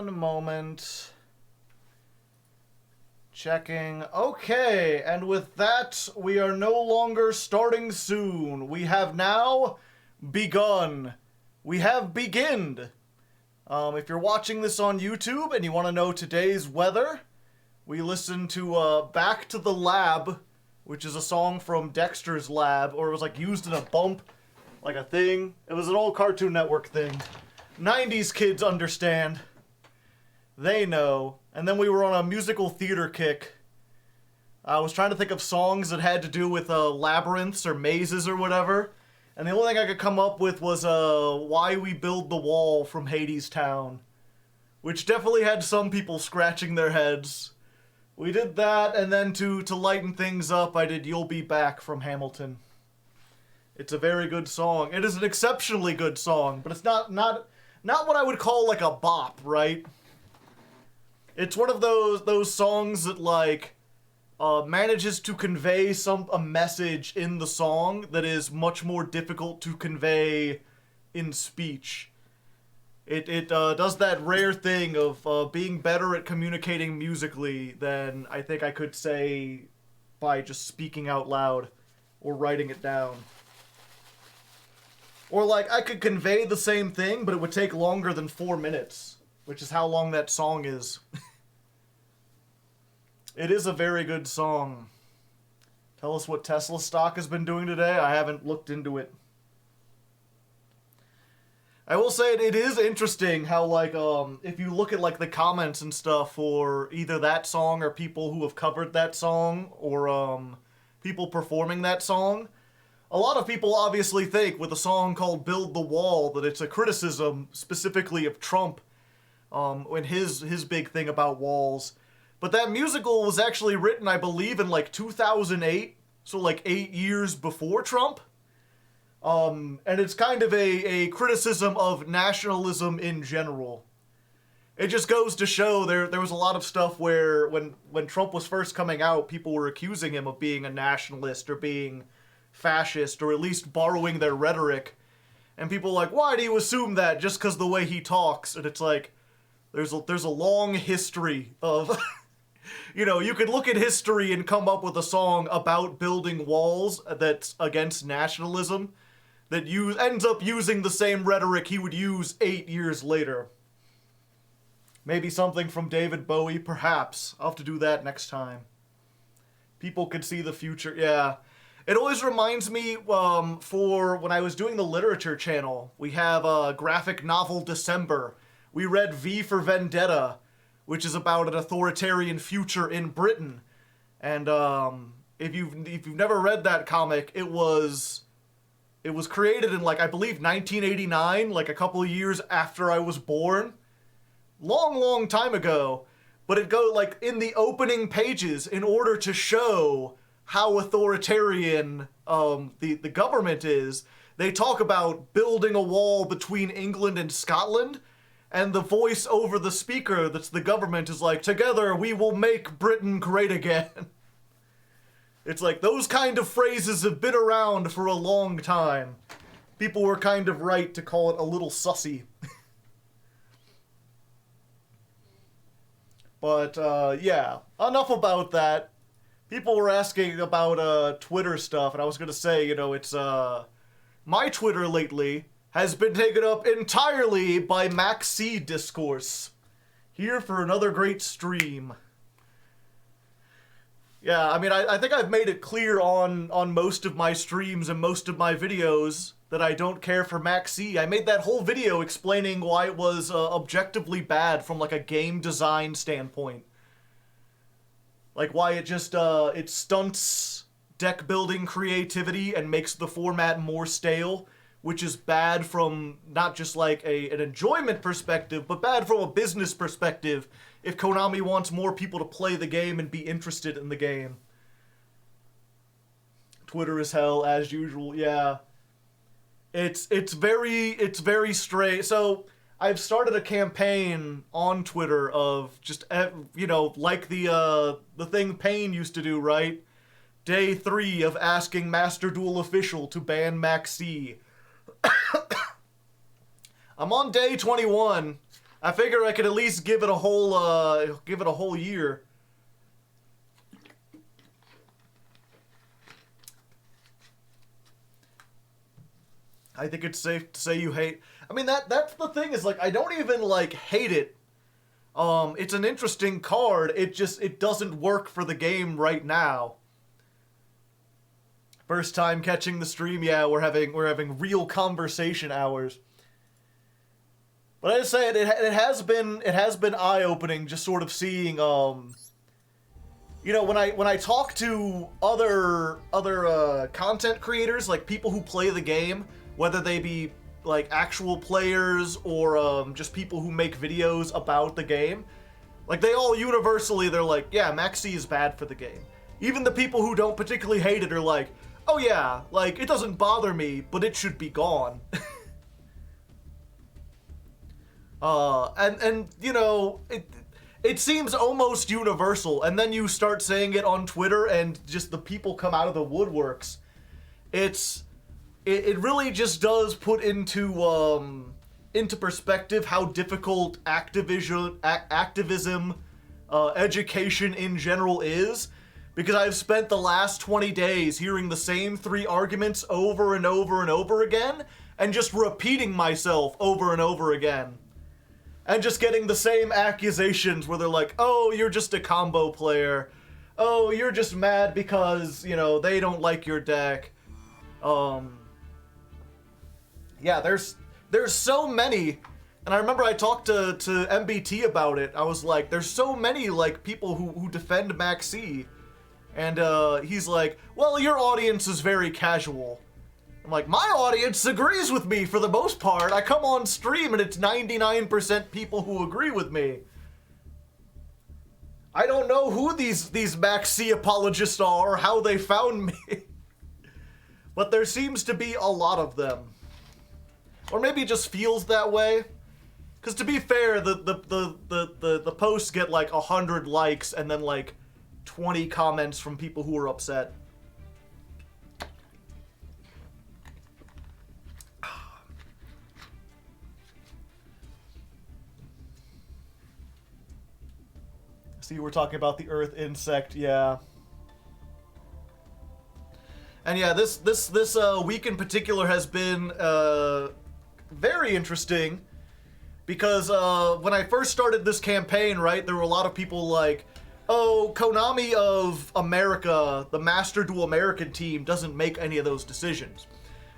One moment. Checking. Okay, and with that, we are no longer starting soon. We have now begun. We have beginned. If you're watching this on YouTube and you want to know today's weather, we listened to Back to the Lab, which is a song from Dexter's Lab, or it was like used in a bump, like a thing. It was an old Cartoon Network thing. 90s kids understand. They know. And then we were on a musical theater kick. I was trying to think of songs that had to do with labyrinths or mazes or whatever. And the only thing I could come up with was Why We Build the Wall from Hadestown, which definitely had some people scratching their heads. We did that, and then to lighten things up, I did You'll Be Back from Hamilton. It's a very good song. It is an exceptionally good song, but it's not what I would call like a bop, right? It's one of those songs that like manages to convey a message in the song that is much more difficult to convey in speech. It does that rare thing of being better at communicating musically than I think I could say by just speaking out loud or writing it down. Or like I could convey the same thing, but it would take longer than 4 minutes, which is how long that song is. It is a very good song. Tell us what Tesla stock has been doing today. I haven't looked into it. I will say it is interesting how, like, if you look at, like, the comments and stuff for either that song or people who have covered that song or, people performing that song, a lot of people obviously think with a song called Build the Wall that it's a criticism specifically of Trump, and his big thing about walls. But that musical was actually written, I believe, in, like, 2008, so, like, 8 years before Trump. And it's kind of a criticism of nationalism in general. It just goes to show there was a lot of stuff where when Trump was first coming out, people were accusing him of being a nationalist or being fascist or at least borrowing their rhetoric. And people are like, why do you assume that just because the way he talks? And it's like, there's a long history of... You know, you could look at history and come up with a song about building walls that's against nationalism that ends up using the same rhetoric he would use 8 years later. Maybe something from David Bowie, perhaps. I'll have to do that next time. People could see the future, yeah. It always reminds me, for when I was doing the literature channel, we have a graphic novel December. We read V for Vendetta, which is about an authoritarian future in Britain. And if you've never read that comic, it was created in, like, I believe 1989, like a couple of years after I was born. Long time ago. But it goes, like, in the opening pages, in order to show how authoritarian the government is, they talk about building a wall between England and Scotland, and the voice over the speaker that's the government is like, together we will make Britain great again. It's like, those kind of phrases have been around for a long time. People were kind of right to call it a little sussy. But, yeah, enough about that. People were asking about, Twitter stuff, and I was gonna say, you know, it's, my Twitter lately has been taken up entirely by Maxx C discourse. Here for another great stream. Yeah, I mean, I think I've made it clear on most of my streams and most of my videos that I don't care for Maxx C. I made that whole video explaining why it was objectively bad from, like, a game design standpoint. Like, why it just, it stunts deck building creativity and makes the format more stale, which is bad from not just, like, an enjoyment perspective, but bad from a business perspective if Konami wants more people to play the game and be interested in the game. Twitter is hell, as usual, yeah. It's very strange. So, I've started a campaign on Twitter of just, you know, like the thing Pain used to do, right? Day 3 of asking Master Duel Official to ban Maxx C. I'm on day 21, I figure I could at least give it a whole year. I think it's safe to say you hate. I mean, that's the thing, is like I don't even like hate it. It's an interesting card. It doesn't work for the game right now. First time catching the stream, yeah, we're having real conversation hours. But I just say it has been eye-opening, just sort of seeing you know, when I talk to other content creators, like people who play the game, whether they be like actual players or just people who make videos about the game, like they all universally, they're like, yeah, Maxx C is bad for the game. Even the people who don't particularly hate it are like, oh yeah, like it doesn't bother me, but it should be gone. And you know, it seems almost universal, and then you start saying it on Twitter and just the people come out of the woodworks. It really just does put into perspective how difficult activism, education in general is, because I've spent the last 20 days hearing the same 3 arguments over and over and over again, and just repeating myself over and over again. And just getting the same accusations where they're like, oh, you're just a combo player. Oh, you're just mad because, you know, they don't like your deck. Yeah, there's so many, and I remember I talked to MBT about it. I was like, there's so many, like, people who defend Maxx C. And he's like, well, your audience is very casual. I'm like, my audience agrees with me for the most part. I come on stream and it's 99% people who agree with me. I don't know who these Maxx C apologists are or how they found me. But there seems to be a lot of them. Or maybe it just feels that way. Because to be fair, the posts get like 100 likes and then like 20 comments from people who are upset. See, we're talking about the earth insect, yeah. And yeah, this week in particular has been very interesting, because when I first started this campaign, right, there were a lot of people like, oh, Konami of America, the Master Duel American team, doesn't make any of those decisions.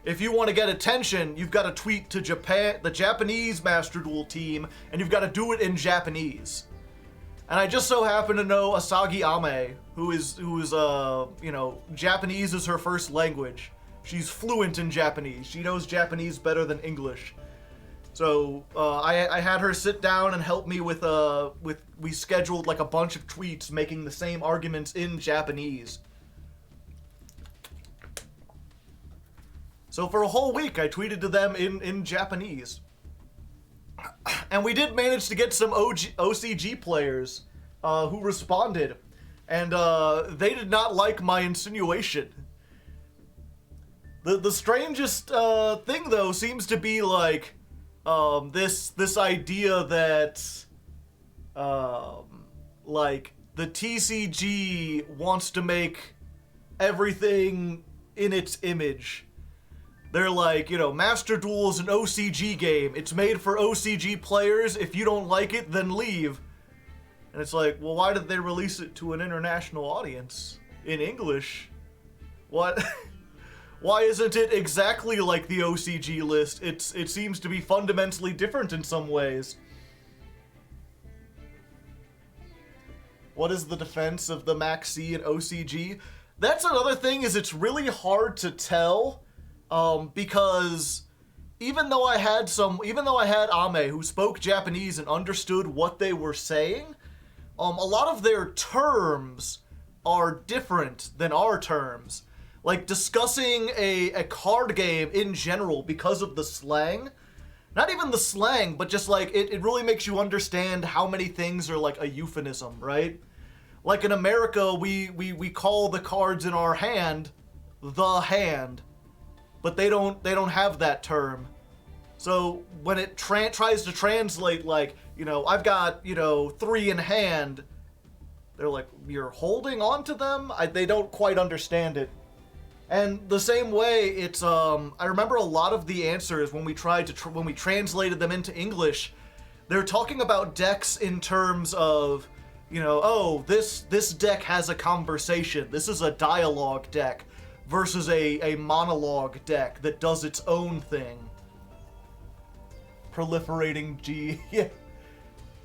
If you want to get attention, you've got to tweet to Japan, the Japanese Master Duel team, and you've got to do it in Japanese. And I just so happen to know Asagi Ame, who is you know, Japanese is her first language. She's fluent in Japanese. She knows Japanese better than English. So I had her sit down and help me with we scheduled like a bunch of tweets making the same arguments in Japanese. So for a whole week I tweeted to them in Japanese. And we did manage to get some OCG players who responded, and they did not like my insinuation. The strangest thing though seems to be like this idea that like the TCG wants to make everything in its image. They're like, you know, Master Duel is an OCG game. It's made for OCG players. If you don't like it, then leave. And it's like, well, why did they release it to an international audience in English? What? Why isn't it exactly like the OCG list? It seems to be fundamentally different in some ways. What is the defense of the Maxx C and OCG? That's another thing, is it's really hard to tell. Because even though I had Ame who spoke Japanese and understood what they were saying, a lot of their terms are different than our terms. Like discussing a card game in general because of the slang. Not even the slang, but just like it really makes you understand how many things are like a euphemism, right? Like in America, we call the cards in our hand the hand. But they don't have that term. So when it tries to translate like I've got, 3 in hand. They're like, you're holding on to them? They don't quite understand it. And the same way, it's, I remember a lot of the answers when we when we translated them into English, they're talking about decks in terms of, oh, this deck has a conversation. This is a dialogue deck versus a monologue deck that does its own thing. Proliferating G. Yeah.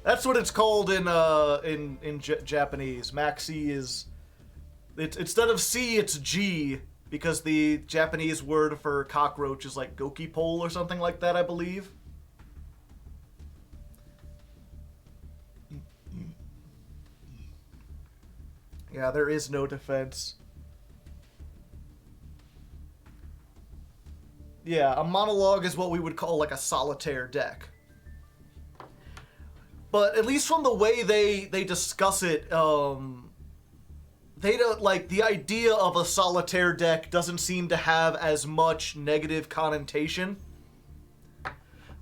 That's what it's called in Japanese. Maxx C is... instead of C, it's G, because the Japanese word for cockroach is like gokipole or something like that, I believe. Yeah, there is no defense. Yeah, a monologue is what we would call like a solitaire deck. But at least from the way they discuss it, they don't, like, the idea of a solitaire deck doesn't seem to have as much negative connotation.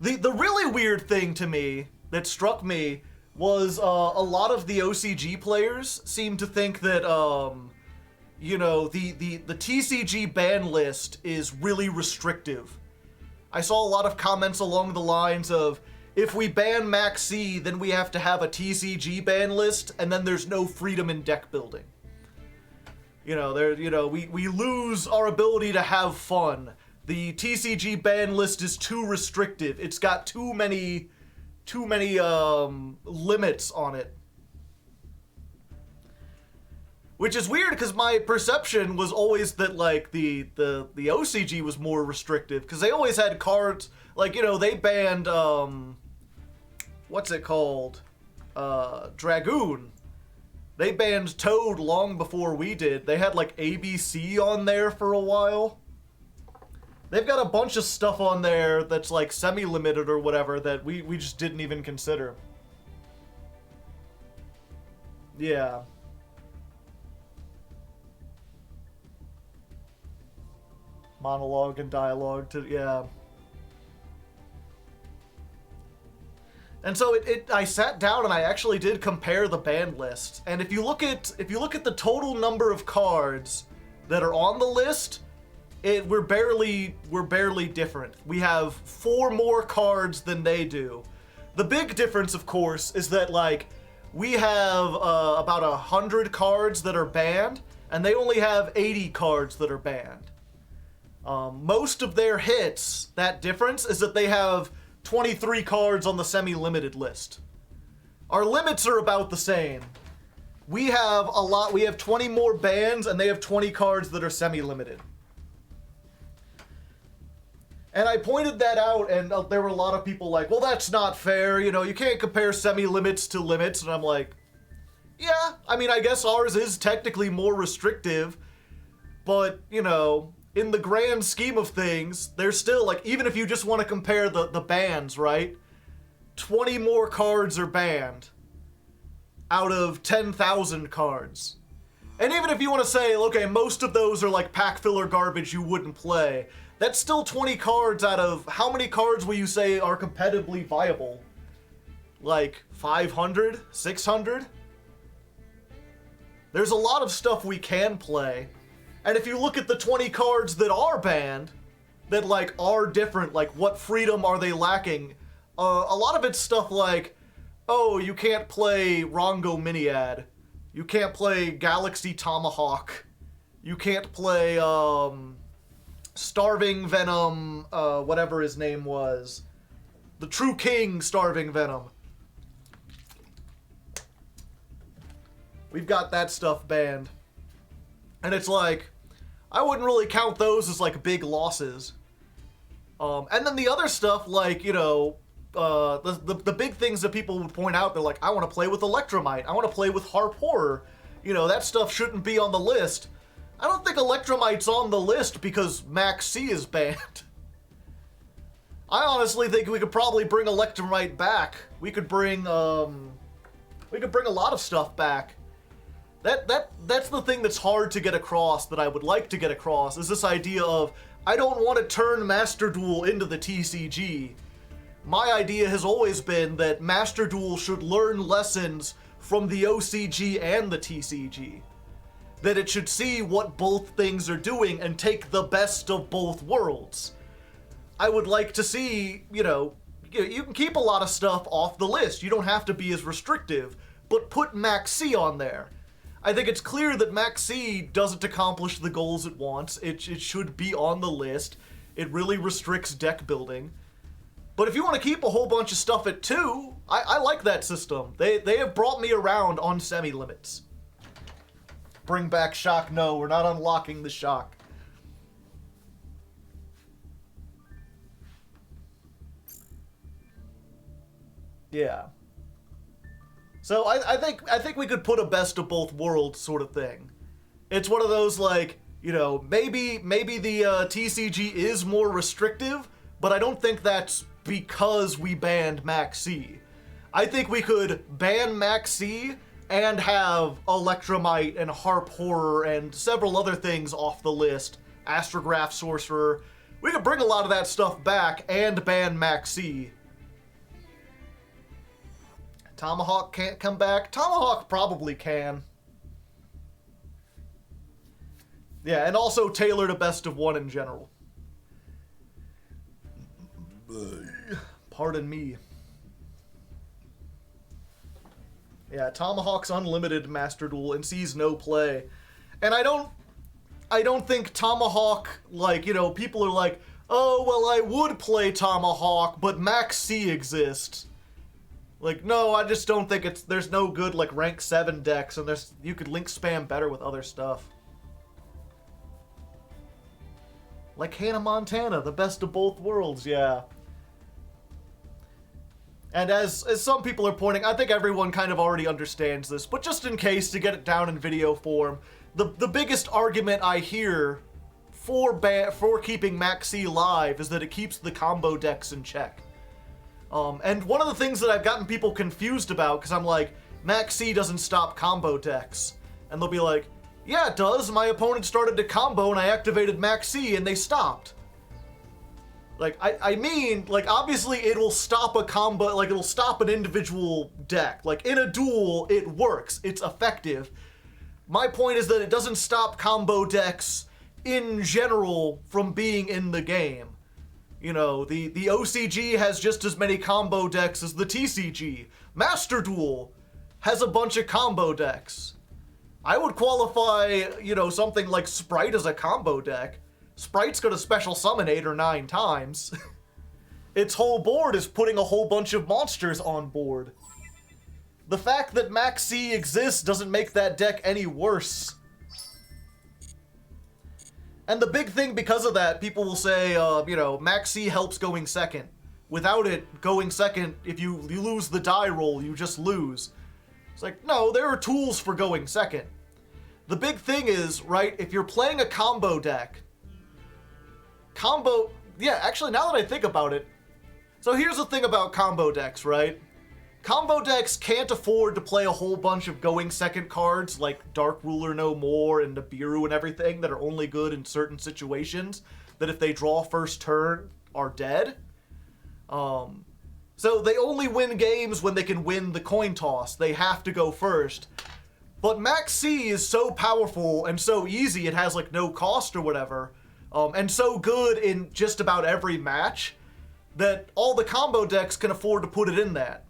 The really weird thing to me that struck me was a lot of the OCG players seem to think that the TCG ban list is really restrictive. I saw a lot of comments along the lines of, if we ban Maxx C, then we have to have a TCG ban list, and then there's no freedom in deck building. We lose our ability to have fun. The TCG ban list is too restrictive. It's got too many limits on it. Which is weird, because my perception was always that, like, the OCG was more restrictive, because they always had cards, like, they banned, what's it called? Dragoon. They banned Toad long before we did. They had, like, ABC on there for a while. They've got a bunch of stuff on there that's, like, semi-limited or whatever that we just didn't even consider. Yeah. Monologue and dialogue yeah. And so I sat down and I actually did compare the ban list. And if you look at the total number of cards that are on the list, we're barely different. We have 4 more cards than they do. The big difference, of course, is that, like, we have about 100 cards that are banned, and they only have 80 cards that are banned. Most of their hits, that difference is that they have 23 cards on the semi-limited list. Our limits are about the same. We have 20 more bans, and they have 20 cards that are semi-limited. And I pointed that out, and there were a lot of people like, well, that's not fair, you can't compare semi-limits to limits, and I'm like, yeah, I mean, I guess ours is technically more restrictive, but, in the grand scheme of things, there's still, like, even if you just want to compare the bans, right? 20 more cards are banned out of 10,000 cards. And even if you want to say, okay, most of those are, like, pack filler garbage you wouldn't play, that's still 20 cards out of how many cards will you say are competitively viable? Like, 500? 600? There's a lot of stuff we can play. And if you look at the 20 cards that are banned, that, like, are different, like, what freedom are they lacking? A lot of it's stuff like, oh, you can't play Rongo Miniad. You can't play Galaxy Tomahawk. You can't play, Starving Venom, whatever his name was. The True King Starving Venom. We've got that stuff banned. And it's like, I wouldn't really count those as, like, big losses. And then the other stuff, like, the big things that people would point out, they're like, I want to play with Electromite. I want to play with Harp Horror. That stuff shouldn't be on the list. I don't think Electromite's on the list because Maxx C is banned. I honestly think we could probably bring Electromite back. We could bring a lot of stuff back. That's the thing that's hard to get across, that I would like to get across, is this idea of, I don't want to turn Master Duel into the TCG. my idea has always been that Master Duel should learn lessons from the OCG and the TCG. That it should see what both things are doing and take the best of both worlds. I would like to see, you can keep a lot of stuff off the list. You don't have to be as restrictive, but put Maxx C on there. I think it's clear that Maxx C doesn't accomplish the goals it wants. It should be on the list. It really restricts deck building. But if you want to keep a whole bunch of stuff at 2, I like that system. They have brought me around on semi-limits. Bring back Shock. No, we're not unlocking the Shock. Yeah. So I think we could put a best of both worlds sort of thing. It's one of those like, maybe the TCG is more restrictive, but I don't think that's because we banned Maxx C. I think we could ban Maxx C and have Electromite and Harp Horror and several other things off the list. Astrograph Sorcerer. We could bring a lot of that stuff back and ban Maxx C. Tomahawk can't come back. Tomahawk probably can. Yeah, and also tailor to best of 1 in general. Pardon me. Yeah, Tomahawk's unlimited Master Duel and sees no play. And I don't think Tomahawk, people are like, oh, well, I would play Tomahawk, but Maxx C exists. Like, no, I just don't think there's no good, rank 7 decks, and you could link spam better with other stuff. Like Hannah Montana, the best of both worlds, yeah. And as some people are pointing, I think everyone kind of already understands this, but just in case, to get it down in video form, the biggest argument I hear for keeping Maxx C live is that it keeps the combo decks in check. And one of the things that I've gotten people confused about, because I'm like, Maxx C doesn't stop combo decks. And they'll be like, yeah, it does. My opponent started to combo and I activated Maxx C and they stopped. I mean, obviously it will stop a combo, it'll stop an individual deck. In a duel, it works. It's effective. My point is that it doesn't stop combo decks in general from being in the game. The OCG has just as many combo decks as the TCG. Master Duel has a bunch of combo decks. I would qualify, something like Sprite as a combo deck. Sprite's gonna special summon 8 or 9 times. Its whole board is putting a whole bunch of monsters on board. The fact that Maxx C exists doesn't make that deck any worse. And the big thing because of that, people will say, Maxx C helps going second. Without it, going second, if you lose the die roll, you just lose. It's like, no, there are tools for going second. The big thing is, right, if you're playing a combo deck, actually, now that I think about it, so here's the thing about combo decks, right? Combo decks can't afford to play a whole bunch of going second cards like Dark Ruler No More and Nibiru and everything that are only good in certain situations that if they draw first turn are dead. So they only win games when they can win the coin toss. They have to go first. But Maxx C is so powerful and so easy, it has no cost or whatever, and so good in just about every match that all the combo decks can afford to put it in that.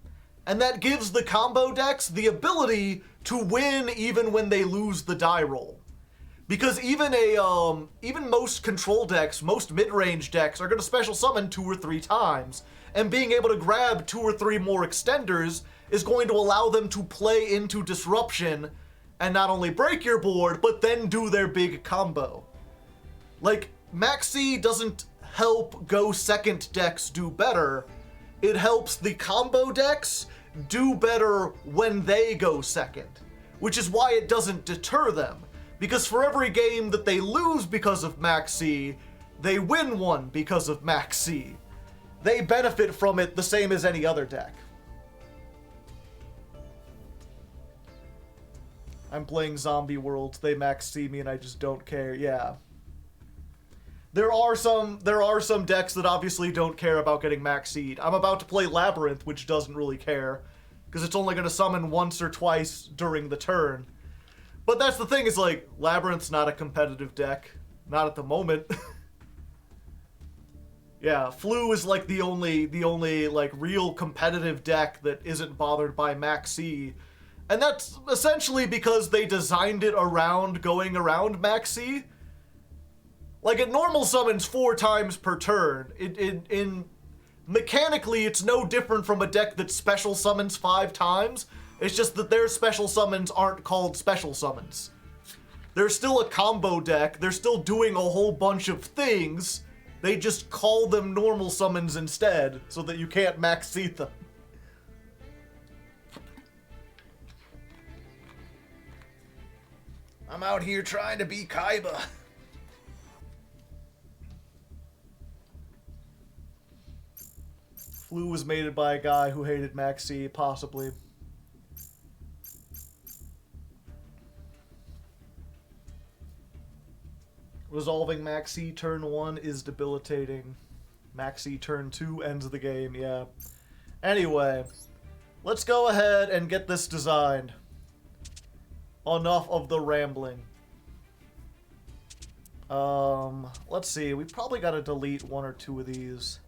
And that gives the combo decks the ability to win even when they lose the die roll. Because even most control decks, most mid-range decks are going to special summon 2 or 3 times. And being able to grab 2 or 3 more extenders is going to allow them to play into disruption and not only break your board, but then do their big combo. Maxx C doesn't help go second decks do better. It helps the combo decks do better when they go second, which is why it doesn't deter them. Because for every game that they lose because of Maxx C, they win one because of Maxx C. They benefit from it the same as any other deck. I'm playing Zombie Worlds, they Maxx C me and I just don't care, yeah. There are some decks that obviously don't care about getting Maxx C. I'm about to play Labrynth, which doesn't really care, because it's only going to summon once or twice during the turn. But that's the thing, is like, Labrynth's not a competitive deck. Not at the moment. Yeah, Flu is like the only like real competitive deck that isn't bothered by Maxx C. And that's essentially because they designed it around going around Maxx C. Like, it normal summons 4 times per turn. Mechanically, it's no different from a deck that special summons 5 times. It's just that their special summons aren't called special summons. They're still a combo deck. They're still doing a whole bunch of things. They just call them normal summons instead, so that you can't Maxx C them. I'm out here trying to be Kaiba. Flu was mated by a guy who hated Maxx C, possibly. Resolving Maxx C turn 1 is debilitating. Maxx C turn 2 ends the game, yeah. Anyway, let's go ahead and get this designed. Enough of the rambling. Let's see, we probably gotta delete 1 or 2 of these.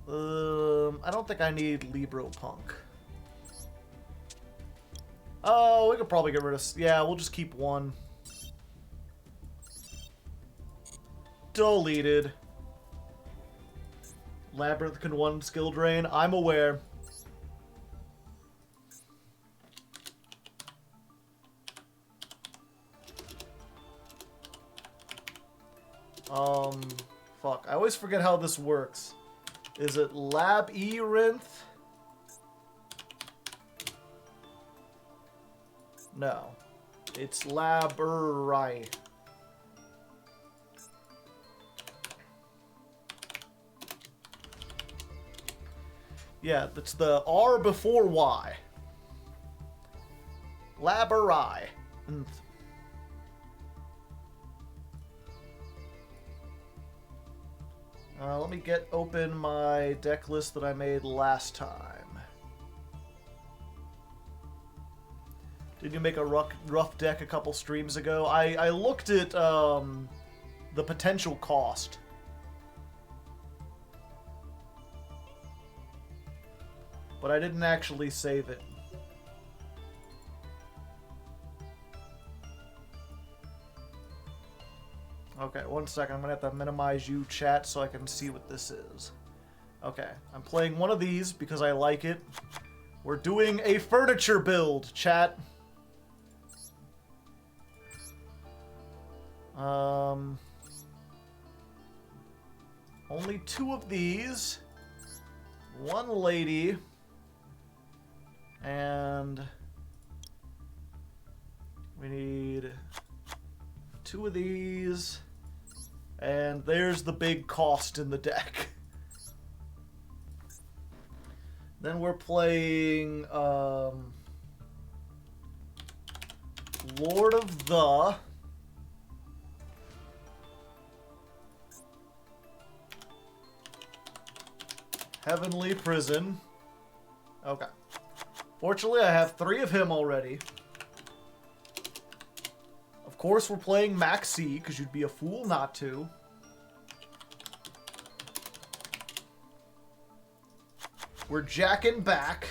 I don't think I need Libro Punk. Oh, we could probably get rid of... Yeah, we'll just keep 1. Deleted. Labrynth can 1 skill drain. I'm aware. Fuck. I always forget how this works. Is it Labrynth? No. It's Labrynth. Yeah, that's the R before Y. Labrynth. Let me get open my deck list that I made last time. Did you make a rough deck a couple streams ago? I looked at the potential cost. But I didn't actually save it. Okay, 1 second. I'm going to have to minimize you, chat, so I can see what this is. Okay, I'm playing one of these because I like it. We're doing a furniture build, chat. Only 2 of these. 1 lady. And we need 2 of these. And there's the big cost in the deck. Then we're playing Lord of the Heavenly Prison. Okay. Fortunately, I have 3 of him already. Of course, we're playing Maxx C, because you'd be a fool not to. We're jacking back.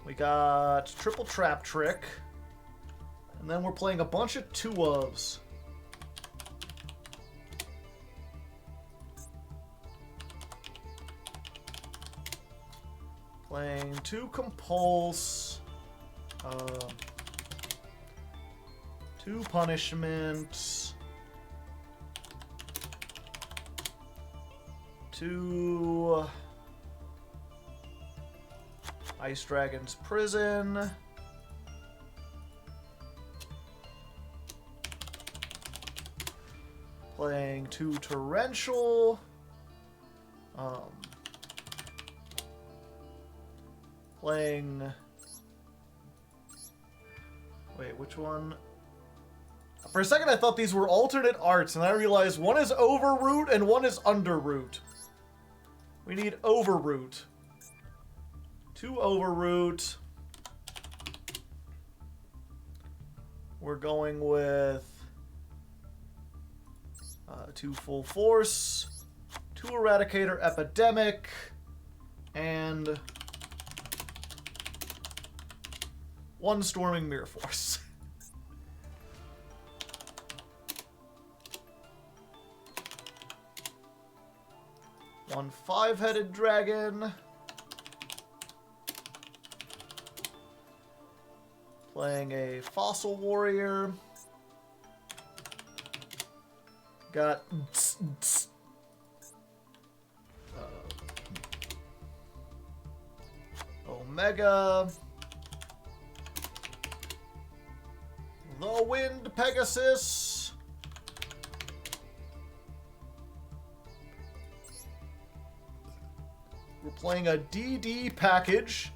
We got triple trap trick. And then we're playing a bunch of 2-ofs. Playing 2 compulse. 2 punishments. 2 Ice Dragon's Prison. Playing 2 Torrential. Playing... Wait, which one? For a second, I thought these were alternate arts, and I realized one is overroot and one is underroot. We need overroot. 2 overroot. We're going with 2 full force, 2 eradicator epidemic, and 1 storming mirror force. One 5-headed dragon. Playing a fossil warrior. Got Omega. The Wind Pegasus. We're playing a DD package.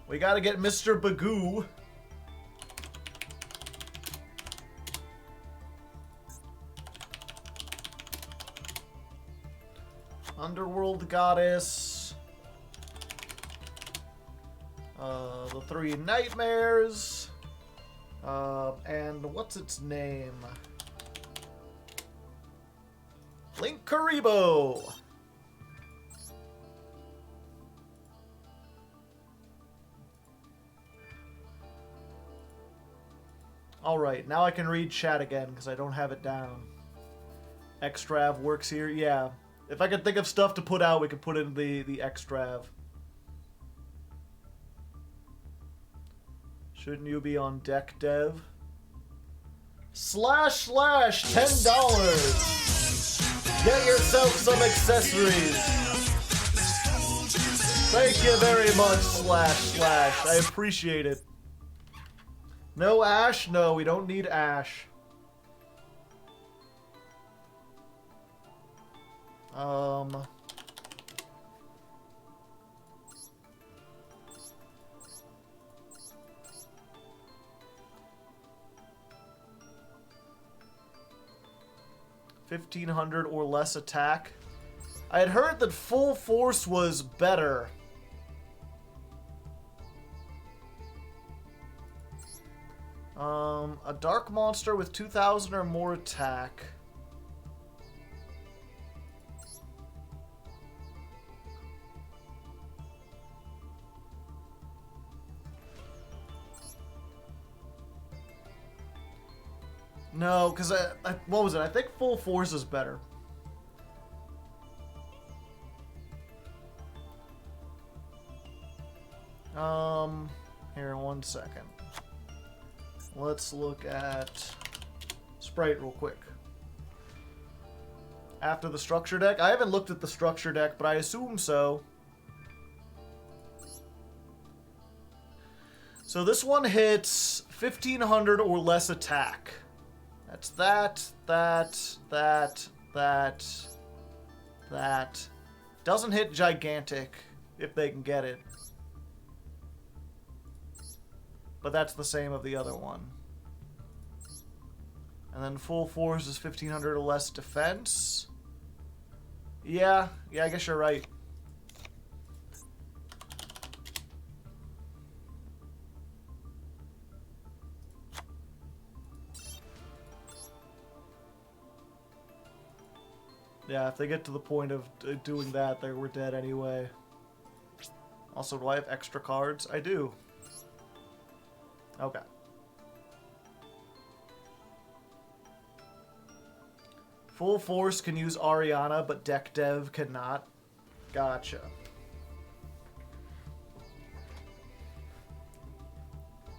We gotta get Mr. Bagoo. Underworld Goddess. The 3 Nightmares. And what's its name? Link Karibo. Alright, now I can read chat again because I don't have it down. Xtrav works here. Yeah. If I could think of stuff to put out, we could put in the Xtrav. Shouldn't you be on deck, Dev? // $10. Get yourself some accessories. Thank you very much, // I appreciate it. No Ash? No, we don't need Ash. $1,500 or less attack. I had heard that full force was better. A dark monster with 2,000 or more attack. No, because what was it? I think full force is better. Here, 1 second. Let's look at Sprite real quick. After the structure deck? I haven't looked at the structure deck, but I assume so. So this one hits 1,500 or less attack. That's that. Doesn't hit gigantic, if they can get it. But that's the same of the other one. And then full force is 1,500 or less defense. Yeah, I guess you're right. Yeah, if they get to the point of doing that, we're dead anyway. Also, do I have extra cards? I do. Okay. Full force can use Ariana, but deck dev cannot. Gotcha.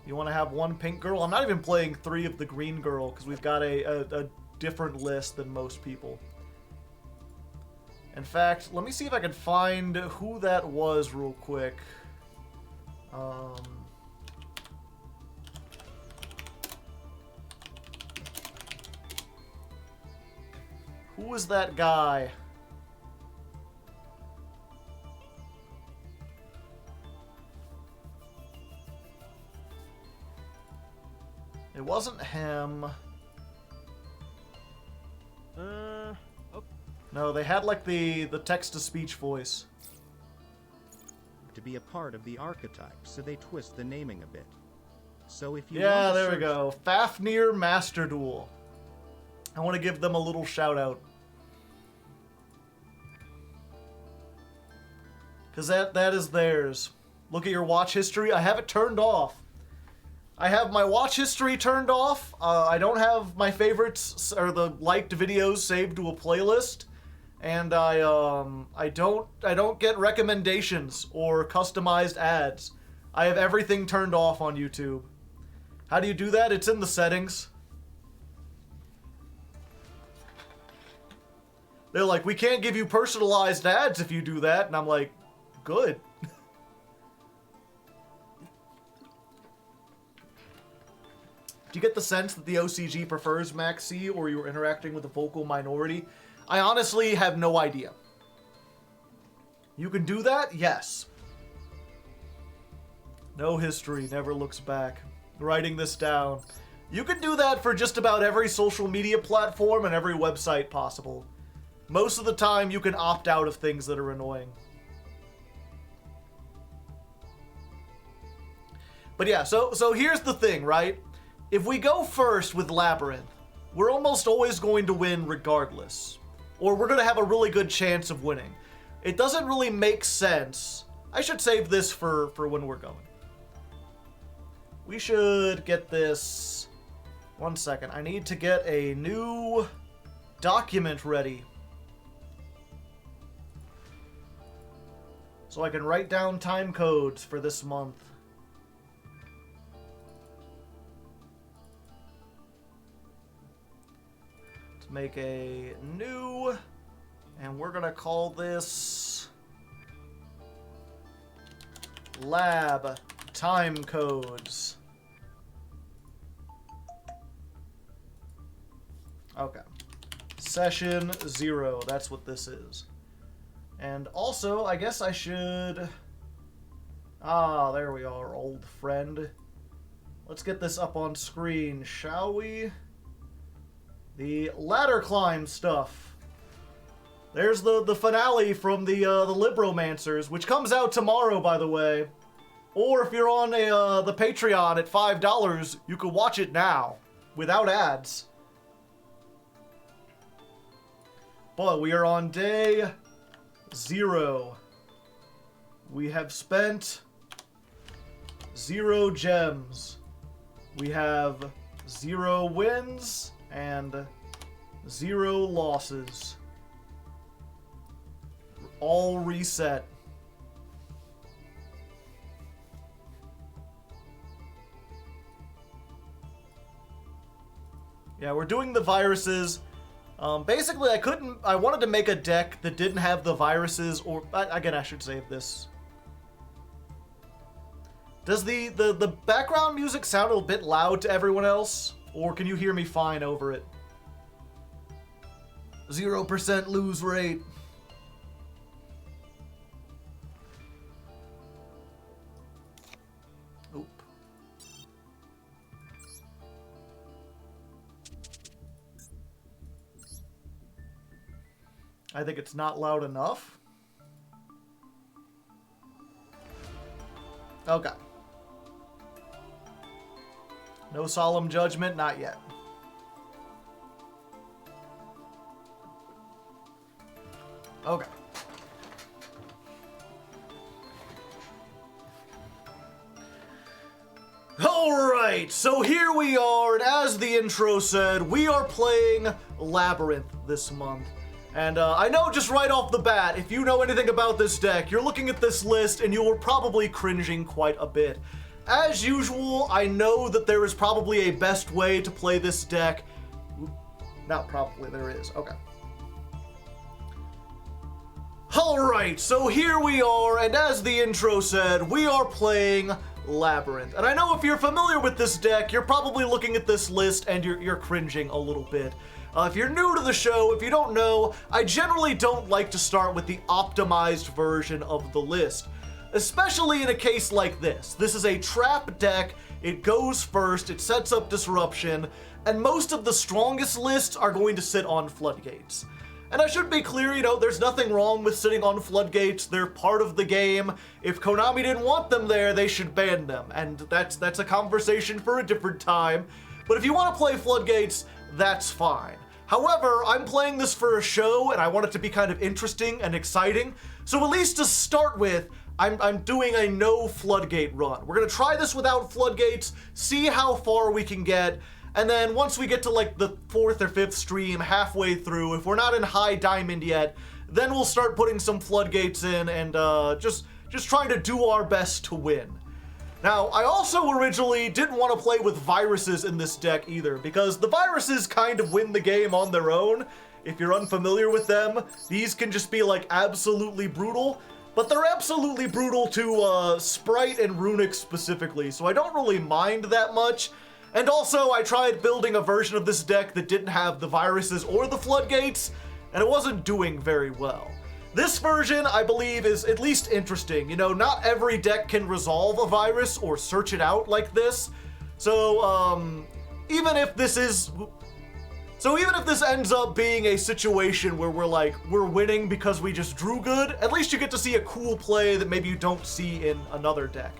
You want to have 1 pink girl? I'm not even playing 3 of the green girl because we've got a different list than most people. In fact, let me see if I can find who that was real quick. Who was that guy? It wasn't him. Oh. No, they had like the text-to-speech voice. To be a part of the archetype, so they twist the naming a bit. So if you Yeah, want to there we search go. Fafnir Master Duel. I want to give them a little shout out. Because that is theirs. Look at your watch history. I have it turned off. I have my watch history turned off. I don't have my favorites or the liked videos saved to a playlist. And I don't get recommendations or customized ads. I have everything turned off on YouTube. How do you do that? It's in the settings. They're like, we can't give you personalized ads if you do that. And I'm like, good. Do you get the sense that the OCG prefers Maxx C, or you're interacting with a vocal minority? I honestly have no idea. You can do that? Yes. No history, never looks back. Writing this down. You can do that for just about every social media platform and every website possible. Most of the time, you can opt out of things that are annoying. But yeah, so here's the thing, right? If we go first with Labrynth, we're almost always going to win regardless. Or we're going to have a really good chance of winning. It doesn't really make sense. I should save this for when we're going. We should get this... 1 second. I need to get a new document ready. So I can write down time codes for this month. Let's make a new... And we're gonna call this... Lab Time Codes. Okay. Session 0, that's what this is. And also, I guess I should... Ah, there we are, old friend. Let's get this up on screen, shall we? The ladder climb stuff. There's the finale from the Libromancers, which comes out tomorrow, by the way. Or if you're on the Patreon at $5, you can watch it now, without ads. But we are on day 0. We have spent 0 gems. We have 0 wins and 0 losses. All reset. Yeah, we're doing the viruses. Basically, I wanted to make a deck that didn't have the viruses, or, again, I should save this. Does the background music sound a bit loud to everyone else? Or can you hear me fine over it? 0% lose rate. Oop. I think it's not loud enough. Okay. No solemn judgment, not yet. Okay. Alright, so here we are, and as the intro said, we are playing Labrynth this month. And I know just right off the bat, if you know anything about this deck, you're looking at this list and you are probably cringing quite a bit. As usual, I know that there is probably a best way to play this deck. Not probably, there is. Okay. Alright, so here we are, and as the intro said, we are playing Labrynth. And I know if you're familiar with this deck, you're probably looking at this list and you're cringing a little bit. If you're new to the show, if you don't know, I generally don't like to start with the optimized version of the list. Especially in a case like this. This is a trap deck it goes first, it sets up disruption, and most of the strongest lists are going to sit on floodgates. And I should be clear, you know, there's nothing wrong with sitting on floodgates. They're part of the game. If Konami didn't want them there, they should ban them. And that's a conversation for a different time. But if you want to play floodgates, that's fine. However, I'm playing this for a show, and I want it to be kind of interesting and exciting. So at least to start with, I'm doing a no floodgate run. We're gonna try this without floodgates, see how far we can get, and then once we get to like the 4th or 5th stream, halfway through, if we're not in high diamond yet, then we'll start putting some floodgates in and just trying to do our best to win. Now, I also originally didn't want to play with viruses in this deck either, because the viruses kind of win the game on their own. If you're unfamiliar with them, these can just be like absolutely brutal, but they're absolutely brutal to Sprite and Runic specifically, so I don't really mind that much. And also, I tried building a version of this deck that didn't have the viruses or the floodgates, and it wasn't doing very well. This version, I believe, is at least interesting. You know, not every deck can resolve a virus or search it out like this. So, even if this ends up being a situation where we're winning because we just drew good, at least you get to see a cool play that maybe you don't see in another deck.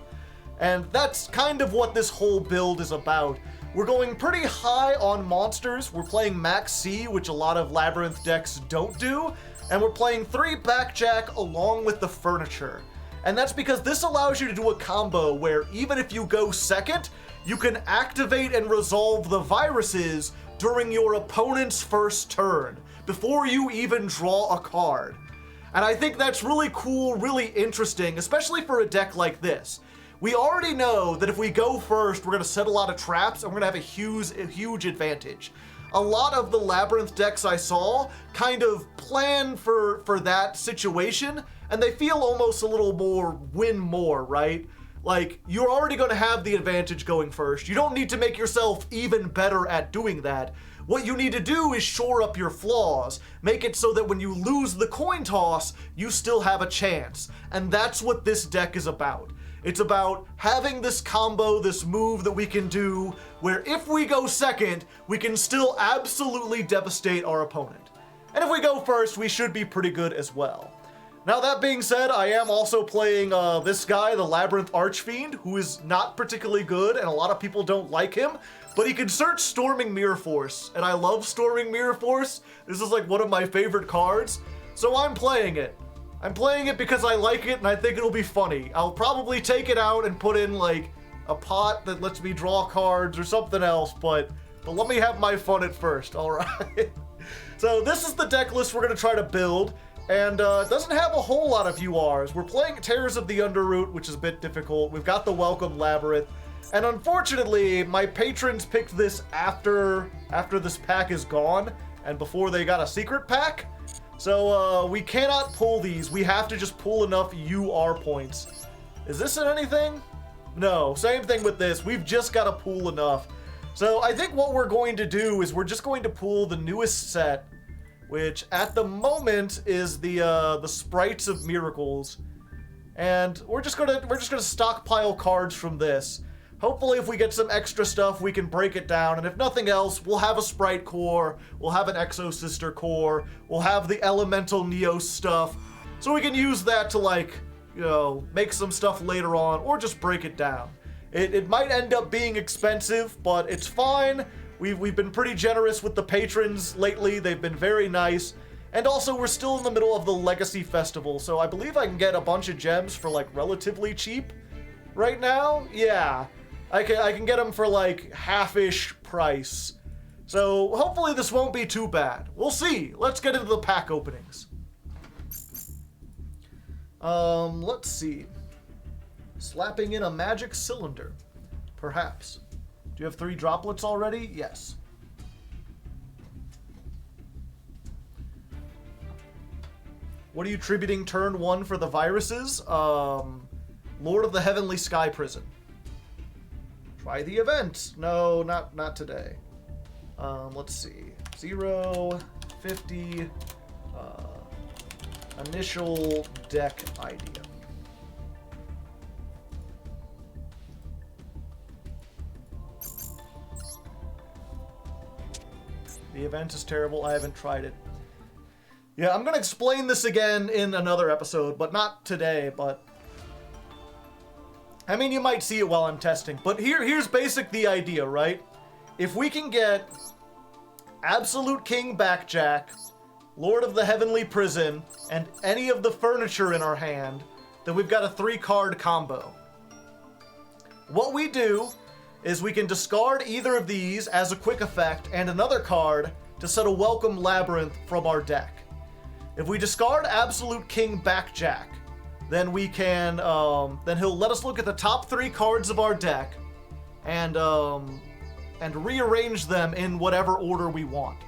And that's kind of what this whole build is about. We're going pretty high on monsters. We're playing Maxx C, which a lot of Labrynth decks don't do. And we're playing 3 Backjack along with the furniture. And that's because this allows you to do a combo where even if you go second, you can activate and resolve the viruses during your opponent's first turn, before you even draw a card. And I think that's really cool, really interesting, especially for a deck like this. We already know that if we go first, we're going to set a lot of traps and we're going to have a huge advantage. A lot of the Labrynth decks I saw kind of plan for that situation, and they feel almost a little more win more, right? Like, you're already going to have the advantage going first. You don't need to make yourself even better at doing that. What you need to do is shore up your flaws. Make it so that when you lose the coin toss, you still have a chance. And that's what this deck is about. It's about having this combo, this move that we can do, where if we go second, we can still absolutely devastate our opponent. And if we go first, we should be pretty good as well. Now, that being said, I am also playing this guy, the Labrynth Archfiend, who is not particularly good, and a lot of people don't like him, but he can search Storming Mirror Force, and I love Storming Mirror Force. This is like one of my favorite cards, so I'm playing it. I'm playing it because I like it and I think it'll be funny. I'll probably take it out and put in like a pot that lets me draw cards or something else, but let me have my fun at first, alright? So this is the deck list we're going to try to build, and it doesn't have a whole lot of URs. We're playing Terrors of the Underroot, which is a bit difficult. We've got the Welcome Labyrinth, and unfortunately, my patrons picked this after this pack is gone, and before they got a secret pack. So, we cannot pull these. We have to just pull enough UR points. Is this in anything? No, same thing with this. We've just got to pull enough. So, I think what we're going to do is we're just going to pull the newest set, which at the moment is the Sprites of Miracles. And we're just gonna stockpile cards from this. Hopefully, if we get some extra stuff, we can break it down, and if nothing else, we'll have a Sprite core, we'll have an Exo Sister core, we'll have the Elemental Neos stuff, so we can use that to, like, you know, make some stuff later on, or just break it down. It might end up being expensive, but it's fine. We've been pretty generous with the patrons lately, they've been very nice, and also we're still in the middle of the Legacy Festival, so I believe I can get a bunch of gems for, like, relatively cheap right now. Yeah. I can get them for like half-ish price. So hopefully this won't be too bad. We'll see. Let's get into the pack openings. Let's see. Slapping in a magic cylinder. Perhaps. Do you have 3 droplets already? Yes. What are you tributing turn 1 for the viruses? Lord of the Heavenly Sky Prison. Try the event. No, not today. Let's see. 0, 50, initial deck idea. The event is terrible. I haven't tried it. Yeah, I'm gonna explain this again in another episode, but not today, but... I mean, you might see it while I'm testing, but here's the idea, right? If we can get Absolute King Backjack, Lord of the Heavenly Prison, and any of the furniture in our hand, then we've got a 3-card combo. What we do is we can discard either of these as a quick effect and another card to set a Welcome Labrynth from our deck. If we discard Absolute King Backjack, then we can, then he'll let us look at the top 3 cards of our deck and rearrange them in whatever order we want.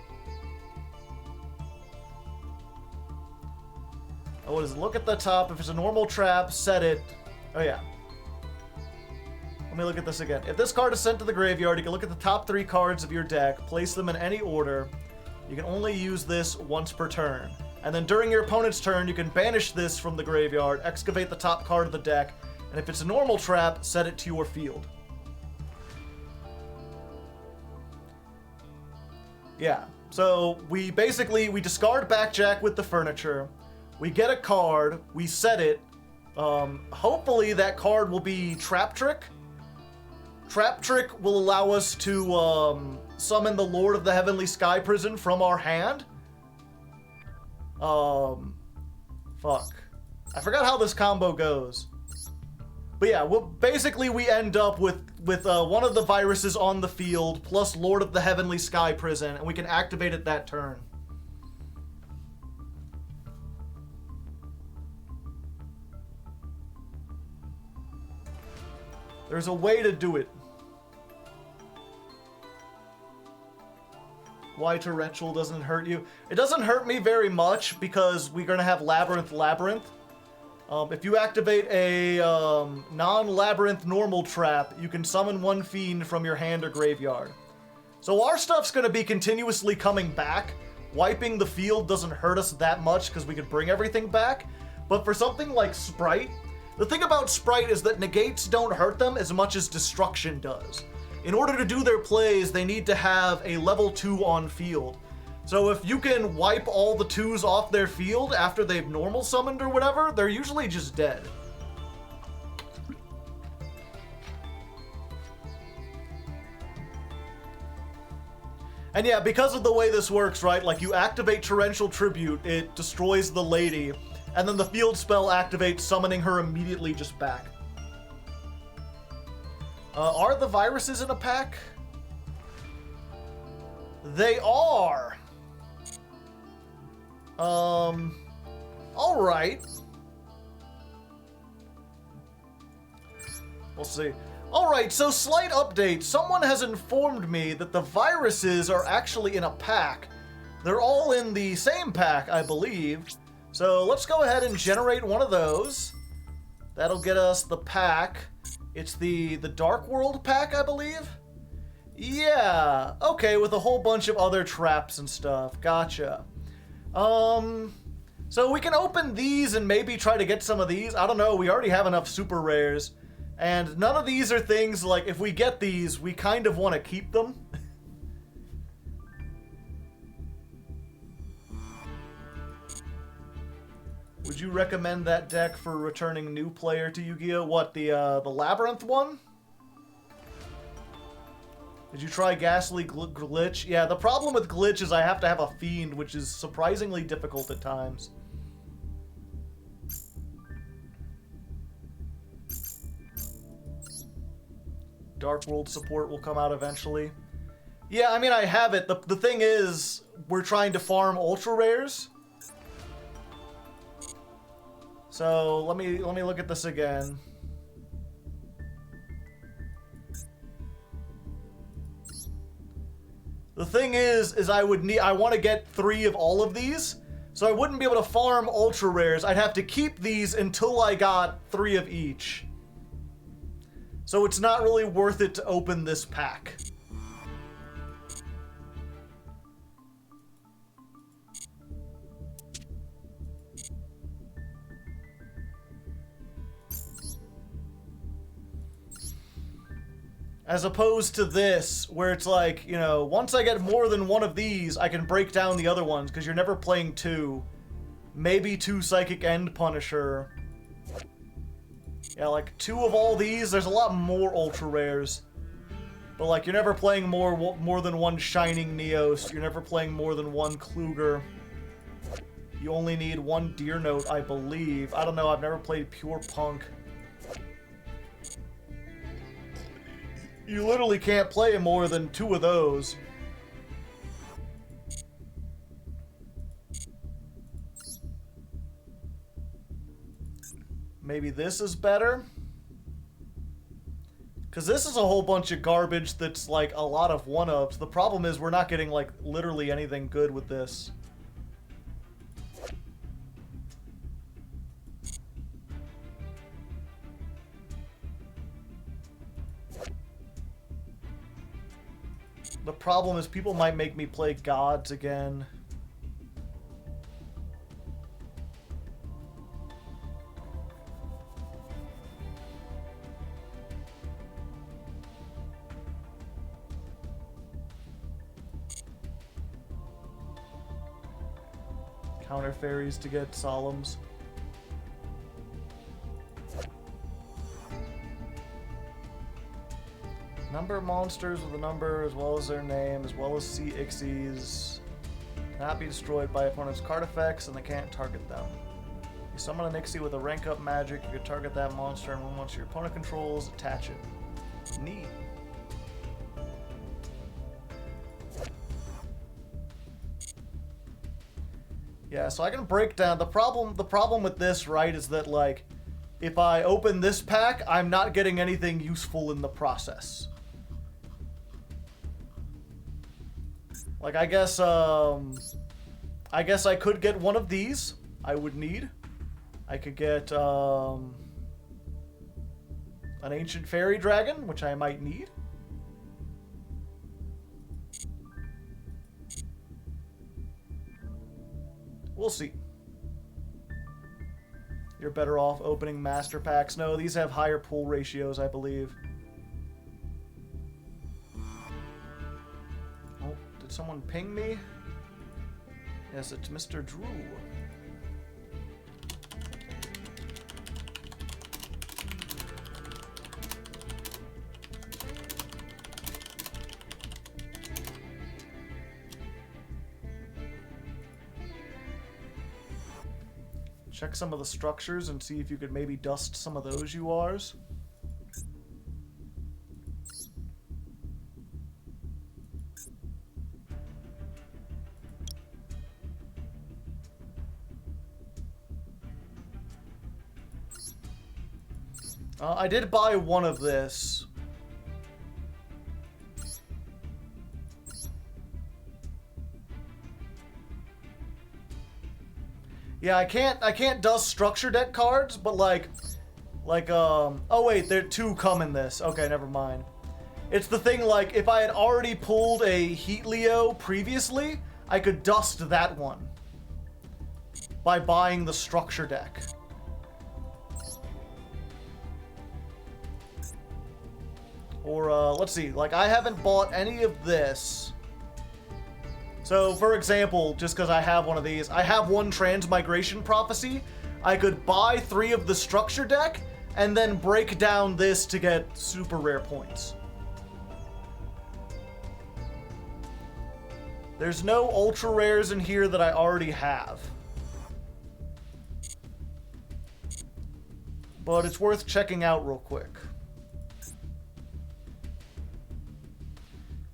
What is it? Look at the top. If it's a normal trap, set it. Oh, yeah. Let me look at this again. If this card is sent to the graveyard, you can look at the top 3 cards of your deck, place them in any order. You can only use this once per turn. And then during your opponent's turn, you can banish this from the graveyard, excavate the top card of the deck, and if it's a normal trap, set it to your field. Yeah, so we discard Backjack with the furniture, we get a card, we set it, hopefully that card will be Trap Trick. Trap Trick will allow us to summon the Lord of the Heavenly Sky Prison from our hand. Fuck. I forgot how this combo goes. But yeah, we end up with one of the viruses on the field, plus Lord of the Heavenly Sky Prison, and we can activate it that turn. There's a way to do it. Why Torrential doesn't hurt you? It doesn't hurt me very much because we're going to have Labrynth. If you activate a non-Labrynth normal trap, you can summon 1 fiend from your hand or graveyard. So our stuff's going to be continuously coming back. Wiping the field doesn't hurt us that much because we can bring everything back. But for something like Sprite, the thing about Sprite is that negates don't hurt them as much as destruction does. In order to do their plays, they need to have a level 2 on field. So if you can wipe all the 2s off their field after they've normal summoned or whatever, they're usually just dead. And yeah, because of the way this works, right, like you activate Torrential Tribute, it destroys the lady, and then the field spell activates, summoning her immediately just back. Are the viruses in a pack? They are. Alright. We'll see. Alright, so slight update. Someone has informed me that the viruses are actually in a pack. They're all in the same pack, I believe. So let's go ahead and generate one of those. That'll get us the pack. It's the Dark World pack, I believe? Yeah, okay, with a whole bunch of other traps and stuff. Gotcha. So we can open these and maybe try to get some of these. I don't know, we already have enough super rares. And none of these are things, like, if we get these, we kind of want to keep them. Would you recommend that deck for returning new player to Yu-Gi-Oh? What, the Labrynth one? Did you try Ghastly Glitch? Yeah, the problem with Glitch is I have to have a Fiend, which is surprisingly difficult at times. Dark World support will come out eventually. Yeah, I mean, I have it. The thing is, we're trying to farm Ultra Rares. So, let me look at this again. The thing is I want to get 3 of all of these, so I wouldn't be able to farm Ultra Rares. I'd have to keep these until I got 3 of each. So it's not really worth it to open this pack. As opposed to this, where it's like, you know, once I get more than one of these, I can break down the other ones, because you're never playing 2. Maybe 2 Psychic End Punisher. Yeah, like 2 of all these, there's a lot more ultra rares. But like, you're never playing more than 1 Shining Neos. You're never playing more than 1 Kluger. You only need 1 Deer Note, I believe. I don't know, I've never played Pure Punk. You literally can't play more than 2 of those. Maybe this is better? Because this is a whole bunch of garbage that's like a lot of one-ups. The problem is we're not getting like literally anything good with this. The problem is people might make me play gods again. Counter fairies to get solemns. Number of monsters with a number as well as their name, as well as sea ixies. Cannot be destroyed by opponent's card effects, and they can't target them. You summon an ixie with a rank up magic, you can target that monster, and when once your opponent controls, attach it. Neat. Yeah, so I can break down the problem with this, right, is that like if I open this pack, I'm not getting anything useful in the process. Like I guess I could get one of these. I would need. I could get an ancient fairy dragon, which I might need. We'll see. You're better off opening master packs. No, these have higher pull ratios, I believe. Oh, did someone ping me? Yes, it's Mr. Drew. Check some of the structures and see if you could maybe dust some of those URs. I did buy one of this. Yeah, I can't dust structure deck cards, but oh wait, there 2 come in this. Okay, never mind. It's the thing, like, if I had already pulled a Heat Leo previously, I could dust that one by buying the structure deck. Or, let's see, like, I haven't bought any of this. So, for example, just because I have one of these, I have 1 Transmigration Prophecy. I could buy 3 of the structure deck, and then break down this to get super rare points. There's no ultra rares in here that I already have. But it's worth checking out real quick.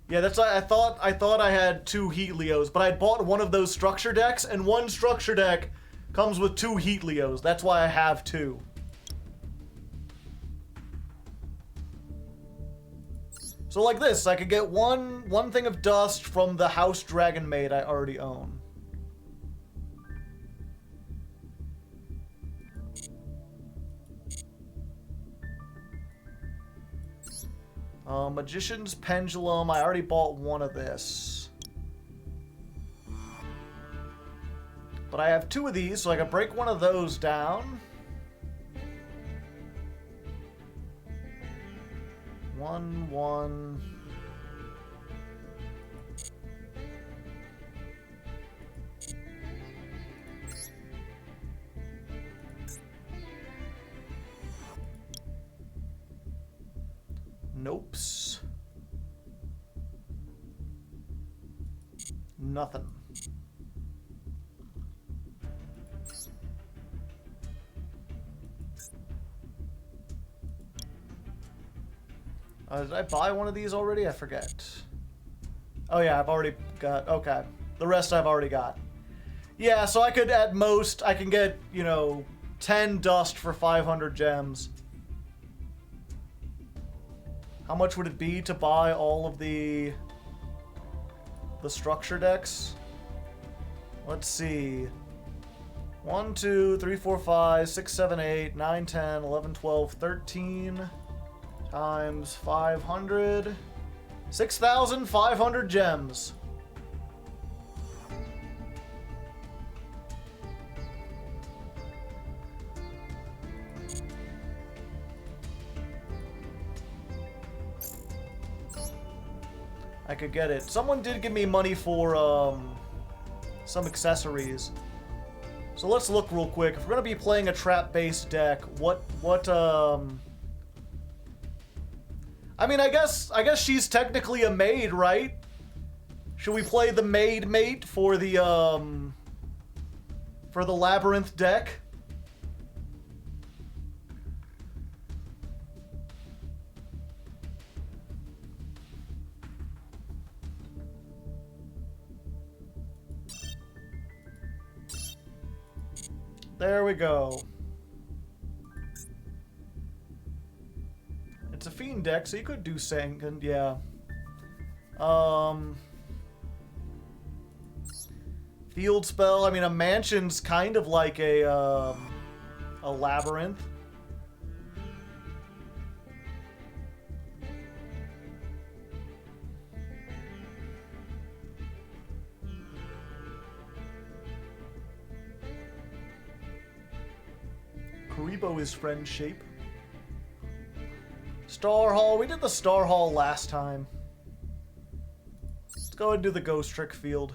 Yeah, that's I thought I had 2 Heat Leos, but I bought one of those structure decks, and 1 structure deck comes with 2 Heat Leos. That's why I have 2. So like this, I could get one thing of dust from the House Dragon Maid I already own. Magician's Pendulum, I already bought one of this. But I have 2 of these, so I can break one of those down. 1. Nopes. Nothing. Did I buy one of these already? I forget. Oh yeah, I've already got, okay. The rest I've already got. Yeah, so I could, at most, I can get, you know, 10 dust for 500 gems. How much would it be to buy all of the structure decks? Let's see. 1, 2, 3, 4, 5, 6, 7, 8, 9, 10, 11, 12, 13 times 500. 6,500 gems. I could get it. Someone did give me money for some accessories. So let's look real quick. If we're gonna be playing a trap-based deck, what I mean, I guess she's technically a maid, right? Should we play the maid mate for the Labrynth deck? There we go. It's a fiend deck, so you could do Sankin, yeah. Field spell, I mean, a mansion's kind of like a labyrinth. Karibo is friend shape. Star Hall. We did the Star Hall last time. Let's go and do the Ghost Trick field.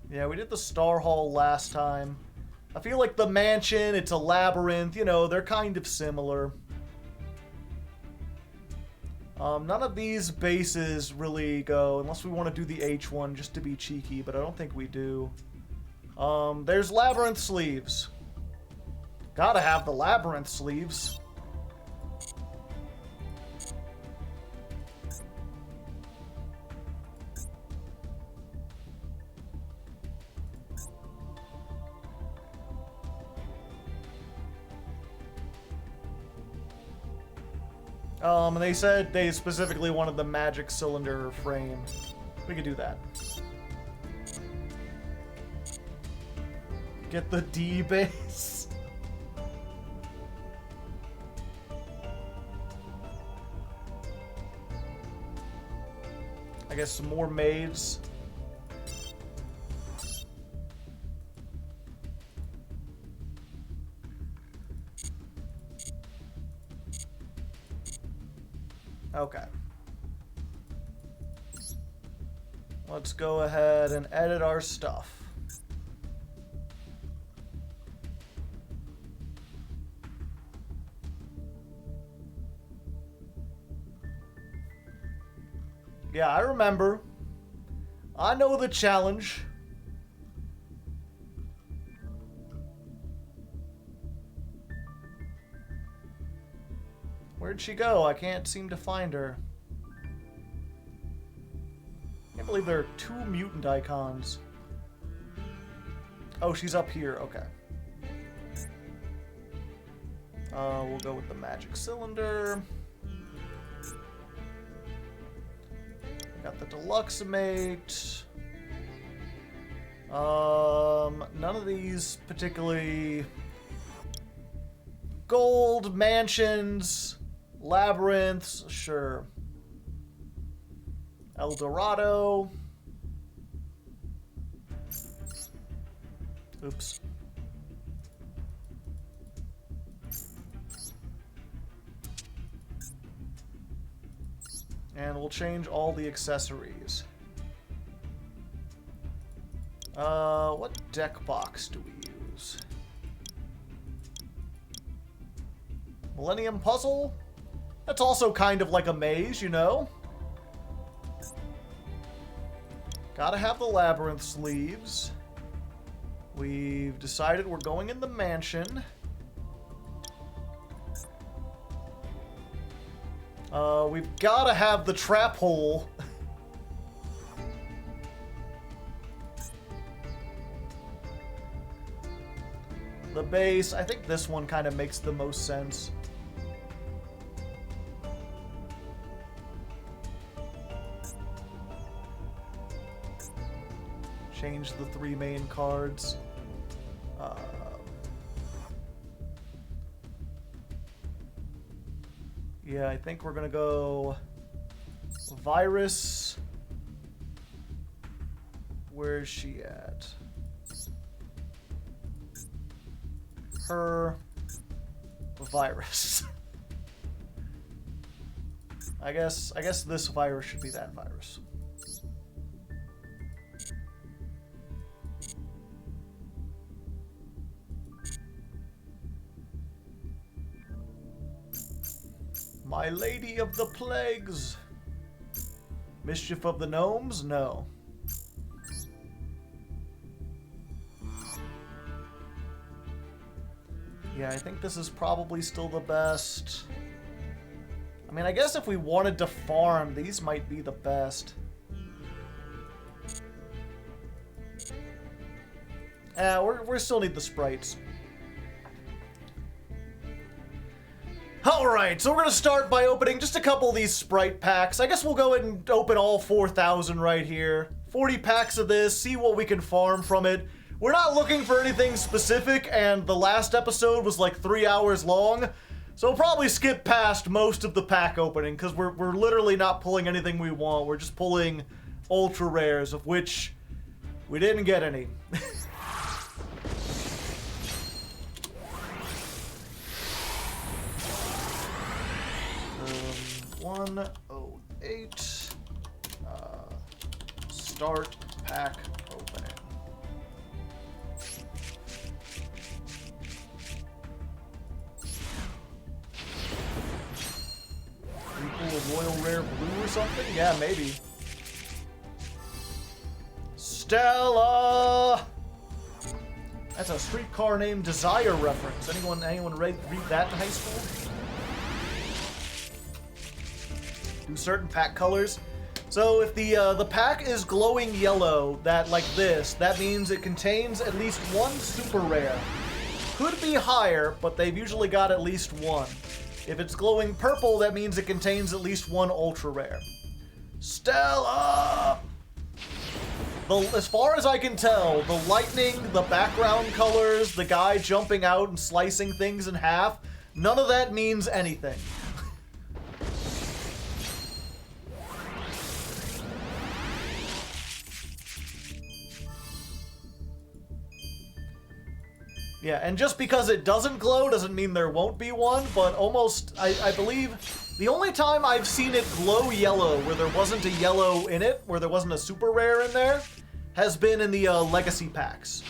Yeah, we did the Star Hall last time. I feel like the mansion, it's a labyrinth, you know, they're kind of similar. None of these bases really go, unless we want to do the H one just to be cheeky, but I don't think we do. There's Labyrinth sleeves. Gotta have the Labyrinth sleeves. And they said they specifically wanted the magic cylinder frame. We could do that. Get the D base. I guess some more maids. Okay. Let's go ahead and edit our stuff. Yeah, I remember. I know the challenge. Where'd she go? I can't seem to find her. Can't believe there are 2 mutant icons. Oh, she's up here. Okay. We'll go with the magic cylinder. Got the deluxe mate. None of these particularly. Gold mansions. Labyrinths, sure. El Dorado. Oops. And we'll change all the accessories. What deck box do we use? Millennium Puzzle? That's also kind of like a maze, you know? Gotta have the Labrynth sleeves. We've decided we're going in the mansion. We've gotta have the trap hole. The base, I think this one kind of makes the most sense. Change the 3 main cards. Yeah, I think we're gonna go Virus. Where's she at? Her Virus. I guess this virus should be that virus. My Lady of the Plagues. Mischief of the Gnomes? No. Yeah, I think this is probably still the best. I mean, I guess if we wanted to farm, these might be the best. We still need the sprites. Alright, so we're gonna start by opening just a couple of these sprite packs. I guess we'll go ahead and open all 4,000 right here. 40 packs of this, see what we can farm from it. We're not looking for anything specific, and the last episode was like 3 hours long, so we'll probably skip past most of the pack opening, because we're literally not pulling anything we want. We're just pulling ultra rares, of which we didn't get any. 108. Start pack opening. Can we pull a royal rare blue or something? Yeah, maybe. Stella! That's a Streetcar Named Desire reference. Anyone read that in high school? Do certain pack colors. So if the pack is glowing yellow, like this, that means it contains at least one super rare. Could be higher, but they've usually got at least one. If it's glowing purple, that means it contains at least one ultra rare. Stella! As far as I can tell, the lightning, the background colors, the guy jumping out and slicing things in half, none of that means anything. Yeah, and just because it doesn't glow doesn't mean there won't be one, but almost, I believe, the only time I've seen it glow yellow where there wasn't a yellow in it, where there wasn't a super rare in there, has been in the legacy packs.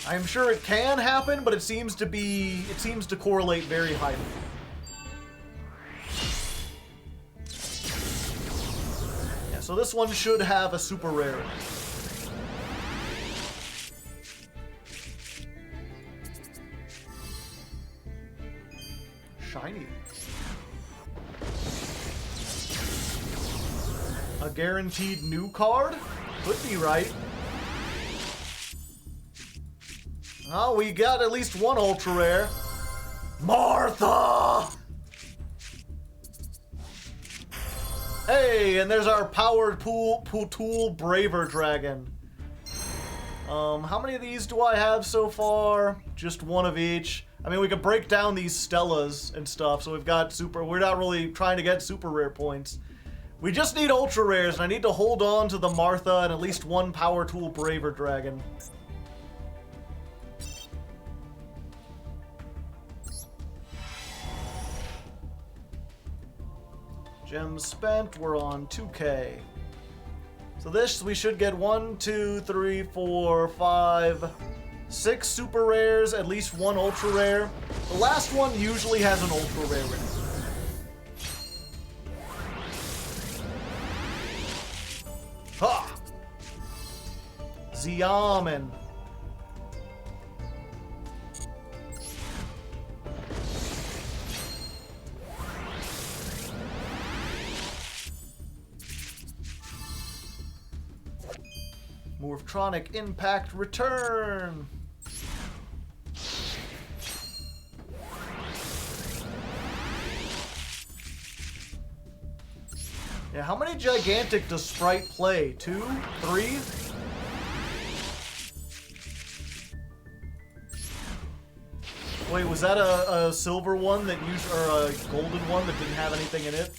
I'm sure it can happen, but it seems to correlate very highly. Yeah, so this one should have a super rare in it. Shiny. A guaranteed new card? Could be right. Oh, we got at least one ultra rare. Martha! Hey, and there's our powered tool Braver Dragon. How many of these do I have so far? Just one of each. I mean, we could break down these Stellas and stuff, so we've got we're not really trying to get super rare points. We just need ultra rares, and I need to hold on to the Martha and at least one Power Tool Braver Dragon. Gems spent, we're on 2K. So this, we should get 1, 2, 3, 4, 5, 6 super rares, at least 1 ultra rare. The last one usually has an ultra rare in it. Ha! Xiamen. Morphtronic Impact Return. Yeah, how many Gigantic does Sprite play? 2? 3? Wait, was that a silver one that used, or a golden one that didn't have anything in it?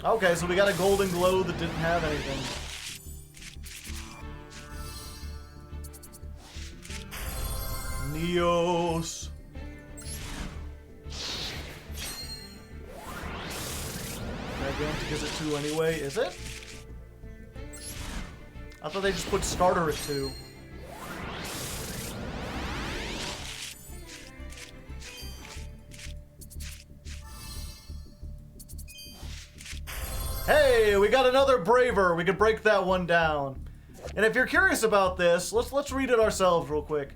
Okay, so we got a golden glow that didn't have anything. Neos. Gigantic is at 2 anyway, is it? I thought they just put starter at 2. Hey, we got another Braver. We can break that one down. And if you're curious about this, let's read it ourselves real quick.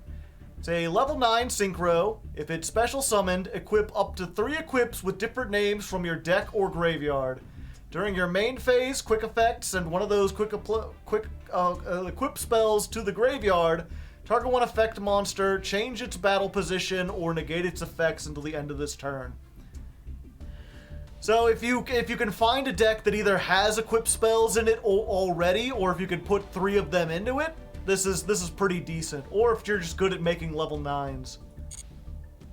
It's a level 9 Synchro. If it's special summoned, equip up to 3 equips with different names from your deck or graveyard. During your main phase, quick effects, send one of those equip spells to the graveyard. Target one effect monster, change its battle position, or negate its effects until the end of this turn. So if you can find a deck that either has equip spells in it already, or if you can put 3 of them into it, this is pretty decent. Or if you're just good at making level 9s.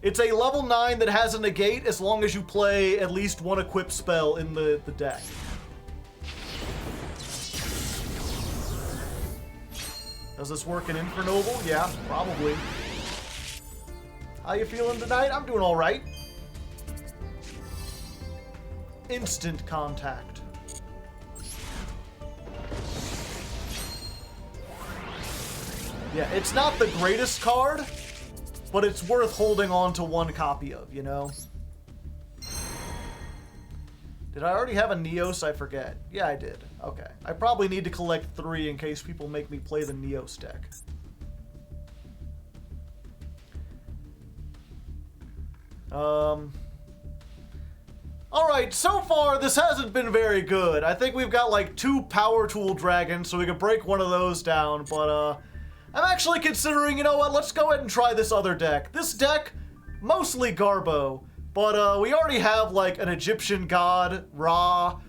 It's a level 9 that has a negate as long as you play at least 1 equip spell in the deck. Does this work in Infernoble? Yeah, probably. How you feeling tonight? I'm doing alright. Instant Contact. Yeah, it's not the greatest card, but it's worth holding on to 1 copy of, you know? Did I already have a Neos? I forget. Yeah, I did. Okay. I probably need to collect 3 in case people make me play the Neos deck. Alright, so far this hasn't been very good. I think we've got like 2 Power Tool Dragons, so we could break one of those down, but I'm actually considering, you know what, let's go ahead and try this other deck. This deck, mostly Garbo, but we already have like an Egyptian God, Ra,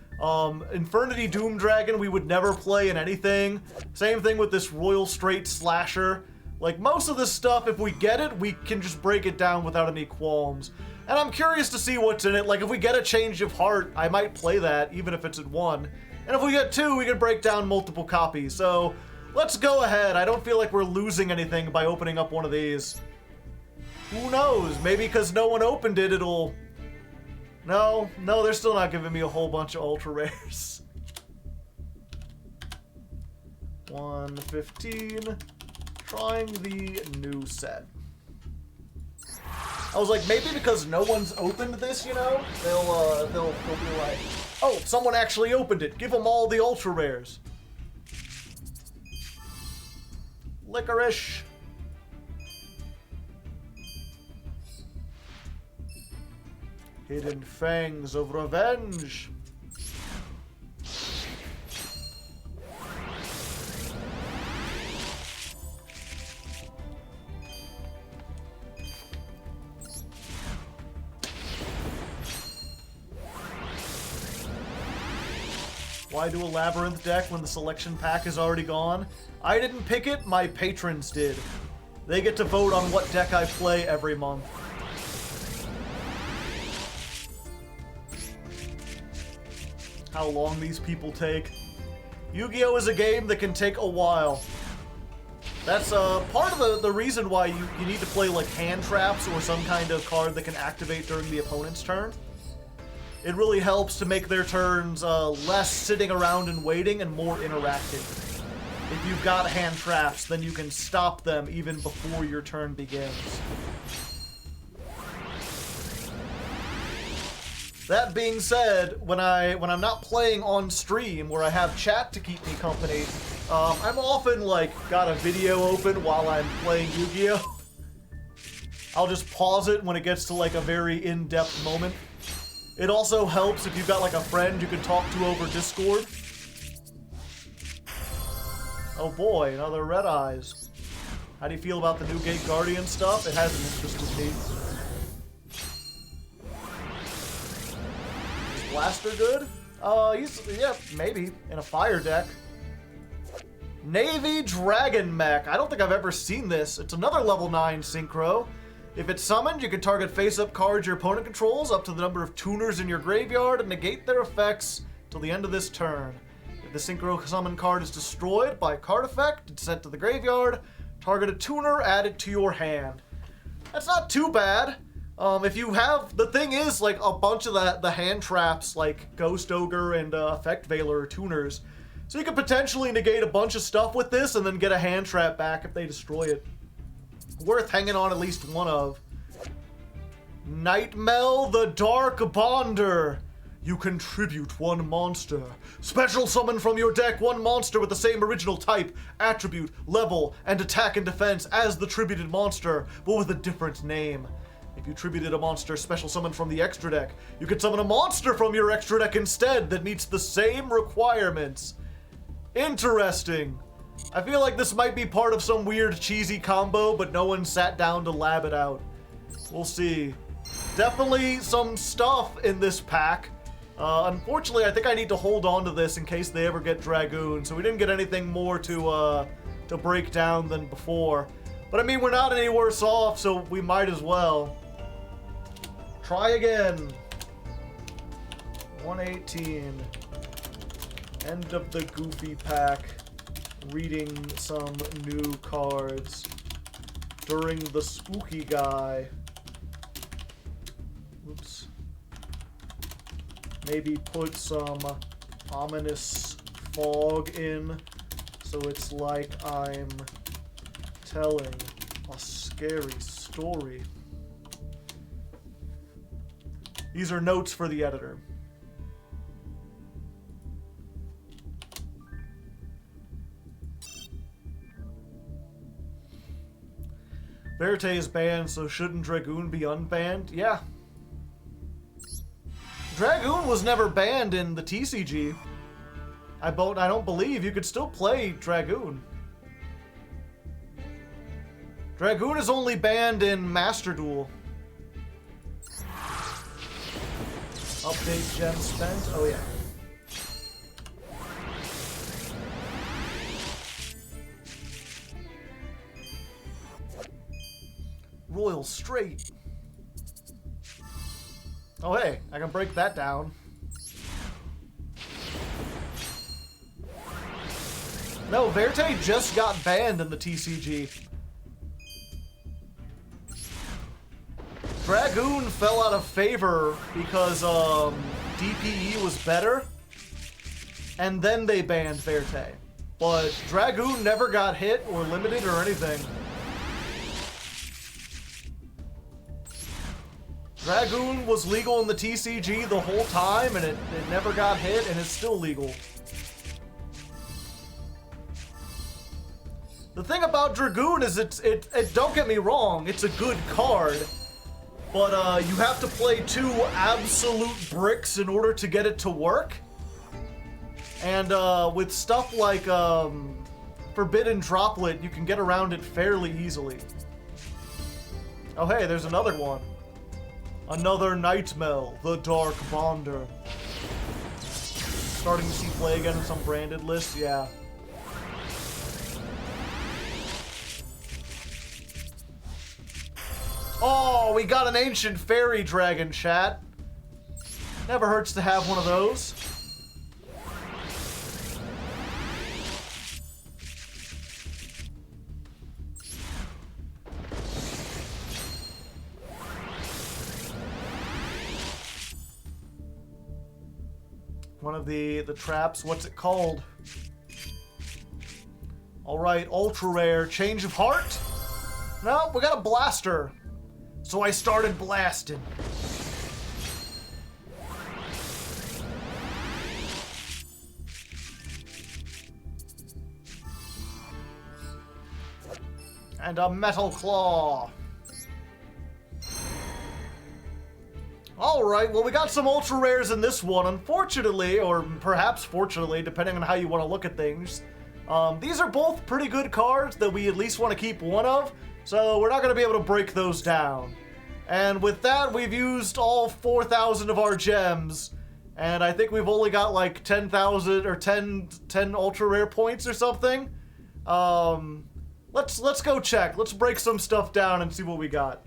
Infernity Doom Dragon we would never play in anything. Same thing with this Royal Straight Slasher. Like most of this stuff, if we get it, we can just break it down without any qualms. And I'm curious to see what's in it. Like if we get a Change of Heart, I might play that, even if it's at 1. And if we get 2, we can break down multiple copies. So let's go ahead. I don't feel like we're losing anything by opening up one of these. Who knows? Maybe because no one opened it, it'll... No, they're still not giving me a whole bunch of ultra rares. 115. Trying the new set. I was like, maybe because no one's opened this, you know, they'll be like, oh, someone actually opened it. Give them all the ultra rares. Licorice. Hidden Fangs of Revenge. Why do a Labrynth deck when the selection pack is already gone? I didn't pick it, my patrons did. They get to vote on what deck I play every month. How long these people take. Yu-Gi-Oh! Is a game that can take a while. That's part of the reason why you need to play like hand traps or some kind of card that can activate during the opponent's turn. It really helps to make their turns less sitting around and waiting and more interactive. If you've got hand traps, then you can stop them even before your turn begins. That being said, when I'm not playing on stream where I have chat to keep me company, I'm often like got a video open while I'm playing Yu-Gi-Oh! I'll just pause it when it gets to like a very in-depth moment. It also helps if you've got like a friend you can talk to over Discord. Oh boy, another Red Eyes. How do you feel about the new Gate Guardian stuff? It hasn't interested me. Is Blaster good? Yeah, maybe. In a fire deck. Navy Dragon Mech. I don't think I've ever seen this. It's another level 9 synchro. If it's summoned, you can target face-up cards your opponent controls up to the number of tuners in your graveyard and negate their effects till the end of this turn. If the synchro summon card is destroyed by a card effect, it's sent to the graveyard. Target a tuner, add it to your hand. That's not too bad. If you have... The thing is, like, a bunch of the hand traps, like Ghost Ogre and Effect Veiler are tuners. So you could potentially negate a bunch of stuff with this and then get a hand trap back if they destroy it. Worth hanging on at least one of. Nightmel the Dark Bonder. You contribute one monster. Special summon from your deck one monster with the same original type, attribute, level, and attack and defense as the tributed monster, but with a different name. If you tributed a monster special summon from the extra deck, you can summon a monster from your extra deck instead that meets the same requirements. Interesting. I feel like this might be part of some weird cheesy combo, but no one sat down to lab it out. We'll see. Definitely some stuff in this pack. Unfortunately, I think I need to hold on to this in case they ever get Dragoon, so we didn't get anything more to break down than before. But I mean, we're not any worse off, so we might as well. Try again. 118. End of the Goofy pack. Reading some new cards during the spooky guy. Oops. Maybe put some ominous fog in so it's like I'm telling a scary story. These are notes for the editor. Verte is banned, so shouldn't Dragoon be unbanned? Yeah. Dragoon was never banned in the TCG. I don't believe you could still play Dragoon. Dragoon is only banned in Master Duel. Update gem spent? Oh yeah. Royal Straight. Oh hey, I can break that down. No, Verte just got banned in the TCG. Dragoon fell out of favor because DPE was better, and then they banned Verte. But Dragoon never got hit or limited or anything. Dragoon was legal in the TCG the whole time, and it never got hit, and it's still legal. The thing about Dragoon is it don't get me wrong, it's a good card, but you have to play 2 absolute bricks in order to get it to work. And with stuff like Forbidden Droplet, you can get around it fairly easily. Oh hey, there's another one. Another Nightmel, the Dark Bonder. Starting to see play again in some branded lists, yeah. Oh, we got an ancient fairy dragon, chat. Never hurts to have one of those. One of the traps, what's it called? Alright, ultra rare, change of heart? No, we got a blaster. So I started blasting. And a metal claw. Alright, well we got some ultra rares in this one. Unfortunately, or perhaps fortunately, depending on how you want to look at things, these are both pretty good cards that we at least want to keep one of, so we're not going to be able to break those down. And with that, we've used all 4,000 of our gems, and I think we've only got like 10,000 or 10 ultra rare points or something. Let's go check. Let's break some stuff down and see what we got.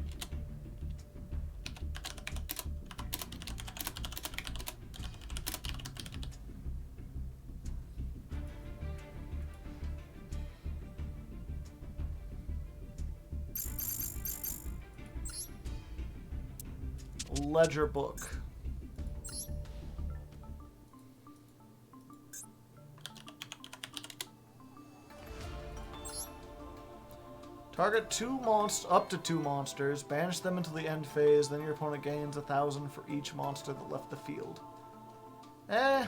Ledger book. Target up to two monsters, banish them until the end phase, then your opponent gains 1,000 for each monster that left the field. I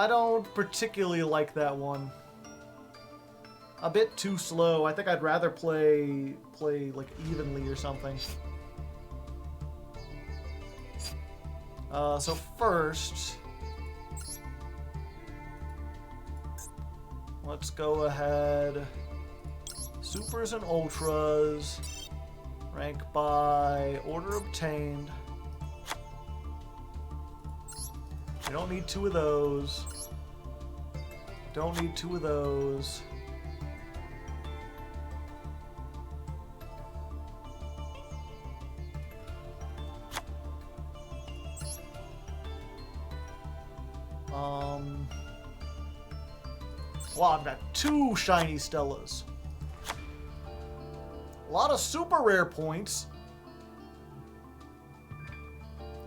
don't particularly like that one. A bit too slow. I think I'd rather play like evenly or something. So first, let's go ahead. Supers and ultras. Rank by order obtained. You don't need two of those. Don't need two of those. Wow, I've got 2 shiny Stellas. A lot of super rare points.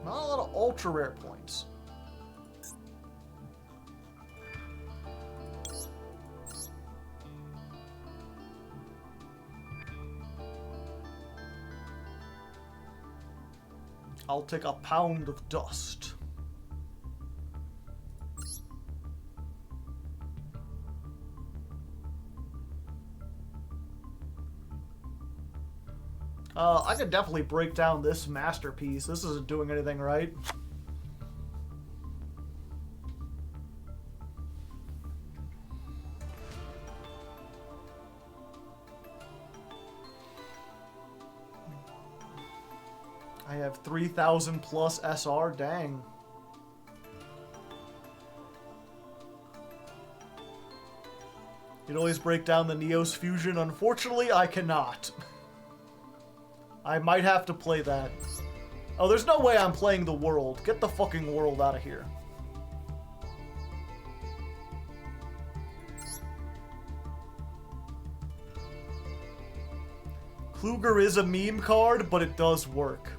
Not a lot of ultra rare points. I'll take a pound of dust. I could definitely break down this masterpiece. This isn't doing anything right. I have 3,000 plus SR, dang. You'd always break down the Neos fusion. Unfortunately, I cannot. I might have to play that. Oh, there's no way I'm playing the world. Get the fucking world out of here. Kluger is a meme card, but it does work.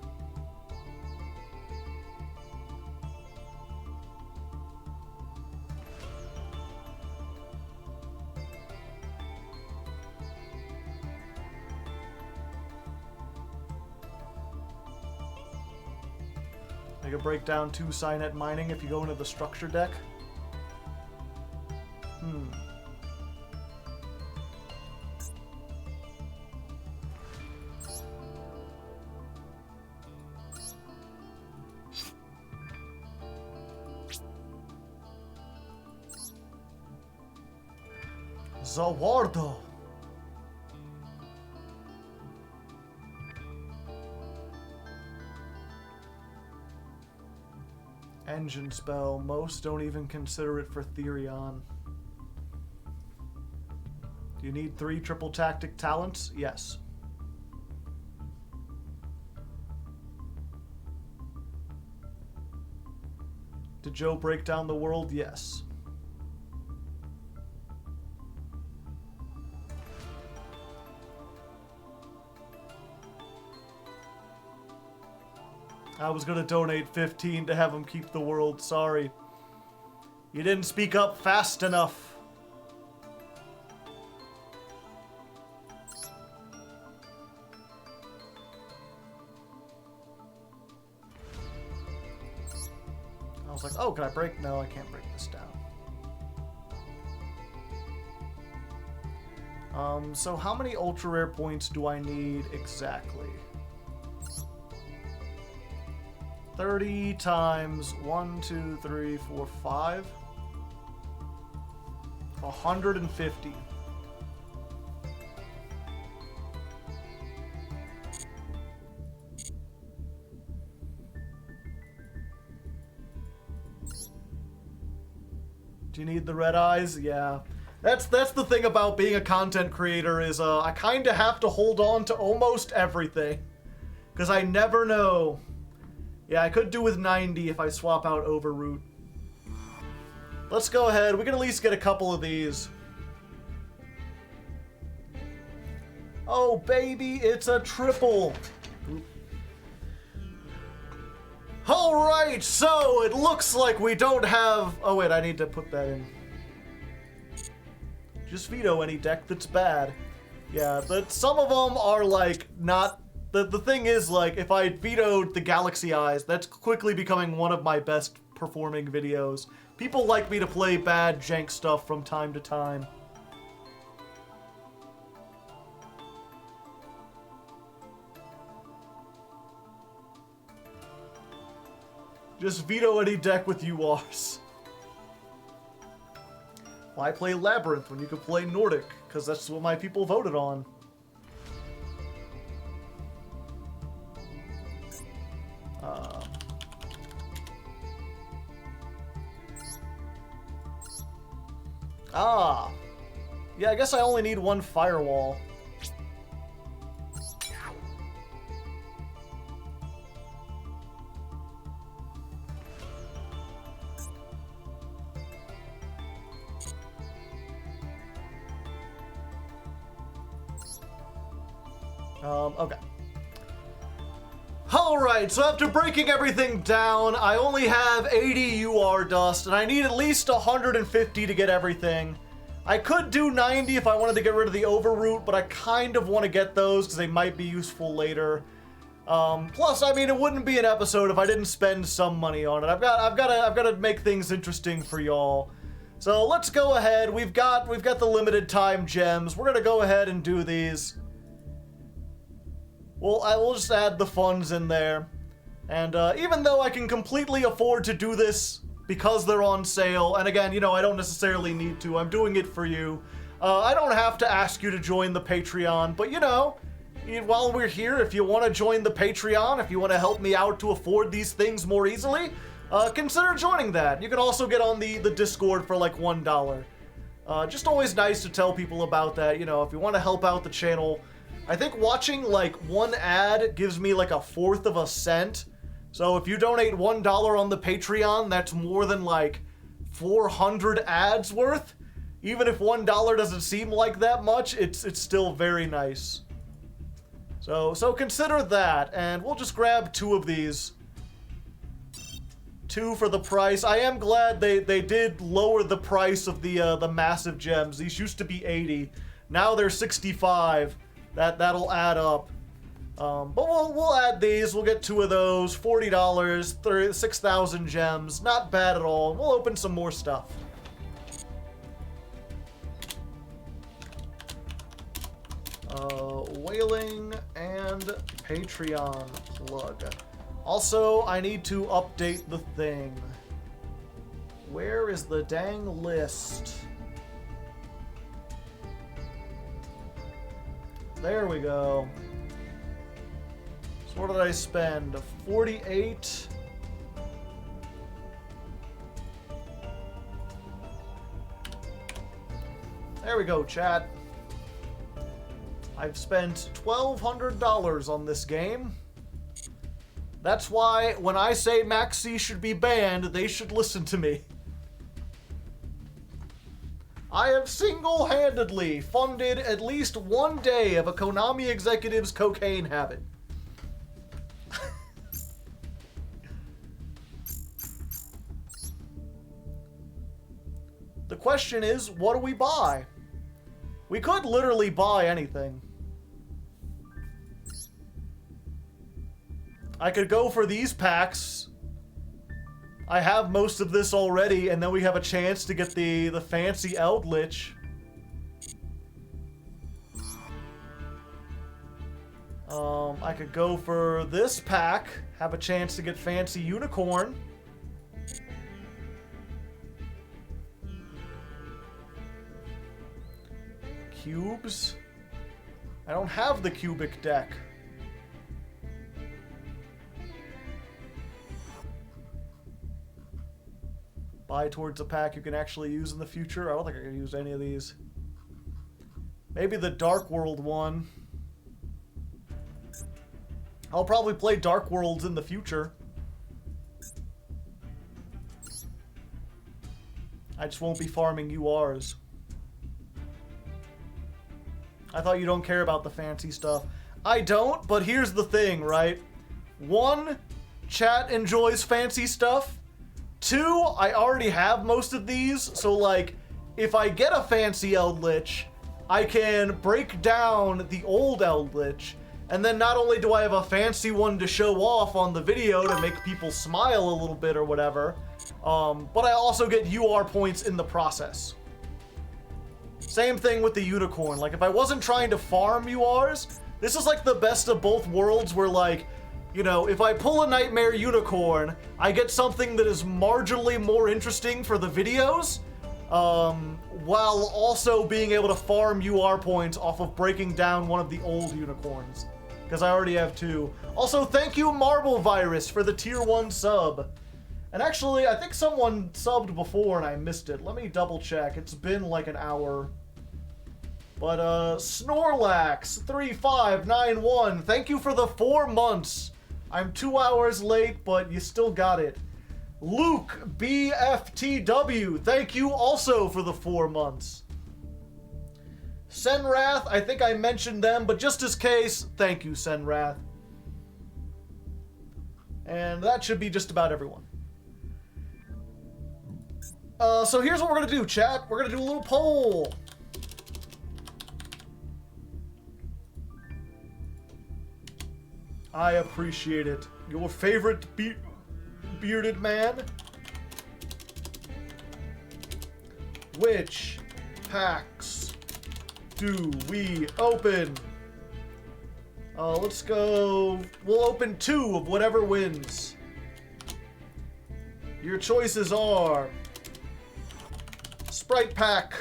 I can break down 2 Cynet mining if you go into the structure deck. Zawardo. Engine spell. Most don't even consider it for Therion. Do you need 3 triple tactic talents? Yes. Did Joe break down the world? Yes. I was gonna donate 15 to have him keep the world. Sorry. You didn't speak up fast enough. I was like, oh, can I break? No, I can't break this down. So how many ultra rare points do I need exactly? 30 times 1, 2, 3, 4, 5. 150. Do you need the red eyes? Yeah. That's the thing about being a content creator is I kind of have to hold on to almost everything. Because I never know. Yeah, I could do with 90 if I swap out Overroot. Let's go ahead. We can at least get a couple of these. Oh, baby, it's a triple. Alright, so it looks like we don't have... Oh, wait, I need to put that in. Just veto any deck that's bad. Yeah, but some of them are, like, not... The thing is, like, if I vetoed the Galaxy Eyes, that's quickly becoming one of my best performing videos. People like me to play bad jank stuff from time to time. Just veto any deck with URs. Why play Labrynth when you could play Nordic? Because that's what my people voted on. Yeah, I guess I only need 1 firewall. Okay. Alright, so after breaking everything down, I only have 80 UR dust, and I need at least 150 to get everything. I could do 90 if I wanted to get rid of the Overroot, but I kind of want to get those because they might be useful later. Plus, I mean, it wouldn't be an episode if I didn't spend some money on it. I've got to make things interesting for y'all. So let's go ahead. We've got the limited time gems. We're gonna go ahead and do these. Well, I will just add the funds in there. And even though I can completely afford to do this because they're on sale, and again, you know, I don't necessarily need to. I'm doing it for you. I don't have to ask you to join the Patreon, but you know, while we're here, if you want to join the Patreon, if you want to help me out to afford these things more easily, consider joining that. You can also get on the Discord for like $1. Just always nice to tell people about that. You know, if you want to help out the channel, I think watching like one ad gives me like 1/4 of a cent. So if you donate $1 on the Patreon, that's more than like 400 ads worth. Even if $1 doesn't seem like that much, it's still very nice. So consider that, and we'll just grab 2 of these. 2 for the price. I am glad they did lower the price of the massive gems. These used to be 80. Now they're 65. That'll add up. But we'll add these. We'll get 2 of those. $40. 6,000 gems. Not bad at all. We'll open some more stuff. Whaling and Patreon plug. Also, I need to update the thing. Where is the dang list? There we go. So what did I spend? 48. There we go, chat. I've spent $1,200 on this game. That's why when I say Maxx C should be banned, they should listen to me. I have single-handedly funded at least one day of a Konami executive's cocaine habit. The question is, what do we buy? We could literally buy anything. I could go for these packs. I have most of this already, and then we have a chance to get the fancy Eldritch. I could go for this pack, have a chance to get fancy Unicorn. Cubes. I don't have the cubic deck. Buy towards a pack you can actually use in the future. I don't think I can use any of these. Maybe the Dark World one. I'll probably play Dark Worlds in the future. I just won't be farming URs. I thought you don't care about the fancy stuff. I don't, but here's the thing, right? One, chat enjoys fancy stuff. Two, I already have most of these, so like, if I get a fancy Eldritch, I can break down the old Eldritch, and then not only do I have a fancy one to show off on the video to make people smile a little bit or whatever, but I also get UR points in the process. Same thing with the Unicorn. Like, if I wasn't trying to farm URs, this is like the best of both worlds where, like, you know, if I pull a Nightmare Unicorn, I get something that is marginally more interesting for the videos, while also being able to farm UR points off of breaking down one of the old Unicorns. Because I already have two. Also, thank you, Marble Virus, for the tier 1 sub. And actually, I think someone subbed before and I missed it. Let me double check. It's been like an hour. But, Snorlax3591, thank you for the 4 months. I'm 2 hours late, but you still got it. Luke BFTW, thank you also for the 4 months. Senrath, I think I mentioned them, but just as case, thank you, Senrath. And that should be just about everyone. So here's what we're gonna do, chat. We're gonna do a little poll. I appreciate it. Your favorite bearded man? Which packs do we open? Let's go. We'll open 2 of whatever wins. Your choices are Sprite pack,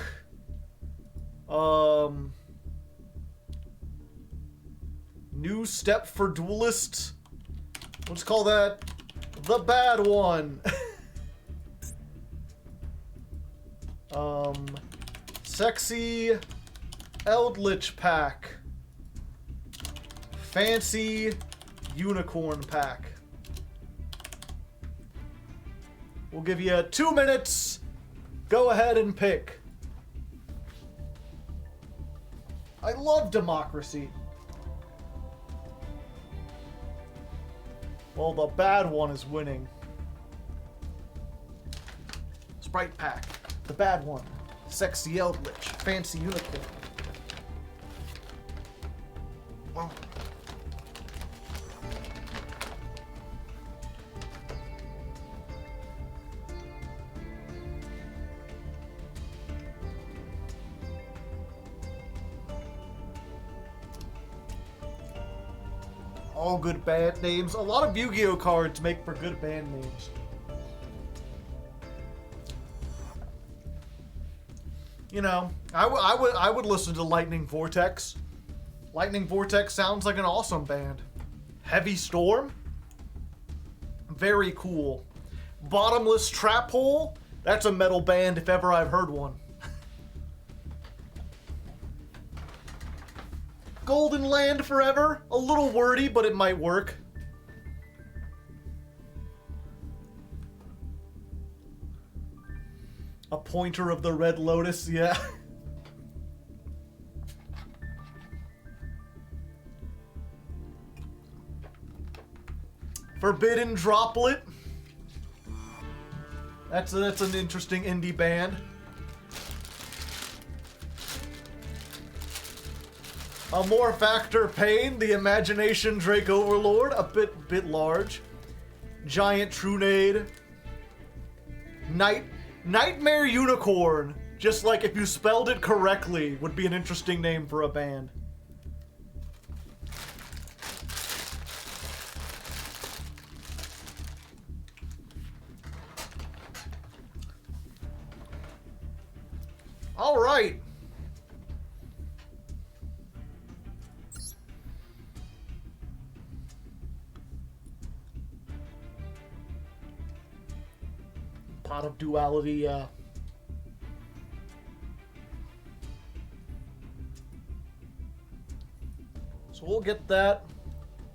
new step for duelist. Let's call that the bad one. Sexy Eldritch pack, fancy unicorn pack. We'll give you 2 minutes. Go ahead and pick. I love democracy. Well, the bad one is winning. Sprite pack. The bad one. Sexy Eldritch. Fancy unicorn. Well. All good band names. A lot of Yu-Gi-Oh cards make for good band names. You know, I would listen to Lightning Vortex. Lightning Vortex sounds like an awesome band. Heavy Storm? Very cool. Bottomless Trap Hole? That's a metal band if ever I've heard one. Golden Land Forever. A little wordy, but it might work. A pointer of the Red Lotus, yeah. Forbidden Droplet. That's an interesting indie band. Amor Factor Pain, the Imagination Drake Overlord, a bit large. Giant Trunade. Nightmare Unicorn, just like if you spelled it correctly, would be an interesting name for a band. All right. Pot of Duality, yeah. So we'll get that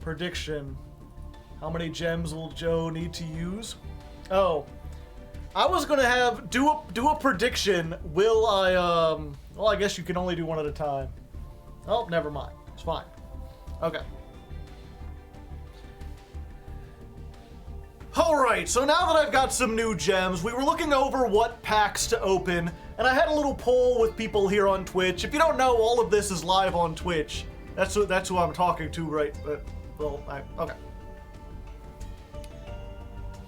prediction. How many gems will Joe need to use? Oh, I was gonna do a prediction. Will I? Well, I guess you can only do one at a time. Oh, never mind. It's fine. Okay. Alright, so now that I've got some new gems, we were looking over what packs to open, and I had a little poll with people here on Twitch. If you don't know, all of this is live on Twitch. That's who I'm talking to, right? Okay.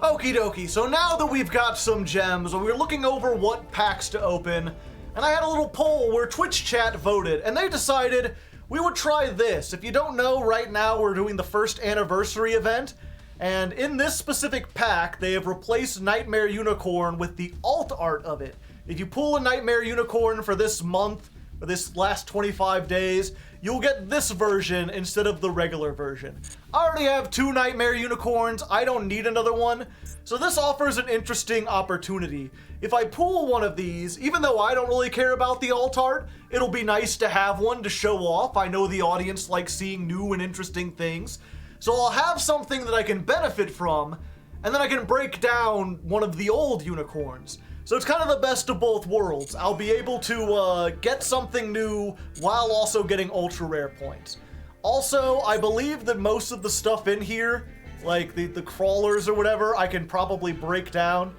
Okie dokie, so now that we've got some gems, we were looking over what packs to open, and I had a little poll where Twitch chat voted, and they decided we would try this. If you don't know, right now we're doing the first anniversary event, and in this specific pack, they have replaced Nightmare Unicorn with the alt art of it. If you pull a Nightmare Unicorn for this month, for this last 25 days, you'll get this version instead of the regular version. I already have 2 Nightmare Unicorns, I don't need another one, so this offers an interesting opportunity. If I pull one of these, even though I don't really care about the alt art, it'll be nice to have one to show off. I know the audience likes seeing new and interesting things. So I'll have something that I can benefit from, and then I can break down one of the old unicorns. So it's kind of the best of both worlds. I'll be able to get something new while also getting ultra rare points. Also, I believe that most of the stuff in here, like the crawlers or whatever, I can probably break down.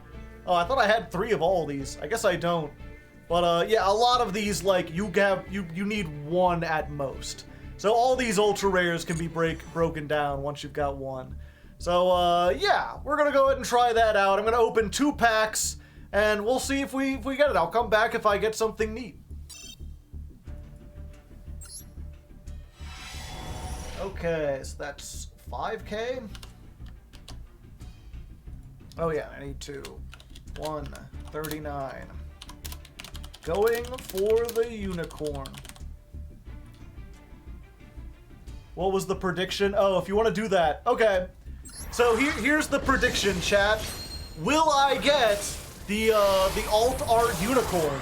Oh, I thought I had 3 of all these. I guess I don't. But yeah, a lot of these, like, you need 1 at most. So all these ultra rares can be broken down once you've got 1. So yeah, we're gonna go ahead and try that out. I'm gonna open 2 packs, and we'll see if we get it. I'll come back if I get something neat. Okay, so that's 5K. Oh yeah, I need 2. 139. Going for the unicorn. What was the prediction? Oh, if you want to do that. Okay. So here's the prediction, chat. Will I get the alt art unicorn?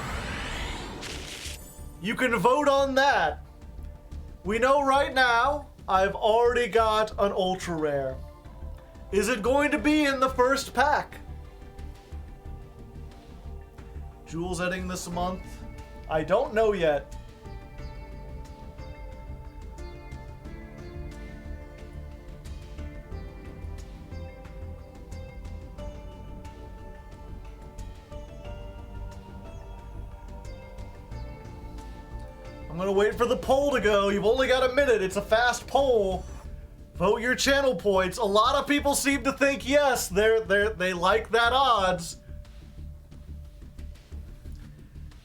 You can vote on that. We know right now I've already got an ultra rare. Is it going to be in the first pack? Duels ending this month? I don't know yet. I'm gonna wait for the poll to go. You've only got a minute. It's a fast poll. Vote your channel points. A lot of people seem to think yes, they like that odds.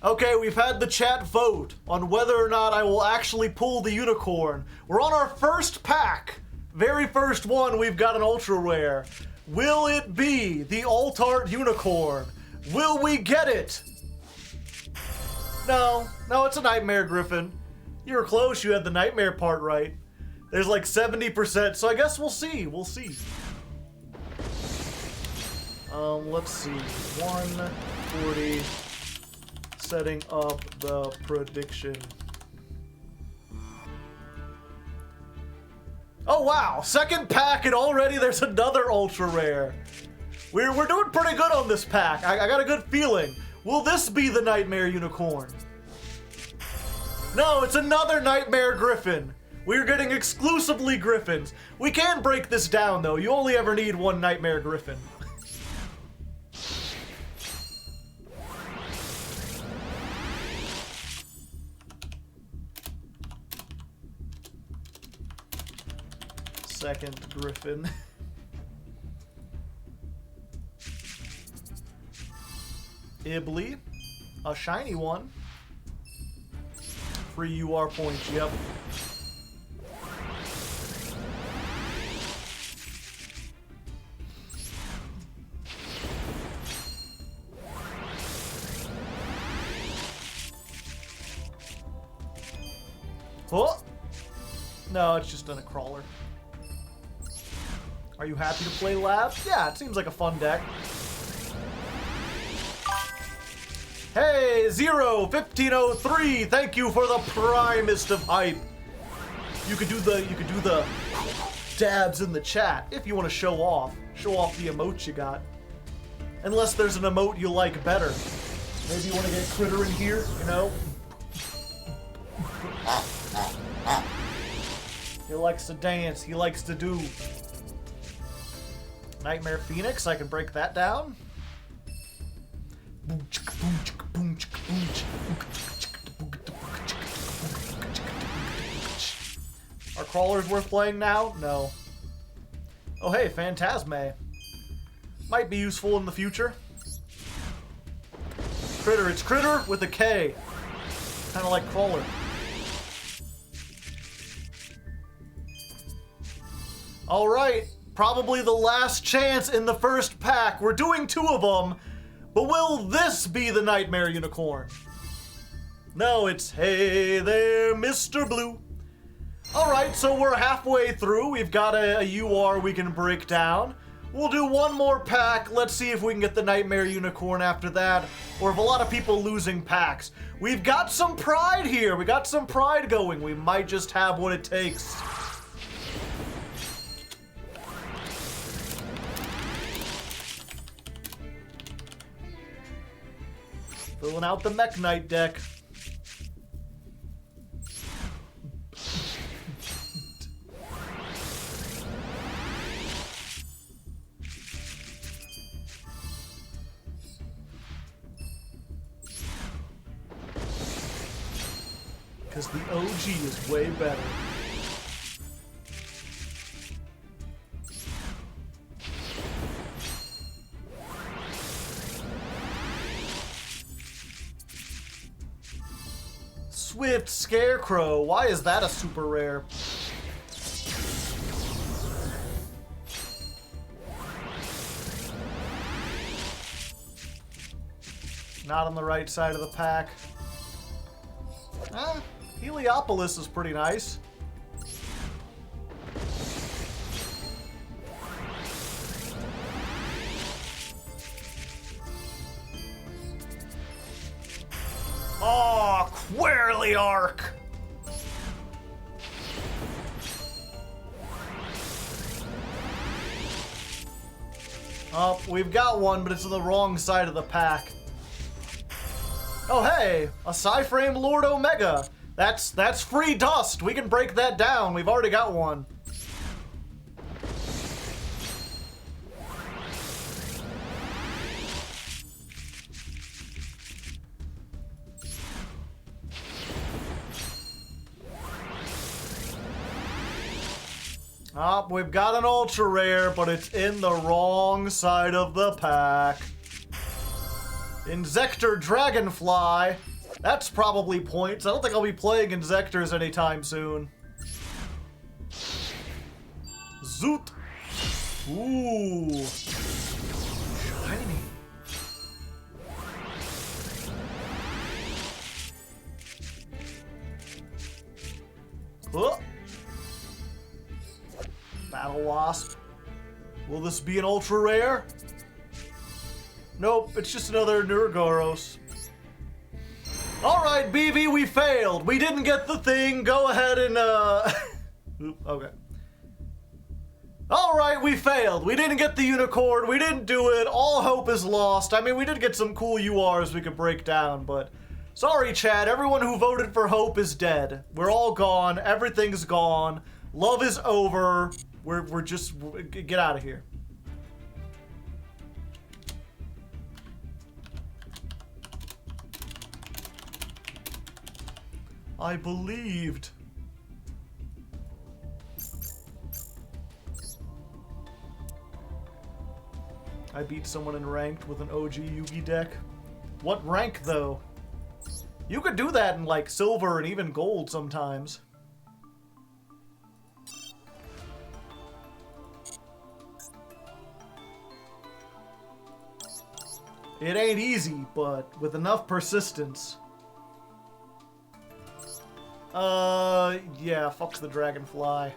Okay, we've had the chat vote on whether or not I will actually pull the unicorn. We're on our first pack. Very first one, we've got an ultra rare. Will it be the alt art unicorn? Will we get it? No, it's a Nightmare Griffin. You were close, you had the Nightmare part right. There's like 70%, so I guess we'll see. Let's see. 140. Setting up the prediction. Oh wow, second pack and already there's another ultra rare. We're doing pretty good on this pack. I got a good feeling. Will this be the Nightmare Unicorn? No, it's another Nightmare Griffin. We're getting exclusively Griffins. We can break this down though. You only ever need one Nightmare Griffin. Second Griffin. Ibly. A shiny one. Free UR points, yep. Oh! No, it's just done a crawler. Are you happy to play Lab? Yeah, it seems like a fun deck. Hey, 1503, thank you for the primest of hype. You could do the dabs in the chat if you want to show off the emotes you got. Unless there's an emote you like better. Maybe you want to get Critter in here, you know? He likes to dance, he likes to do. Nightmare Phoenix, I can break that down. Are crawlers worth playing now? No. Oh hey, Phantasme. Might be useful in the future. Critter, it's Critter with a K. Kinda like Crawler. Alright, probably the last chance in the first pack. We're doing 2 of them. But will this be the Nightmare Unicorn? No, it's Hey There, Mr. Blue. Alright, so we're halfway through. We've got a UR we can break down. We'll do one more pack. Let's see if we can get the Nightmare Unicorn after that. Or if a lot of people losing packs. We've got some pride here. We got some pride going. We might just have what it takes. Filling out the Mech Knight deck. Because the OG is way better. Swift Scarecrow. Why is that a super rare? Not on the right side of the pack. Heliopolis is pretty nice. Oh, Quirliark! Oh, we've got one, but it's on the wrong side of the pack. Oh, hey! A Psyframe Lord Omega! That's free dust! We can break that down. We've already got one. Oh, we've got an ultra rare, but it's in the wrong side of the pack. Inzektor Dragonfly. That's probably points. I don't think I'll be playing Inzektors anytime soon. Zoot. Ooh. Shiny. Oh. Battle Wasp. Will this be an ultra rare? Nope, it's just another Nurgoros. Alright, BV, we failed. We didn't get the thing. Go ahead and, Oop, okay. Alright, we failed. We didn't get the unicorn. We didn't do it. All hope is lost. I mean, we did get some cool URs we could break down, but... Sorry, chat. Everyone who voted for hope is dead. We're all gone. Everything's gone. Love is over. We're just... Get out of here. I believed. I beat someone in ranked with an OG Yugi deck. What rank, though? You could do that in, like, silver and even gold sometimes. It ain't easy, but with enough persistence. Yeah, fuck the dragonfly.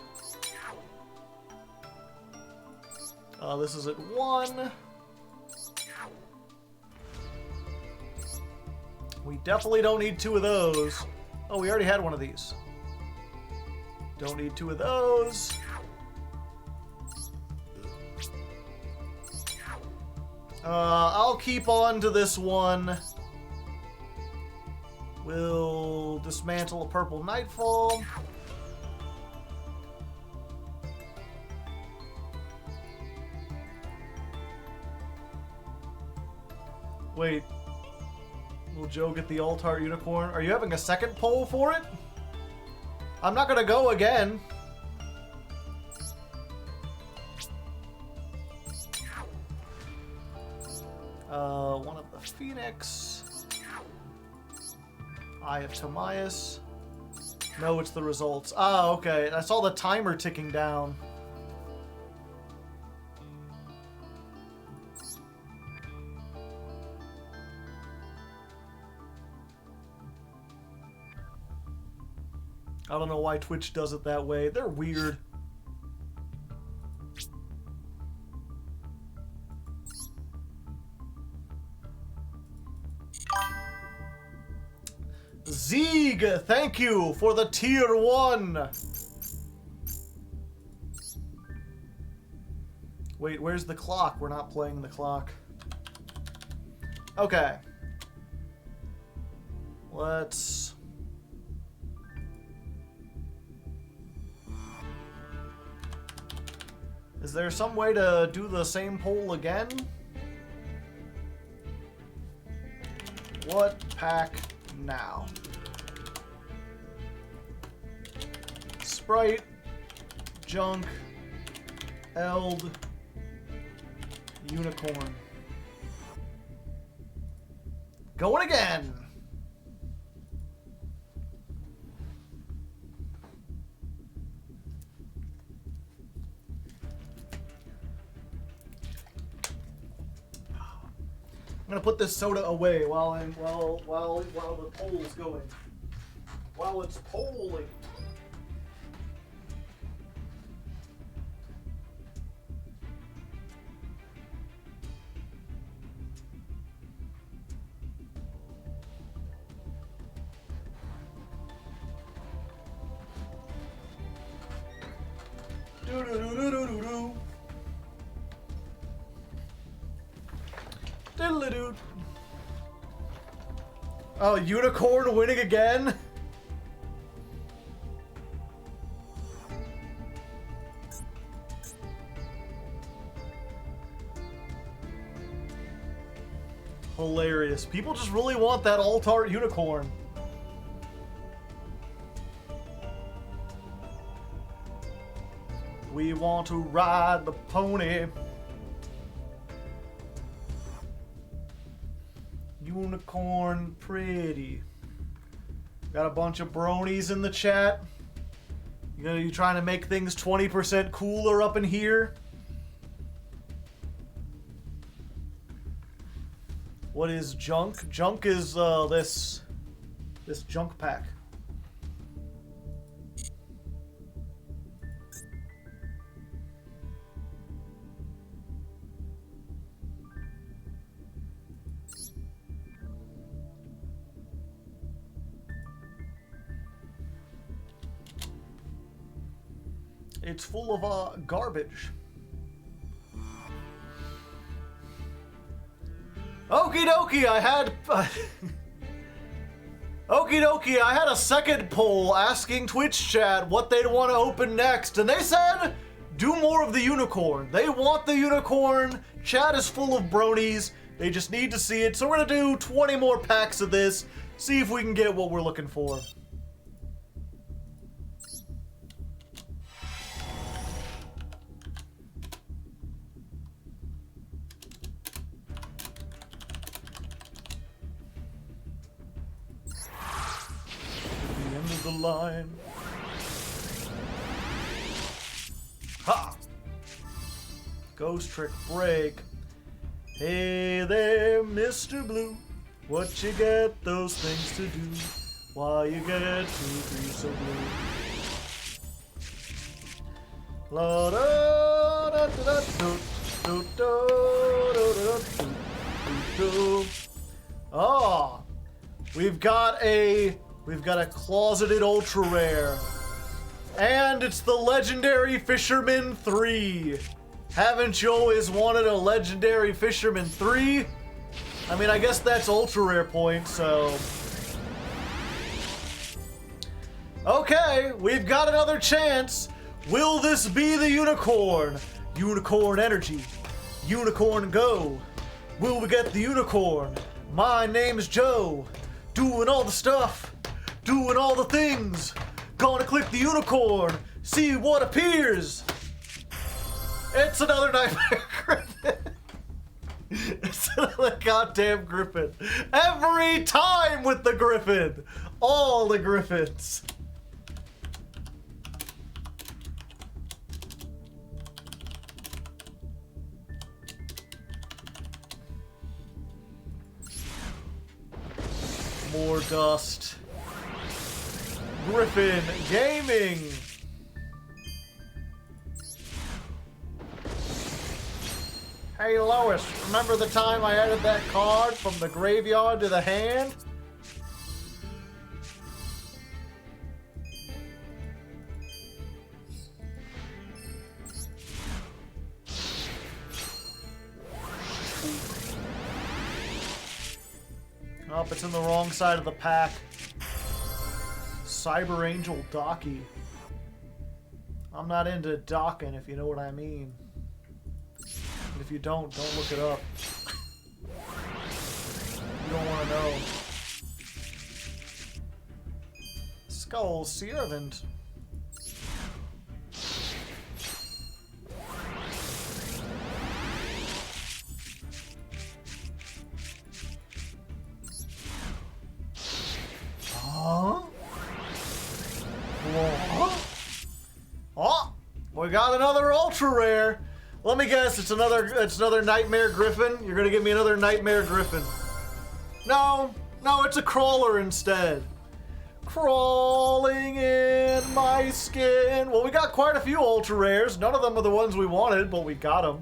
This is at 1. We definitely don't need 2 of those. Oh, we already had one of these. Don't need 2 of those. I'll keep on to this one. We'll dismantle a purple nightfall. Wait. Will Joe get the Alt-Art Unicorn? Are you having a second poll for it? I'm not gonna go again. One of the Phoenix. Eye of Timaeus. No, it's the results. Ah, okay. I saw the timer ticking down. I don't know why Twitch does it that way. They're weird. Zeeg, thank you for the tier 1. Wait, where's the clock? We're not playing the clock. Okay. Let's... Is there some way to do the same poll again? What pack now? Sprite, Junk, Eld, Unicorn. Going again! I'm gonna put this soda away while the poll is going. While it's polling. Do-do-do-do-do-do-do. Diddle-a-doo. Oh, Unicorn winning again? Hilarious. People just really want that Alt-Art Unicorn. We want to ride the pony. Unicorn pretty. Got a bunch of bronies in the chat. You trying to make things 20% cooler up in here? What is junk? Junk is this junk pack. It's full of garbage. Okie dokie, I had... Okie dokie, I had a second poll asking Twitch chat what they'd want to open next, and they said, do more of the unicorn. They want the unicorn. Chat is full of bronies. They just need to see it. So we're gonna do 20 more packs of this, see if we can get what we're looking for. The line. Ha! Ghost trick break. Hey there, Mr. Blue. What you get those things to do? Why you get to be so blue? La da da da da do do do do do. Ah, we've got a closeted ultra rare. And it's the Legendary Fisherman 3. Haven't you always wanted a Legendary Fisherman 3? I mean, I guess that's ultra rare points, so... Okay, we've got another chance. Will this be the unicorn? Unicorn energy. Unicorn go. Will we get the unicorn? My name's Joe. Doing all the stuff. Doing all the things. Gonna click the unicorn. See what appears. It's another Nightmare Griffin. It's another goddamn Griffin. Every time with the Griffin. All the Griffins. More dust. Griffin Gaming. Hey Lois, remember the time I added that card from the graveyard to the hand? Oh, it's in the wrong side of the pack. Cyber Angel Docky. I'm not into docking, if you know what I mean. And if you don't look it up. You don't want to know. Skull Servant. Huh? Oh, we got another ultra rare. Let me guess, it's another Nightmare Griffin. You're gonna give me another Nightmare Griffin. No, it's a crawler instead. Crawling in my skin. Well, we got quite a few ultra rares. None of them are the ones we wanted, but we got them.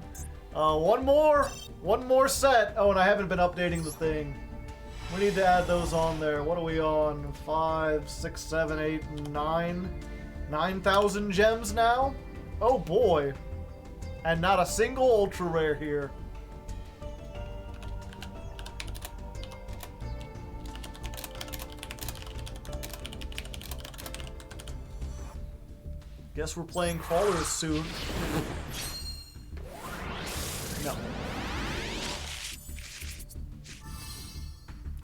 One more set. Oh, and I haven't been updating the thing. We need to add those on there. What are we on? 5, 6, 7, 8, 9? 9,000 gems now? Oh boy. And not a single ultra rare here. Guess we're playing crawlers soon. No.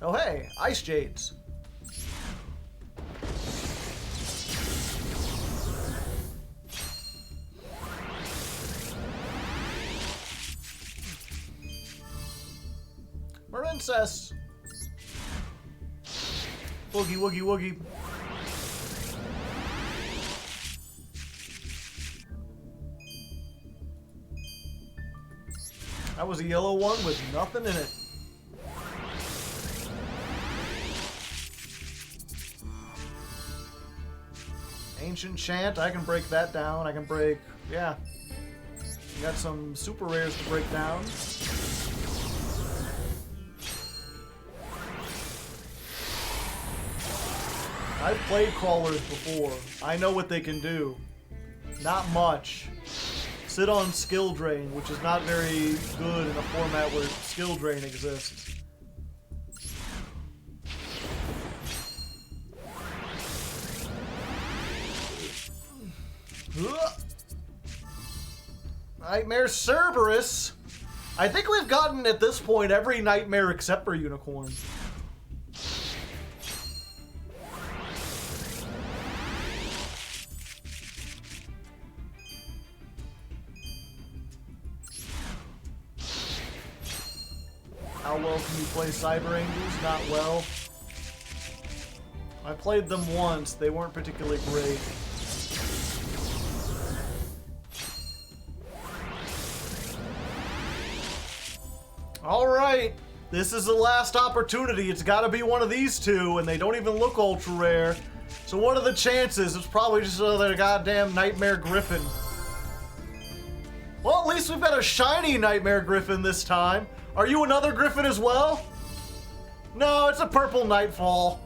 Oh hey, Ice Jades. Princess. Woogie woogie woogie. That was a yellow one with nothing in it. Ancient Chant, I can break that down. I can break, yeah. We got some super rares to break down. I've played crawlers before. I know what they can do. Not much. Sit on skill drain, which is not very good in a format where skill drain exists. Nightmare Cerberus. I think we've gotten, at this point, every nightmare except for Unicorn. How well can you play Cyber Angels? Not well. I played them once. They weren't particularly great. Alright, this is the last opportunity. It's gotta be one of these two, and they don't even look ultra rare. So what are the chances? It's probably just another goddamn Nightmare Griffin. Well, at least we've got a shiny Nightmare Griffin this time. Are you another Griffin as well? No, it's a purple Nightfall.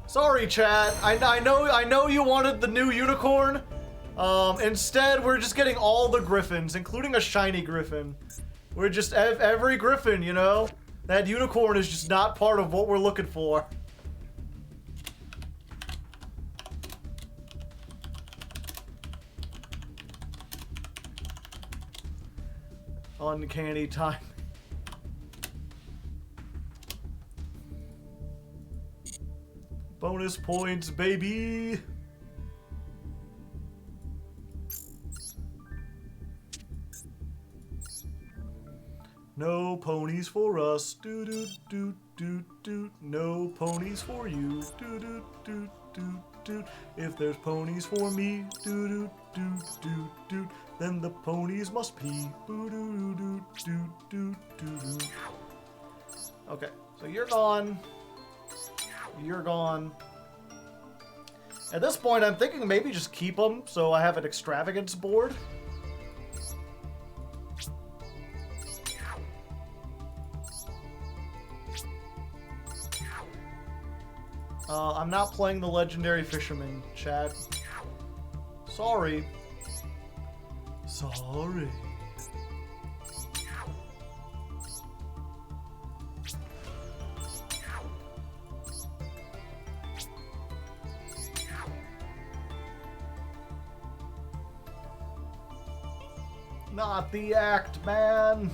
Sorry, chat. I know you wanted the new Unicorn. Instead, we're just getting all the Griffins, including a shiny Griffin. We're just every Griffin, you know? That Unicorn is just not part of what we're looking for. Uncanny time. Bonus points, baby. No ponies for us. Do do do do do. No ponies for you. Do do do do do. If there's ponies for me, do do do do do. Then the ponies must pee. Boo do do do do do do. Okay, so you're gone. You're gone. At this point, I'm thinking maybe just keep them so I have an extravagance board. I'm not playing the Legendary Fisherman, chat. Sorry. Sorry. Not the act, man.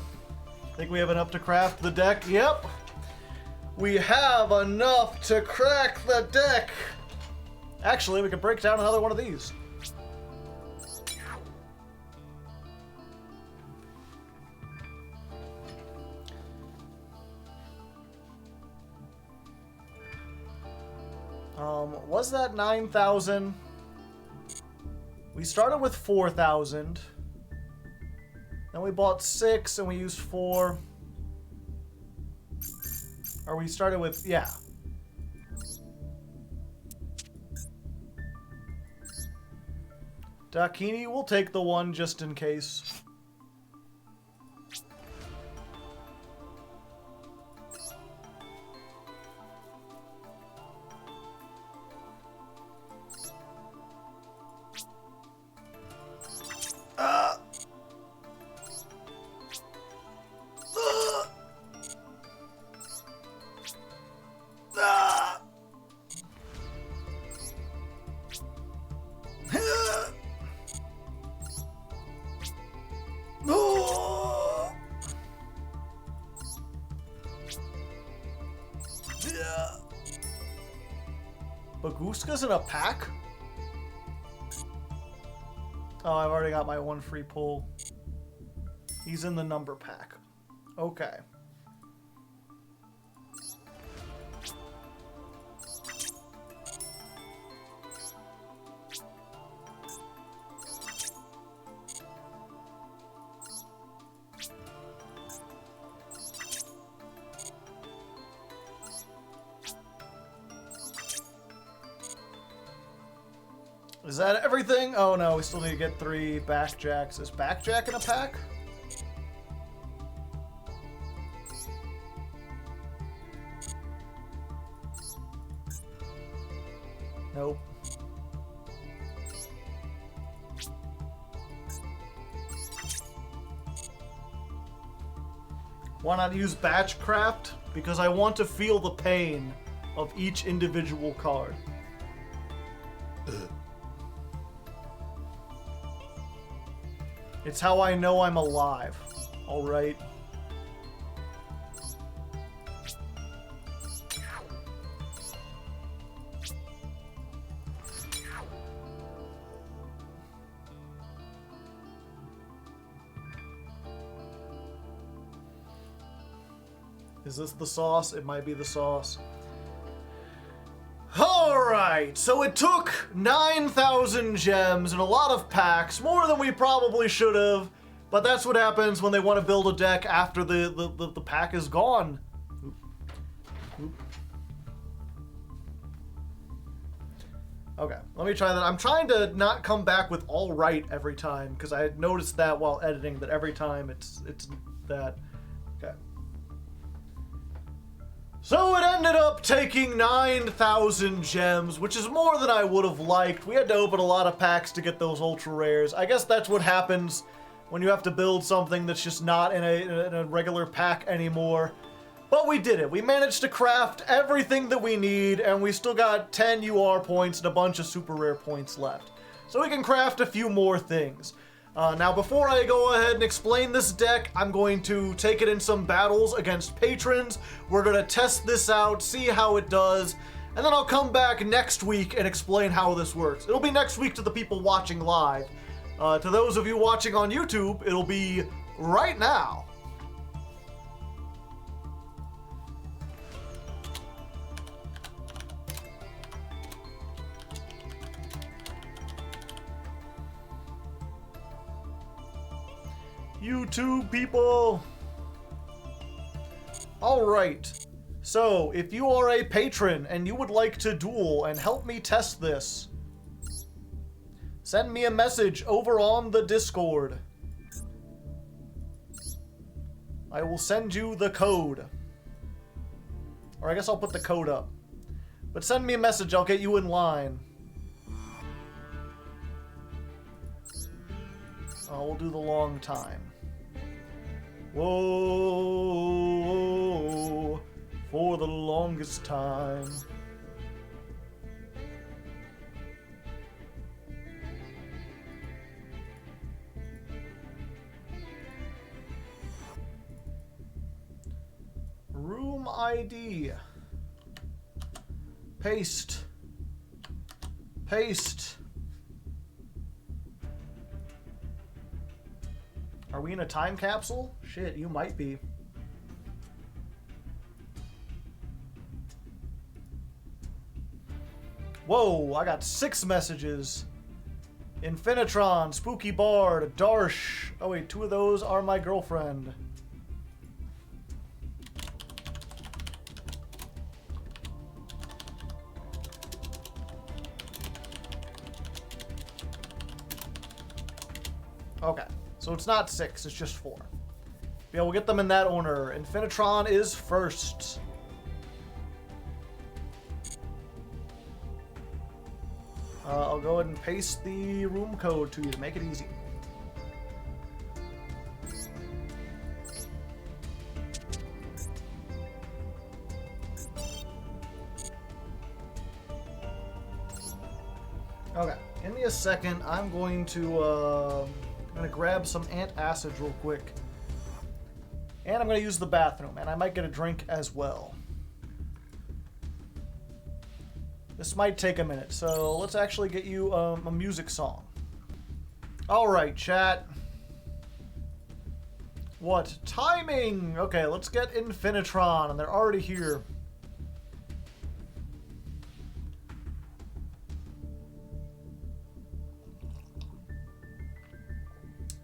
Think we have enough to craft the deck? Yep. We have enough to crack the deck. Actually, we could break down another one of these. Was that 9,000? We started with 4,000. Then we bought 6 and we used 4. Or we started with, yeah. Dakini will take the 1 just in case. Baguska's in a pack? Oh, I've already got my 1 free pull. He's in the number pack. Okay. Is that everything? Oh no, we still need to get 3 backjacks. Is backjack in a pack? Nope. Why not use Batchcraft? Because I want to feel the pain of each individual card. It's how I know I'm alive. Alright. Is this the sauce? It might be the sauce. Alright, so it took 9,000 gems and a lot of packs, more than we probably should have, but that's what happens when they want to build a deck after the pack is gone. Oop. Oop. Okay, let me try that. I'm trying to not come back with all right every time, because I had noticed that while editing, that every time it's that. Okay. So it ended up taking 9,000 gems, which is more than I would have liked. We had to open a lot of packs to get those ultra rares. I guess that's what happens when you have to build something that's just not in a regular pack anymore. But we did it. We managed to craft everything that we need, and we still got 10 UR points and a bunch of super rare points left. So we can craft a few more things. Now, before I go ahead and explain this deck, I'm going to take it in some battles against patrons. We're going to test this out, see how it does, and then I'll come back next week and explain how this works. It'll be next week to the people watching live. To those of you watching on YouTube, it'll be right now. YouTube people! Alright, so if you are a patron and you would like to duel and help me test this, send me a message over on the Discord. I will send you the code. Or I guess I'll put the code up. But send me a message, I'll get you in line. We'll do the long time. Whoa, for the longest time. Room ID. Paste. Paste. Are we in a time capsule? Shit, you might be. Whoa, I got 6 messages. Infinitron, Spooky Bard, Darsh. Oh wait, 2 of those are my girlfriend. Okay. So it's not 6, it's just 4. Yeah, we'll get them in that order. Infinitron is first. I'll go ahead and paste the room code to you to make it easy. Okay, give me a second. I'm going to grab some antacids real quick. And I'm going to use the bathroom, and I might get a drink as well. This might take a minute, so let's actually get you a music song. Alright, chat. What? Timing! Okay, let's get Infinitron, and they're already here.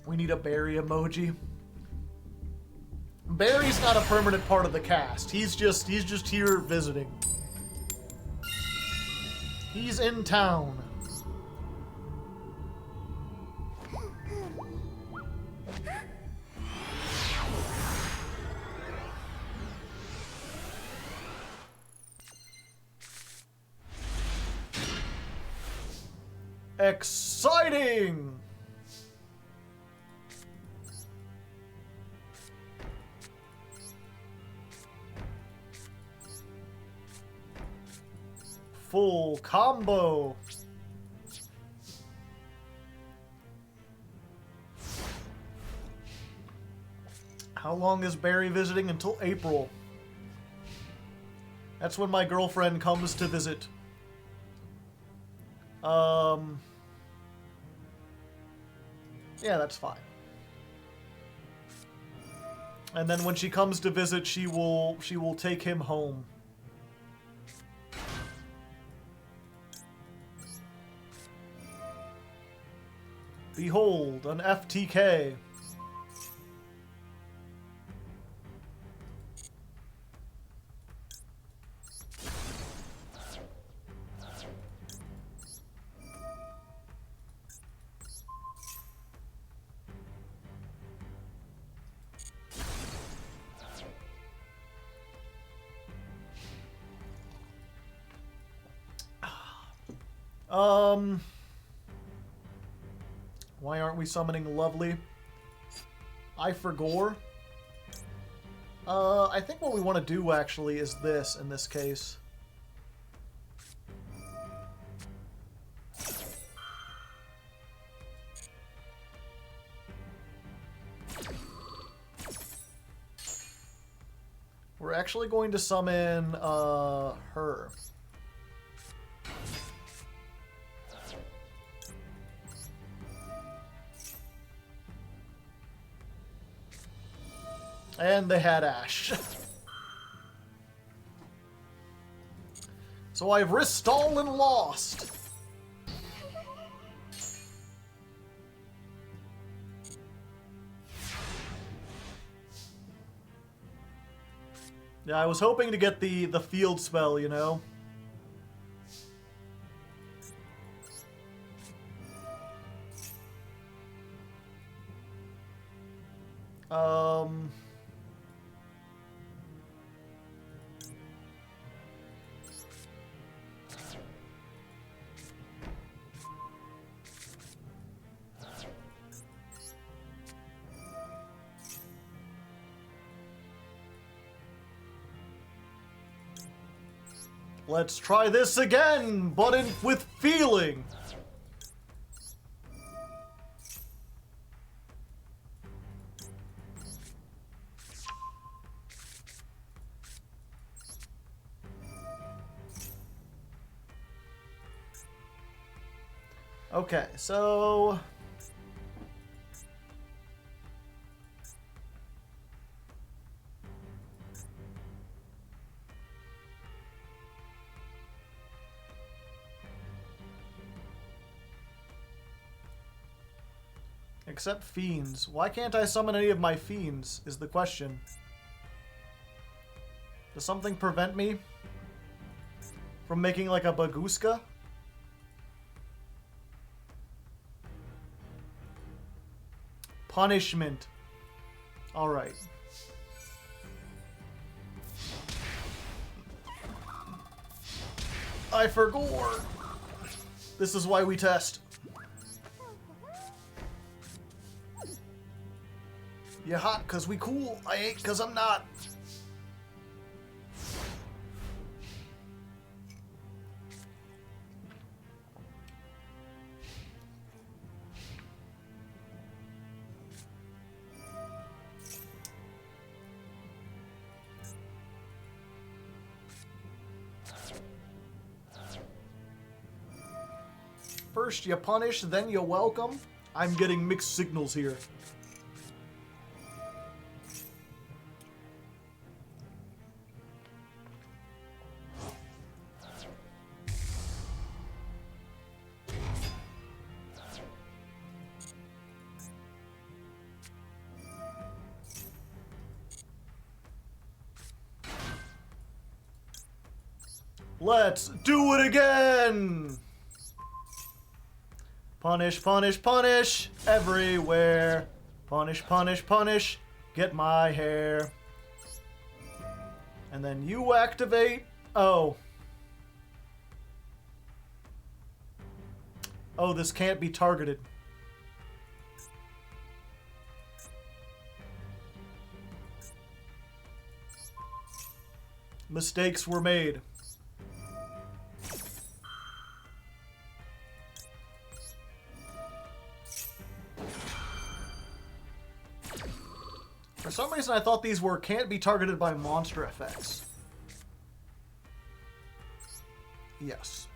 We need a Barry emoji. Barry's not a permanent part of the cast. He's just here visiting. He's in town. Exciting! Full combo. How long is Barry visiting? Until April. That's when my girlfriend comes to visit. Yeah, that's fine. And then when she comes to visit, she will take him home. Behold, an FTK. Why aren't we summoning Lovely? I forgore. I think what we want to do actually is this in this case. We're actually going to summon her. And they had Ash. So I've risked all and lost. Yeah, I was hoping to get the field spell, you know. Let's try this again, but with feeling. Okay, so except fiends. Why can't I summon any of my fiends, is the question. Does something prevent me from making like a Baguska? Punishment. Alright. I forgore. This is why we test. You hot cause we cool. I ain't cause I'm not. First you punish, then you welcome. I'm getting mixed signals here. Let's do it again! Punish, punish, punish, everywhere. Punish, punish, punish, get my hair. And then you activate. Oh. Oh, this can't be targeted. Mistakes were made. For some reason, I thought these can't be targeted by monster effects. Yes.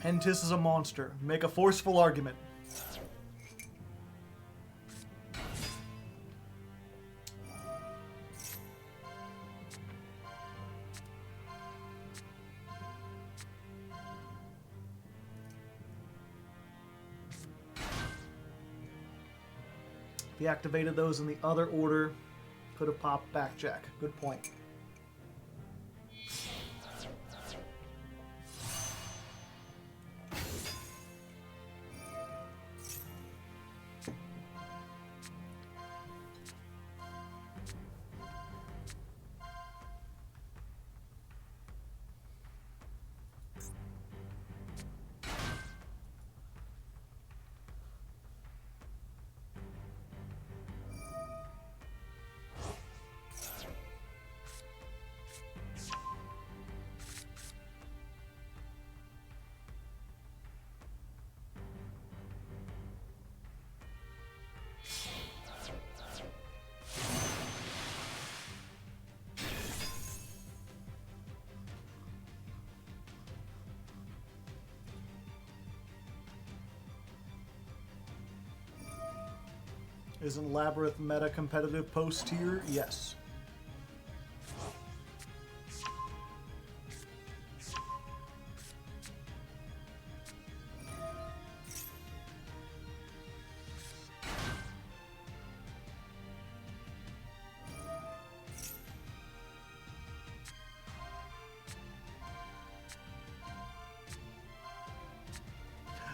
Hentis is a monster. Make a forceful argument. If he activated those in the other order, could have popped Backjack. Good point. Isn't Labrynth meta competitive post tier? Yes.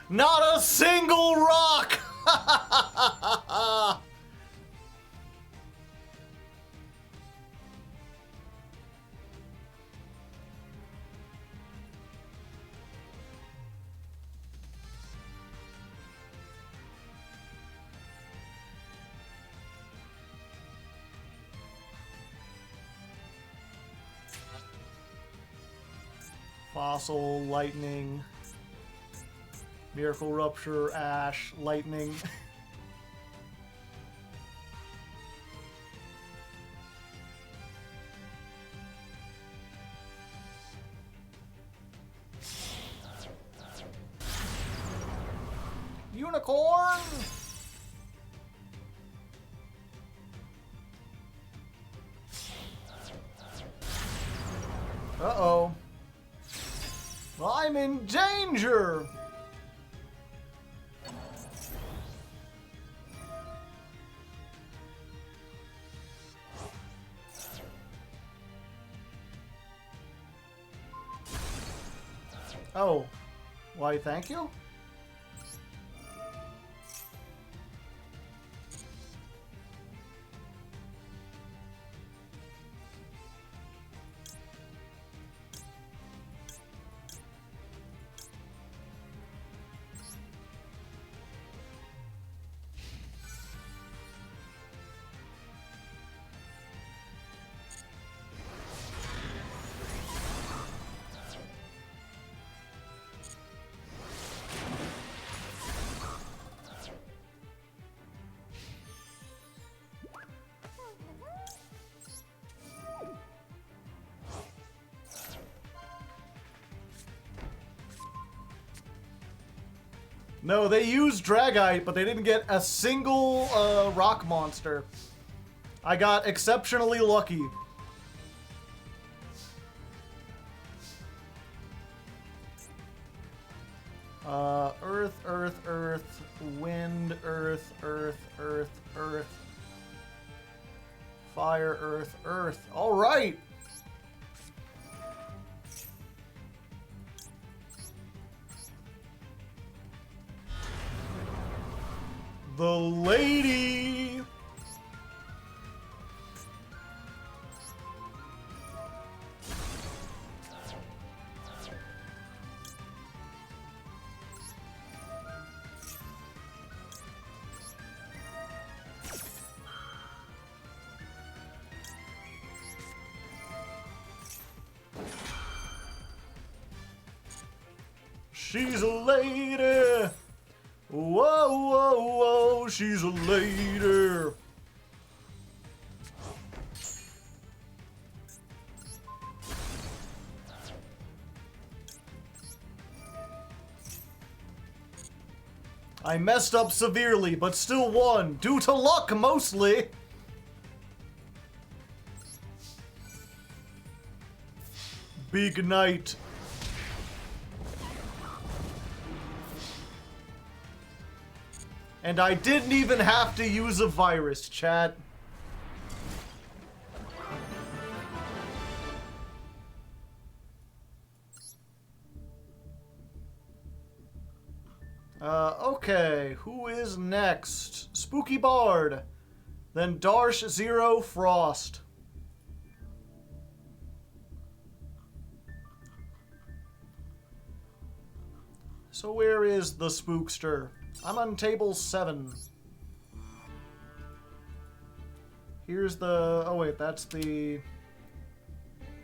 Not a single rock! Fossil, lightning, miracle rupture, ash, lightning. Unicorn! Uh-oh. I'm in danger! Oh. Why, thank you? No, they used Dragite, but they didn't get a single rock monster. I got exceptionally lucky. Earth, earth, earth, wind, earth, earth, earth, earth. Fire, earth, earth. All right. The lady. She's a lady. Whoa, whoa, whoa, she's a lady. I messed up severely, but still won, due to luck mostly. Big night. And I didn't even have to use a virus, chat. Okay, who is next? Spooky Bard. Then Darsh Zero Frost. So where is the spookster? I'm on table 7. Here's the... Oh wait, that's the...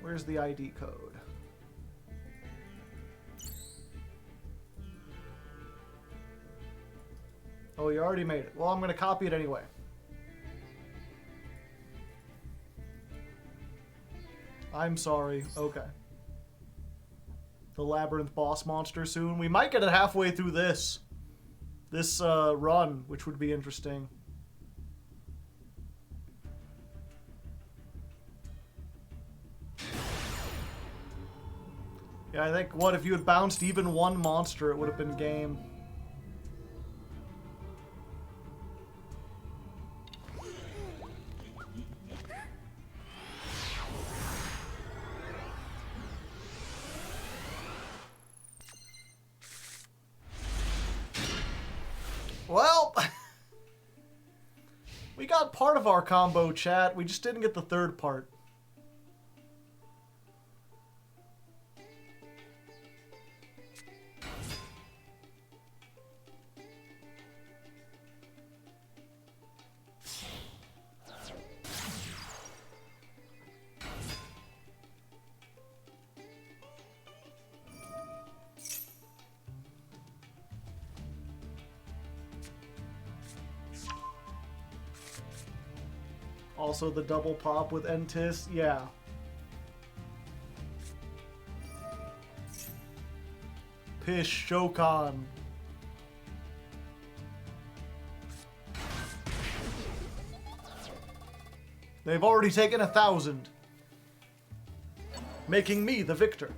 Where's the ID code? Oh, you already made it. Well, I'm going to copy it anyway. I'm sorry. Okay. The Labrynth boss monster soon. We might get it halfway through this run, which would be interesting. Yeah, I think, what, if you had bounced even one monster, it would have been game. Well, we got part of our combo, chat. We just didn't get the third part. Also the double pop with Entis, yeah. Pish Shokan. They've already taken 1,000, making me the victor.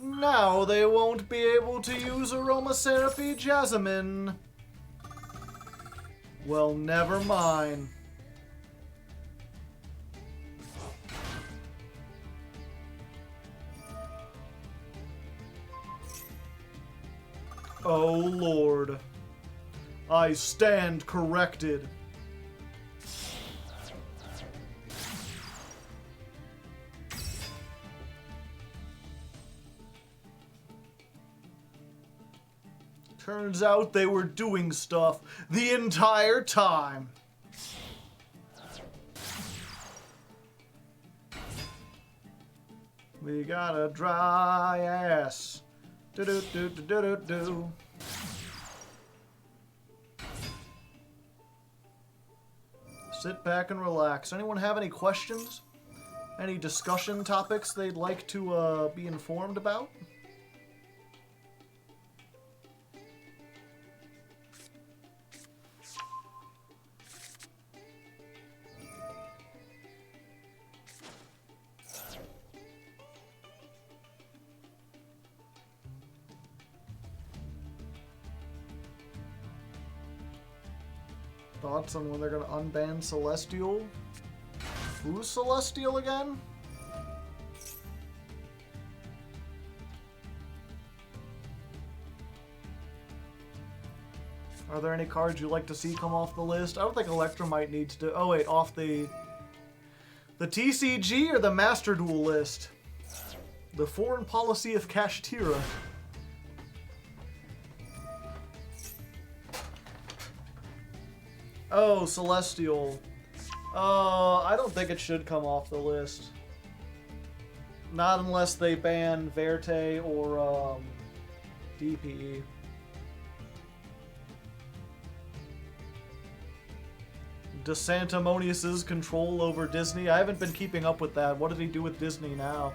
Now they won't be able to use Aromatherapy Jasmine. Well, never mind. Oh, Lord. I stand corrected. Turns out they were doing stuff the entire time. We got a dry ass. Do-do-do-do-do-do. Sit back and relax. Anyone have any questions? Any discussion topics they'd like to be informed about? Thoughts on when they're gonna unban Celestial? Who's Celestial again? Are there any cards you'd like to see come off the list? I don't think Electromite needs to... Oh wait, off the TCG or the Master Duel list? The Foreign Policy of Kashtira. Oh, Celestial. I don't think it should come off the list. Not unless they ban Verte or DPE. DeSantimonious' control over Disney. I haven't been keeping up with that. What did he do with Disney now?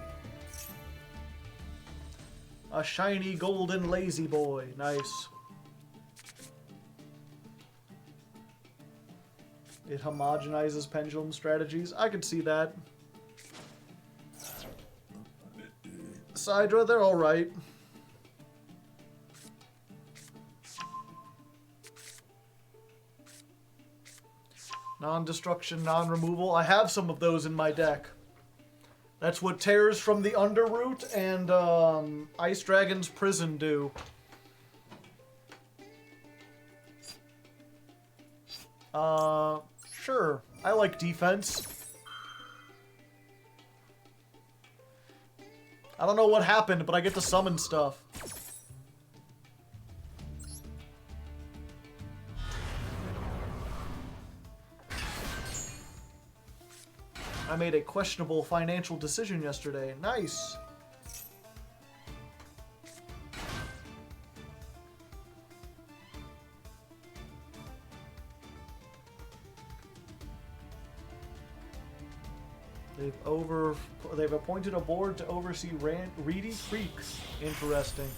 A shiny golden lazy boy. Nice. It homogenizes pendulum strategies. I could see that. Sidra, they're alright. Non-destruction, non-removal. I have some of those in my deck. That's what Tears from the Underroot and Ice Dragon's Prison do. Sure. I like defense. I don't know what happened, but I get to summon stuff. I made a questionable financial decision yesterday. Nice. They've appointed a board to oversee Reedy Creek. Interesting.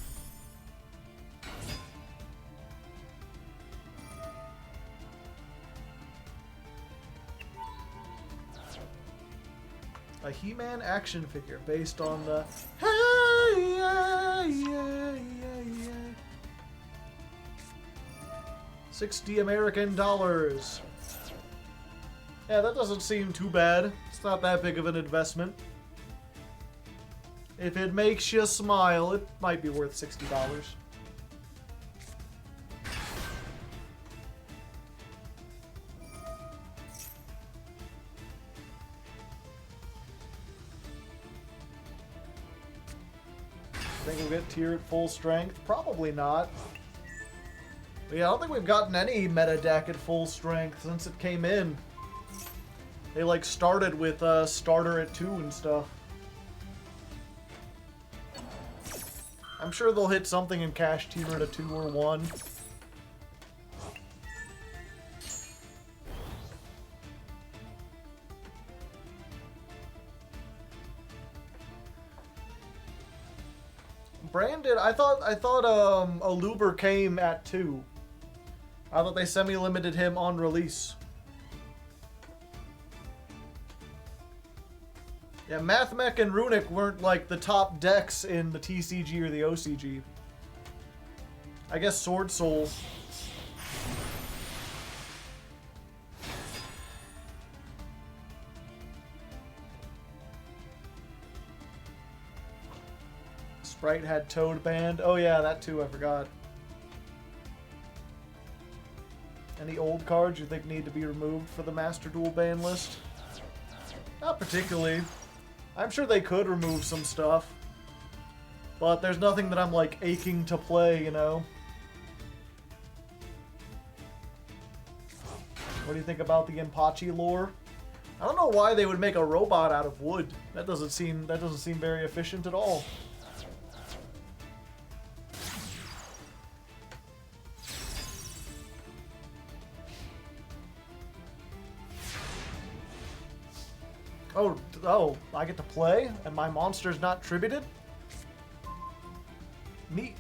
A He-Man action figure based on the hey, yeah, yeah, yeah, yeah. 60 American dollars. Yeah, that doesn't seem too bad. It's not that big of an investment. If it makes you smile, it might be worth $60. Think we'll get tier at full strength? Probably not. But yeah, I don't think we've gotten any meta deck at full strength since it came in. They like started with starter at 2 and stuff. I'm sure they'll hit something in cash tier at a 2 or 1. Branded, I thought Aluber came at 2. I thought they semi-limited him on release. Yeah, Mathmech and Runic weren't like the top decks in the TCG or the OCG. I guess Sword Soul. Sprite had Toad banned. Oh yeah, that too, I forgot. Any old cards you think need to be removed for the Master Duel ban list? Not particularly. I'm sure they could remove some stuff. But there's nothing that I'm like aching to play, you know? What do you think about the Impachi lore? I don't know why they would make a robot out of wood. That doesn't seem very efficient at all. Oh, I get to play and my monster's not tributed? Neat.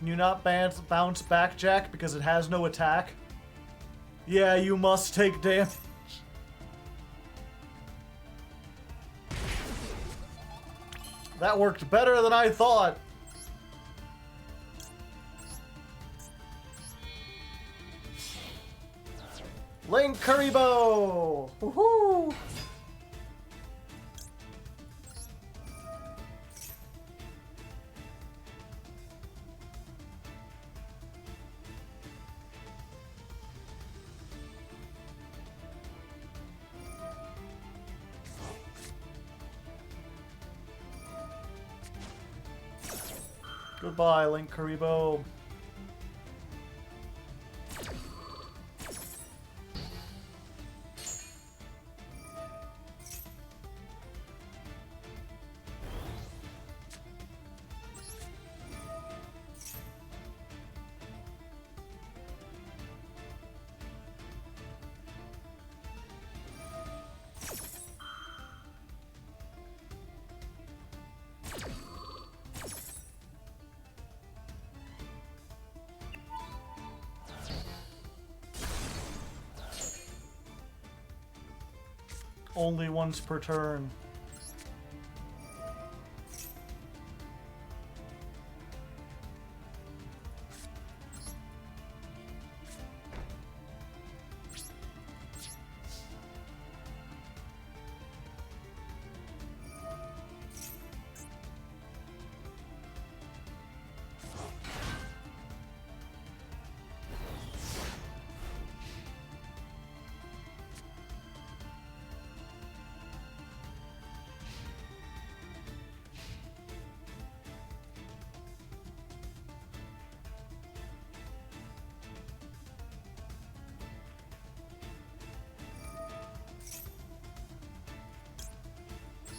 Can you not bounce back Jack because it has no attack? Yeah, you must take damage. That worked better than I thought. Link Karibo! Woohoo! Goodbye, Link Karibo. Only once per turn.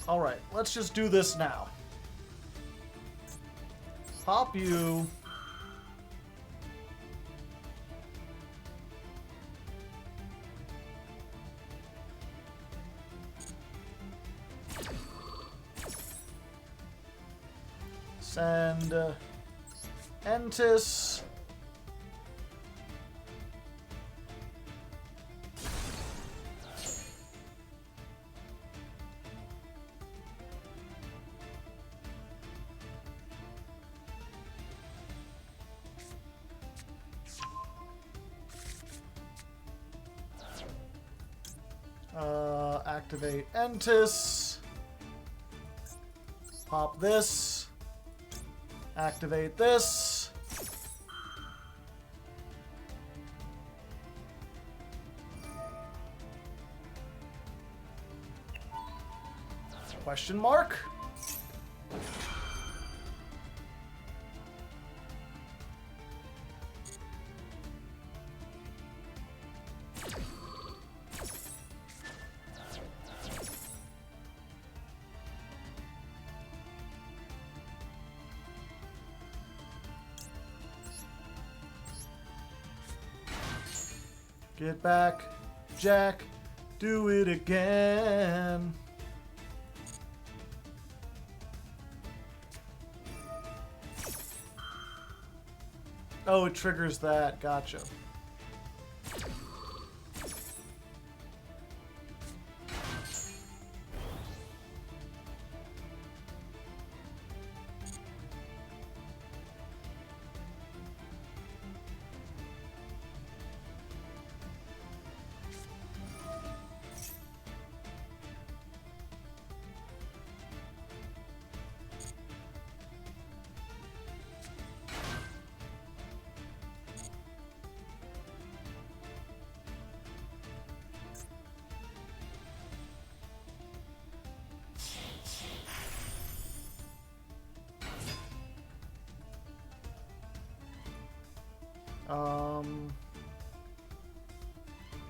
Alright, let's just do this now. Pop you. Send Entis. Activate Entis. Pop this. Activate this. Question mark? Get back, Jack. Do it again. Oh, it triggers that. Gotcha.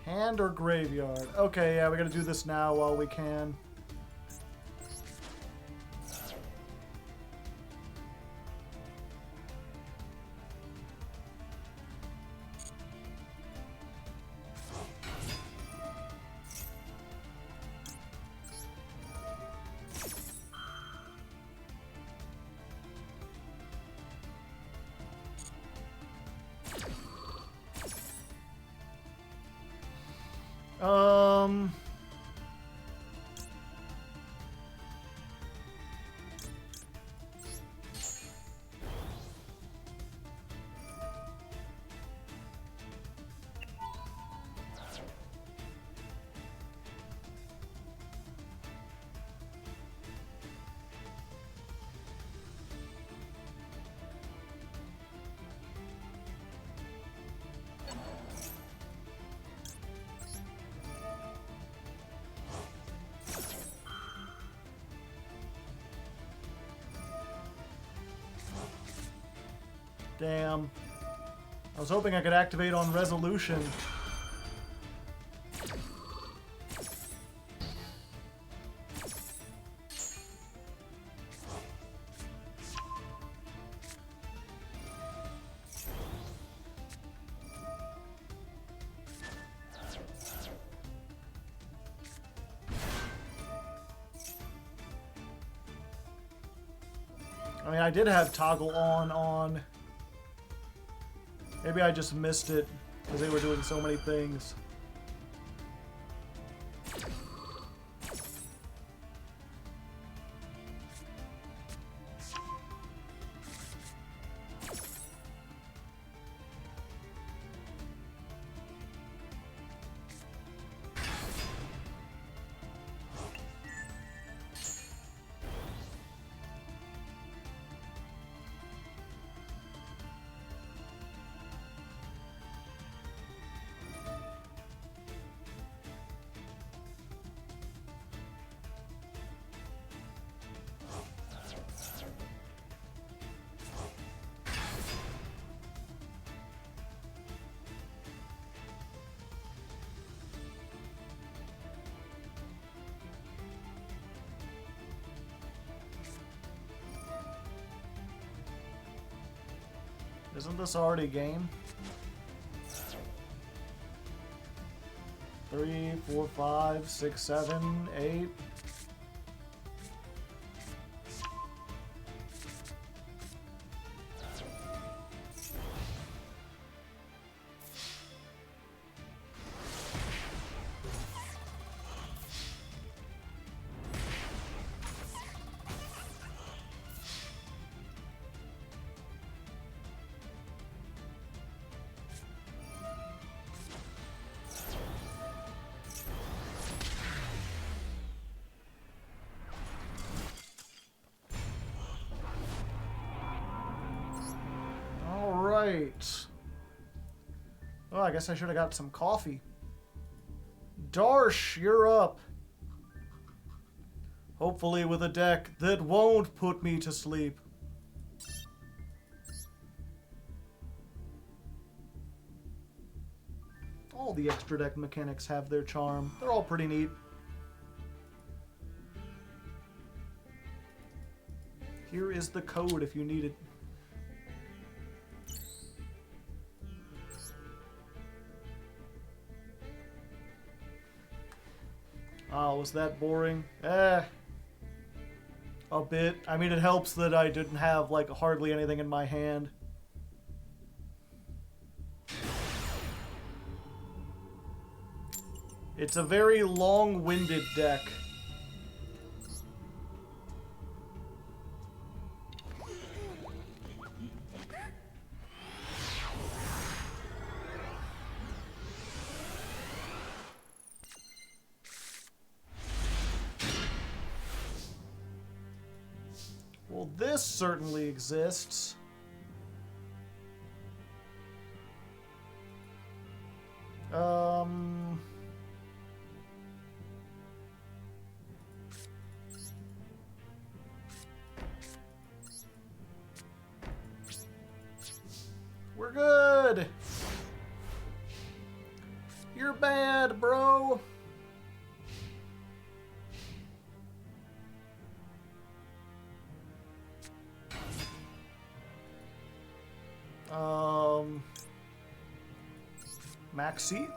Hand or graveyard? Okay, yeah, we gotta do this now while we can. Um... Damn. I was hoping I could activate on resolution. I mean, I did have toggle on. Maybe I just missed it because they were doing so many things. Isn't this already game? 3, 4, 5, 6, 7, 8. Right. Oh, I guess I should have got some coffee. Darsh, you're up. Hopefully with a deck that won't put me to sleep. All the extra deck mechanics have their charm. They're all pretty neat. Here is the code if you need it. Oh, was that boring? A bit. I mean, it helps that I didn't have, like, hardly anything in my hand. It's a very long-winded deck. Well, this certainly exists. We're good. You're bad, bro. Maxx C.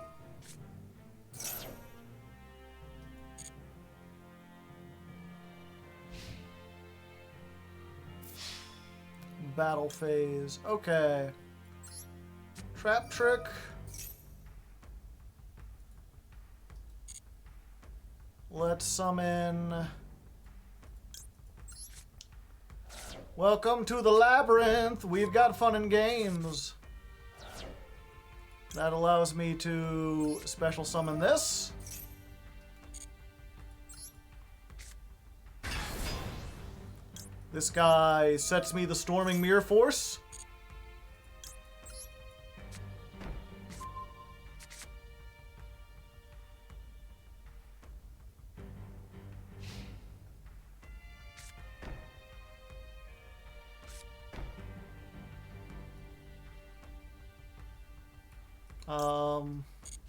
Battle phase. Okay. Trap trick. Let's summon... Welcome to the Labrynth. We've got fun and games. That allows me to special summon this. This guy sets me the Storming Mirror Force.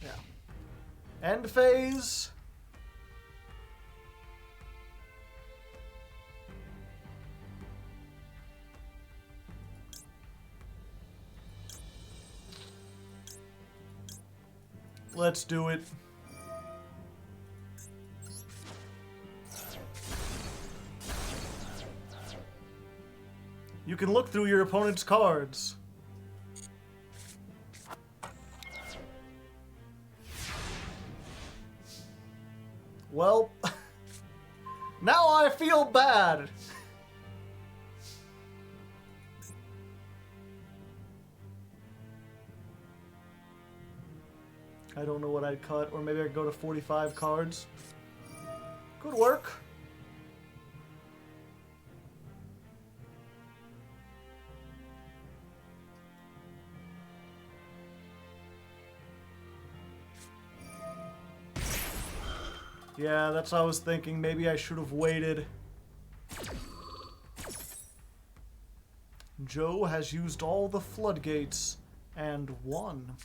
Yeah. End phase. Let's do it. You can look through your opponent's cards. Well, now I feel bad. I don't know what I'd cut, or maybe I'd go to 45 cards. Good work. Yeah, that's what I was thinking. Maybe I should have waited. Joe has used all the floodgates and won.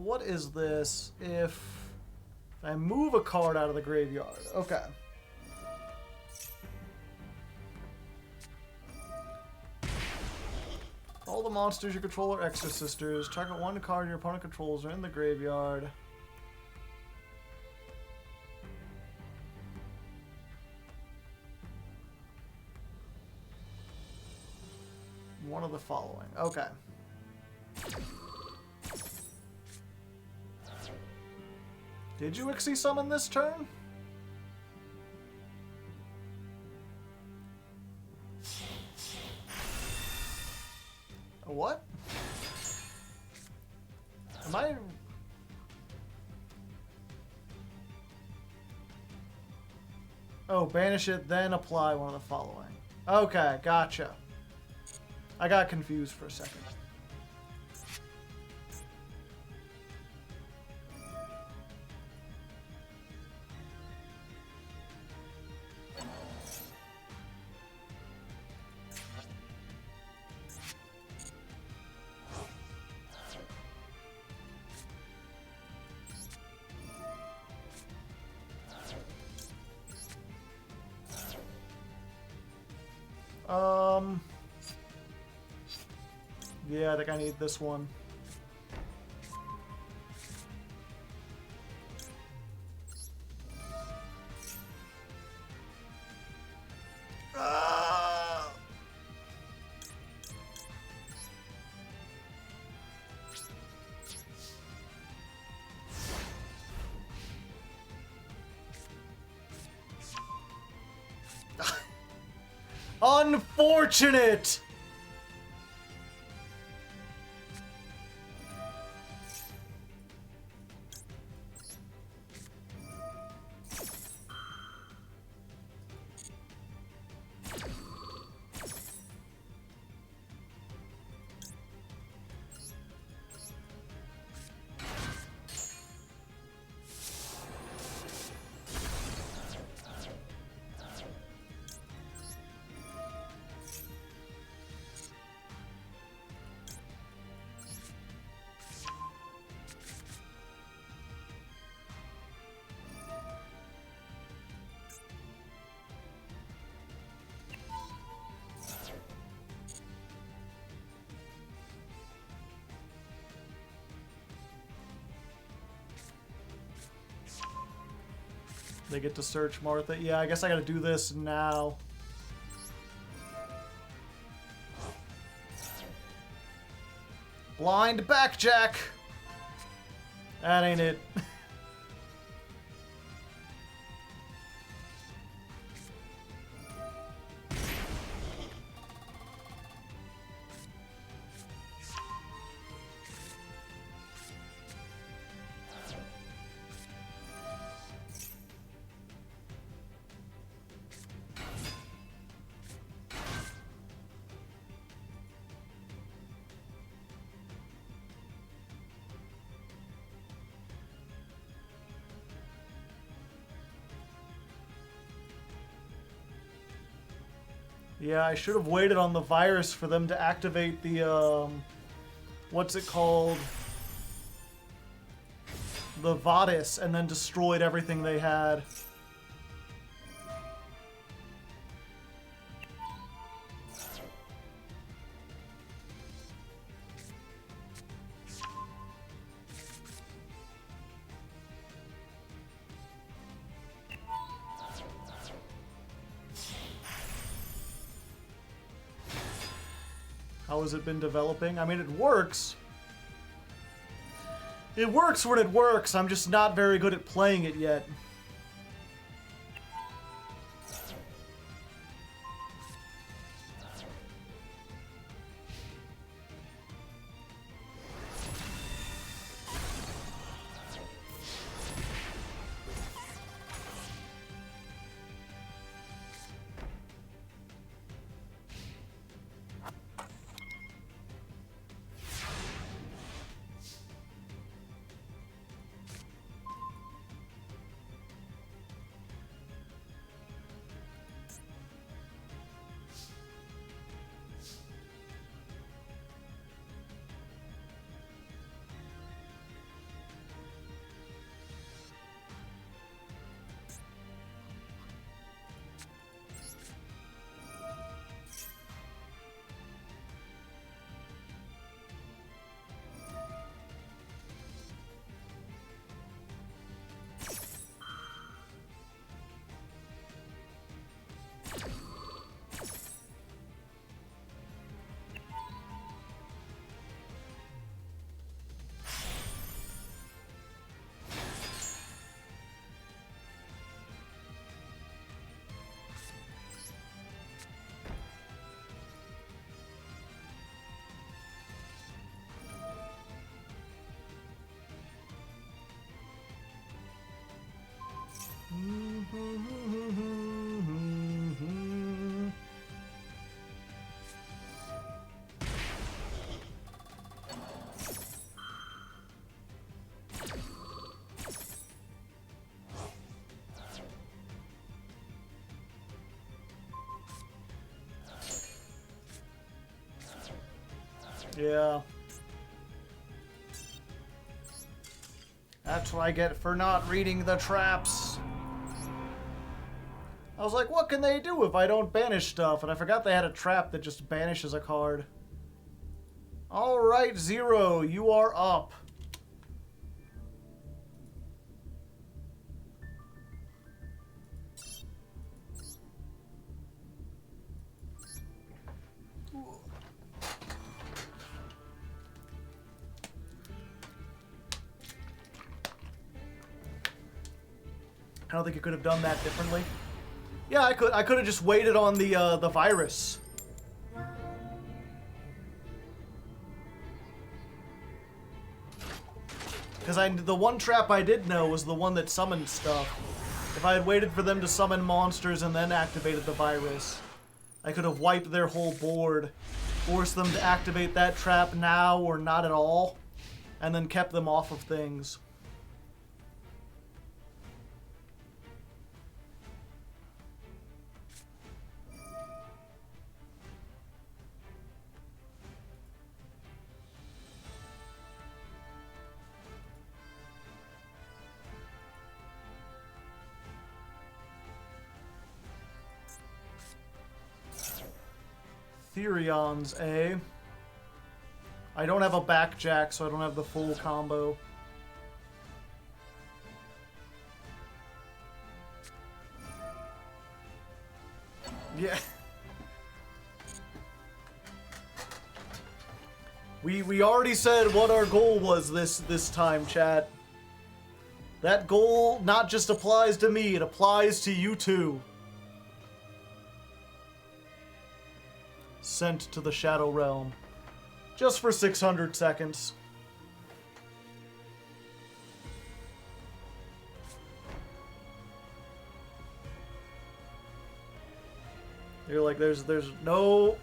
What is this if I move a card out of the graveyard? Okay. All the monsters you control are extra sisters. Target one card your opponent controls are in the graveyard. One of the following. Okay. Did you Ixie summon this turn? What? Am I... Oh, banish it, then apply one of the following. Okay, gotcha. I got confused for a second. Yeah, I think I need this one. Unfortunate! They get to search Martha. Yeah, I guess I gotta do this now. Blind backjack! That ain't it. Yeah, I should have waited on the virus for them to activate the, what's it called? The Vadis, and then destroyed everything they had. How has it been developing? I mean, it works. It works when it works. I'm just not very good at playing it yet. Yeah. That's what I get for not reading the traps. I was like, what can they do if I don't banish stuff? And I forgot they had a trap that just banishes a card. Alright, Zero, you are up. I don't think you could have done that differently. Yeah, I could. I could have just waited on the virus. Because the one trap I did know was the one that summoned stuff. If I had waited for them to summon monsters and then activated the virus, I could have wiped their whole board, forced them to activate that trap now or not at all, and then kept them off of things. Therions, eh? I don't have a backjack, so I don't have the full combo. Yeah. We already said what our goal was this time, chat. That goal not just applies to me, it applies to you too. Sent to the Shadow Realm. Just for 600 seconds. You're like, there's no...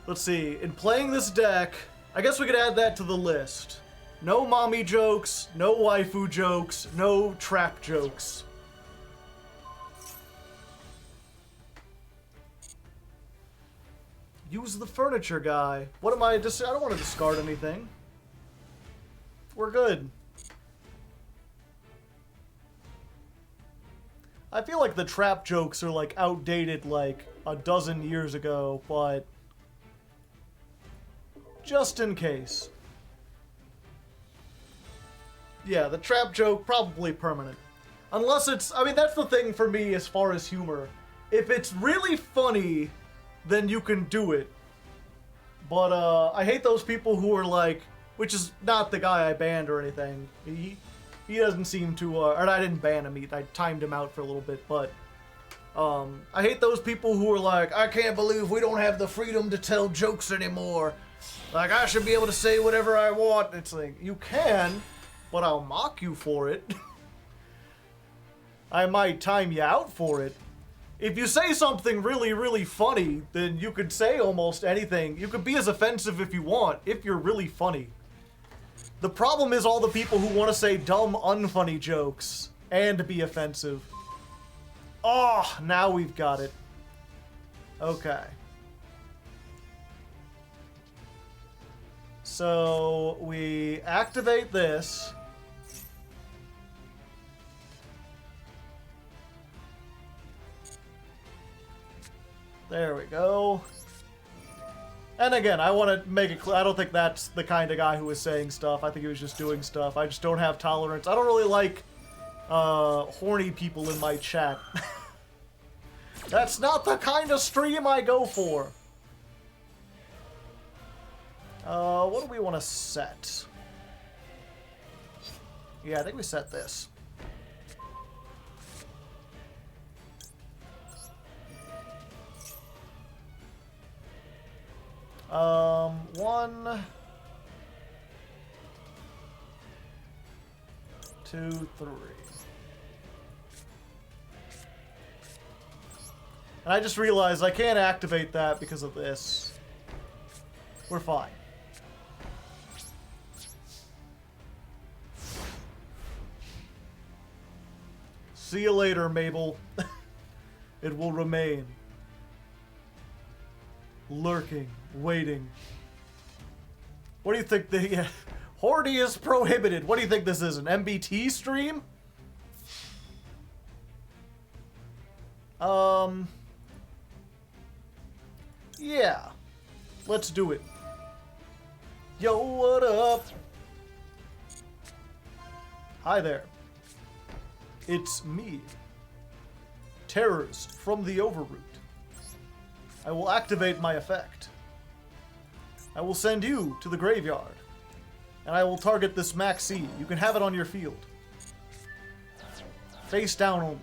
Let's see, in playing this deck, I guess we could add that to the list. No mommy jokes, no waifu jokes, no trap jokes. Use the furniture guy. What am I I don't want to discard anything. We're good. I feel like the trap jokes are like outdated like a dozen years ago, but just in case. Yeah, the trap joke probably permanent. Unless it's, I mean, that's the thing for me as far as humor. If it's really funny, then you can do it. But I hate those people who are like, which is not the guy I banned or anything. He doesn't seem to, or I didn't ban him, I timed him out for a little bit, but I hate those people who are like, I can't believe we don't have the freedom to tell jokes anymore. Like, I should be able to say whatever I want. It's like, you can, but I'll mock you for it. I might time you out for it. If you say something really, really funny, then you could say almost anything. You could be as offensive if you want, if you're really funny. The problem is all the people who want to say dumb, unfunny jokes and be offensive. Oh, now we've got it. Okay. So we activate this. There we go. And again, I want to make it clear, I don't think that's the kind of guy who was saying stuff. I think he was just doing stuff. I just don't have tolerance. I don't really like horny people in my chat. That's not the kind of stream I go for. What do we want to set? Yeah, I think we set this. One, two, three. And I just realized I can't activate that because of this. We're fine. See you later, Mabel. It will remain. Lurking, waiting. What do you think the... Horny is prohibited. What do you think this is, an MBT stream? Yeah. Let's do it. Yo, what up? Hi there. It's me. Terrorist from the Overroot. I will activate my effect. I will send you to the graveyard. And I will target this Maxx C. You can have it on your field. Face down only.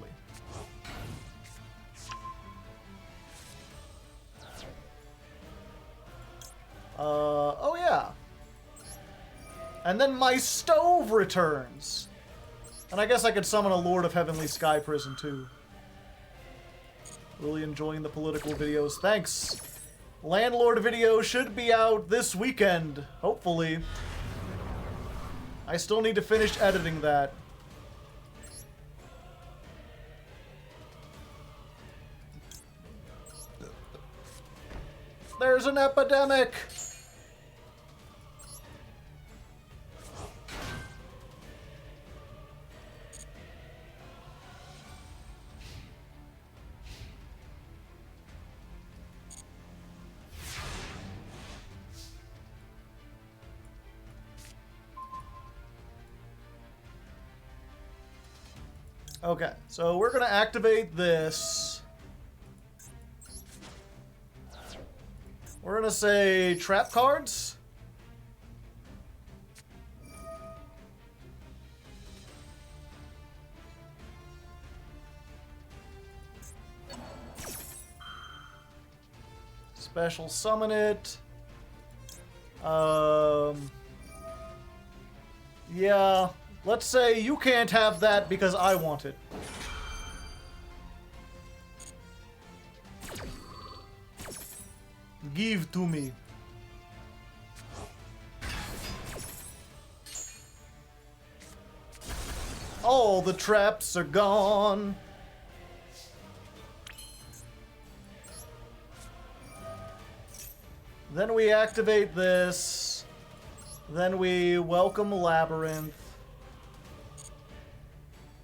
Oh yeah. And then my stove returns. And I guess I could summon a Lord of Heavenly Sky Prison too. Really enjoying the political videos. Thanks. Landlord video should be out this weekend, hopefully. I still need to finish editing that. There's an epidemic! Okay, so we're gonna activate this. We're gonna say trap cards. Special summon it. Yeah, let's say you can't have that because I want it. Give to me. All the traps are gone. Then we activate this. Then we welcome Labrynth.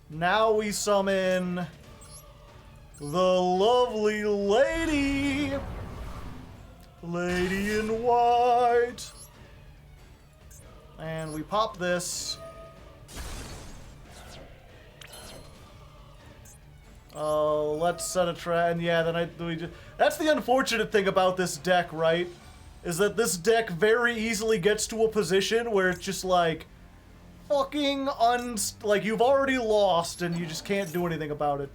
Now we summon the lovely lady. Lady in white. And we pop this. Let's set a trap. And yeah, then that's the unfortunate thing about this deck, right? Is that this deck very easily gets to a position where it's just like fucking like you've already lost and you just can't do anything about it.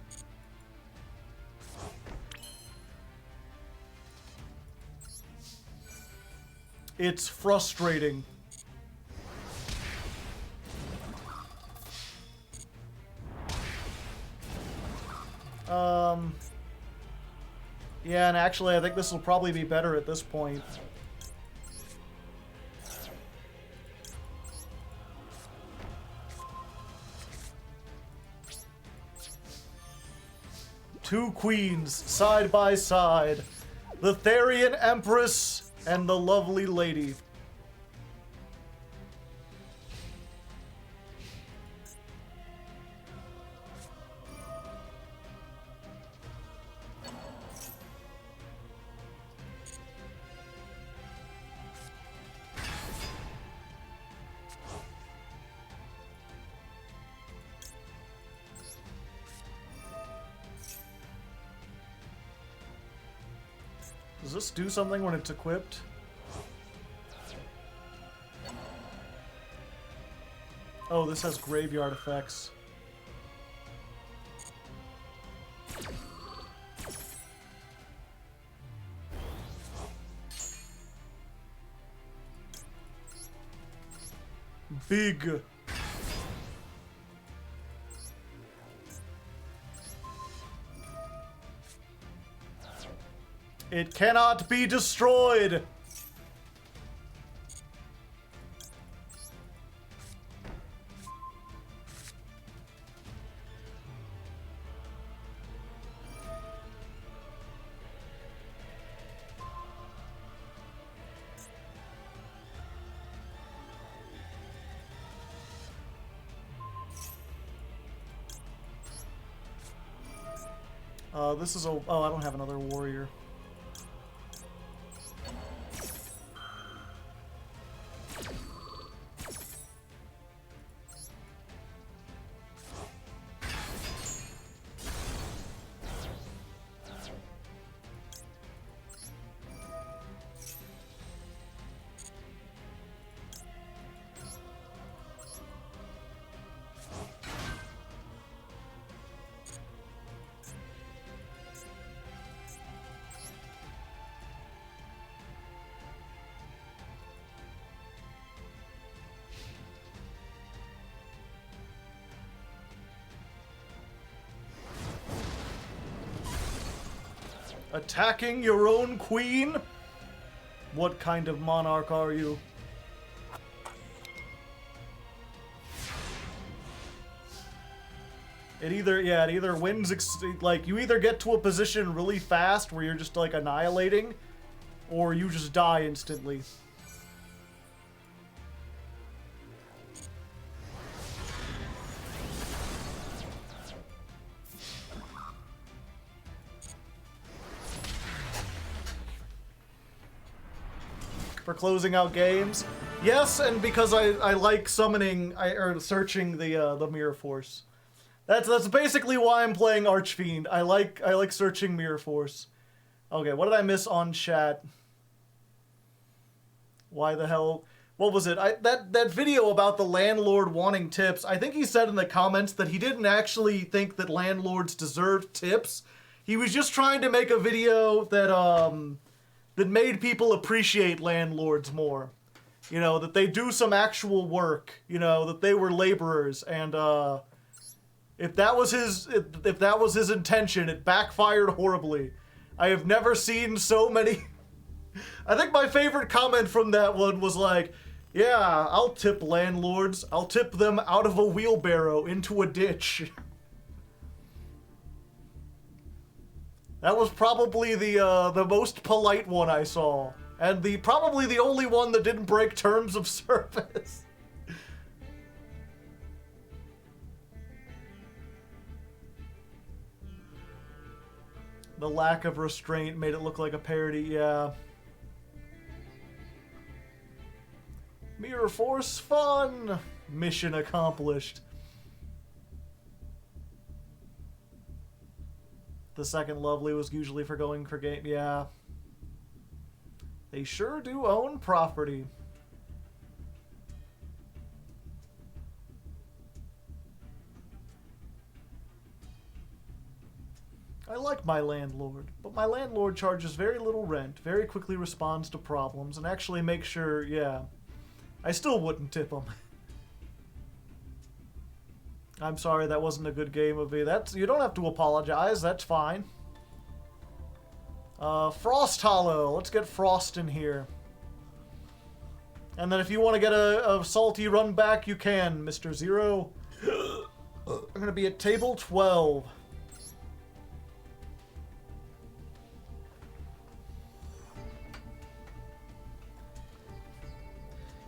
It's frustrating. Yeah, and actually I think this will probably be better at this point. Two queens, side by side. The Therian Empress and the lovely lady. Does this do something when it's equipped? Oh, this has graveyard effects. Big. It cannot be destroyed. This is a... Oh, I don't have another warrior. Attacking your own queen? What kind of monarch are you? It either wins, like, you either get to a position really fast where you're just, like, annihilating, or you just die instantly. For closing out games. Yes, and because I like summoning, or searching the Mirror Force. That's basically why I'm playing Archfiend. I like searching Mirror Force. Okay, what did I miss on chat? Why the hell? What was it? That video about the landlord wanting tips, I think he said in the comments that he didn't actually think that landlords deserved tips. He was just trying to make a video that made people appreciate landlords more. You know, that they do some actual work, you know, that they were laborers, and if that was his intention, it backfired horribly. I have never seen so many. I think my favorite comment from that one was like, yeah, I'll tip landlords. I'll tip them out of a wheelbarrow into a ditch. That was probably the most polite one I saw. And probably the only one that didn't break terms of service. The lack of restraint made it look like a parody, yeah. Mirror Force fun! Mission accomplished. The second lovely was usually for going for game, yeah. They sure do own property. I like my landlord, but my landlord charges very little rent, very quickly responds to problems, and actually makes sure, yeah. I still wouldn't tip him. I'm sorry, that wasn't a good game of me. You don't have to apologize, that's fine. Frost Hollow. Let's get Frost in here. And then if you want to get a salty run back, you can, Mr. Zero. I'm going to be at table 12.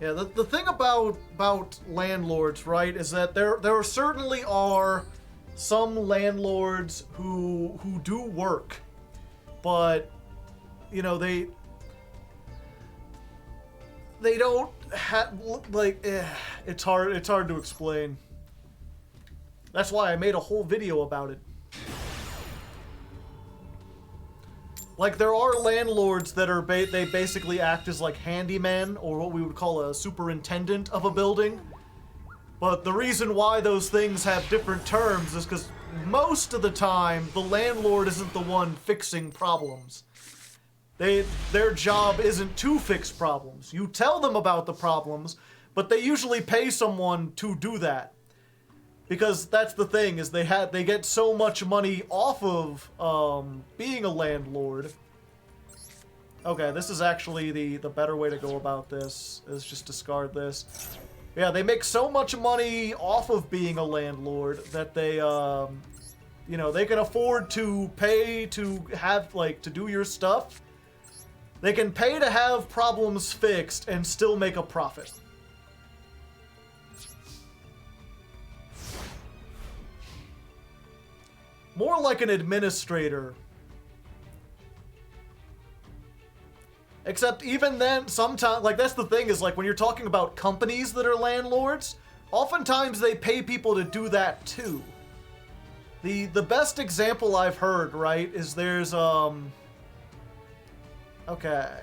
Yeah, the thing about landlords, right, is that there certainly are some landlords who do work. But, you know, they don't have, like, it's hard to explain. That's why I made a whole video about it. Like, there are landlords that are, they basically act as, like, handymen, or what we would call a superintendent of a building. But the reason why those things have different terms is because most of the time, the landlord isn't the one fixing problems. Their job isn't to fix problems. You tell them about the problems, but they usually pay someone to do that. Because that's the thing, is they get so much money off of being a landlord. Okay, this is actually the better way to go about this, is just discard this. Yeah, they make so much money off of being a landlord that they, you know, they can afford to pay to have, like, to do your stuff. They can pay to have problems fixed and still make a profit. More like an administrator. Except even then, sometimes, like, that's the thing, is like when you're talking about companies that are landlords, oftentimes they pay people to do that too. The best example I've heard, right, is there's, okay.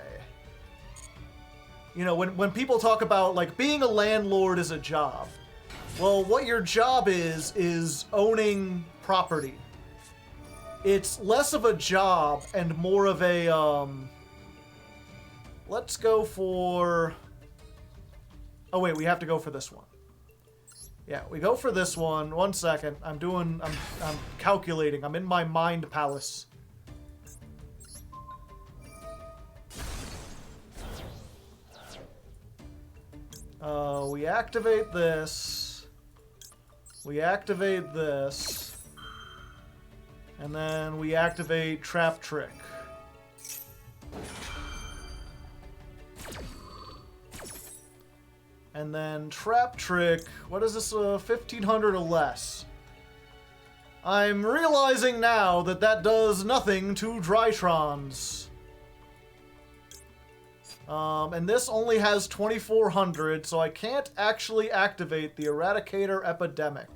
You know, when people talk about, like, being a landlord is a job. Well, what your job is owning property. It's less of a job and more of a, let's go for... Oh, wait, we have to go for this one. Yeah, we go for this one. 1 second. I'm calculating. I'm in my mind palace. We activate this. We activate this. And then we activate Trap Trick. And then Trap Trick, what is this, 1500 or less? I'm realizing now that that does nothing to Drytrons. And this only has 2400, so I can't actually activate the Eradicator Epidemic.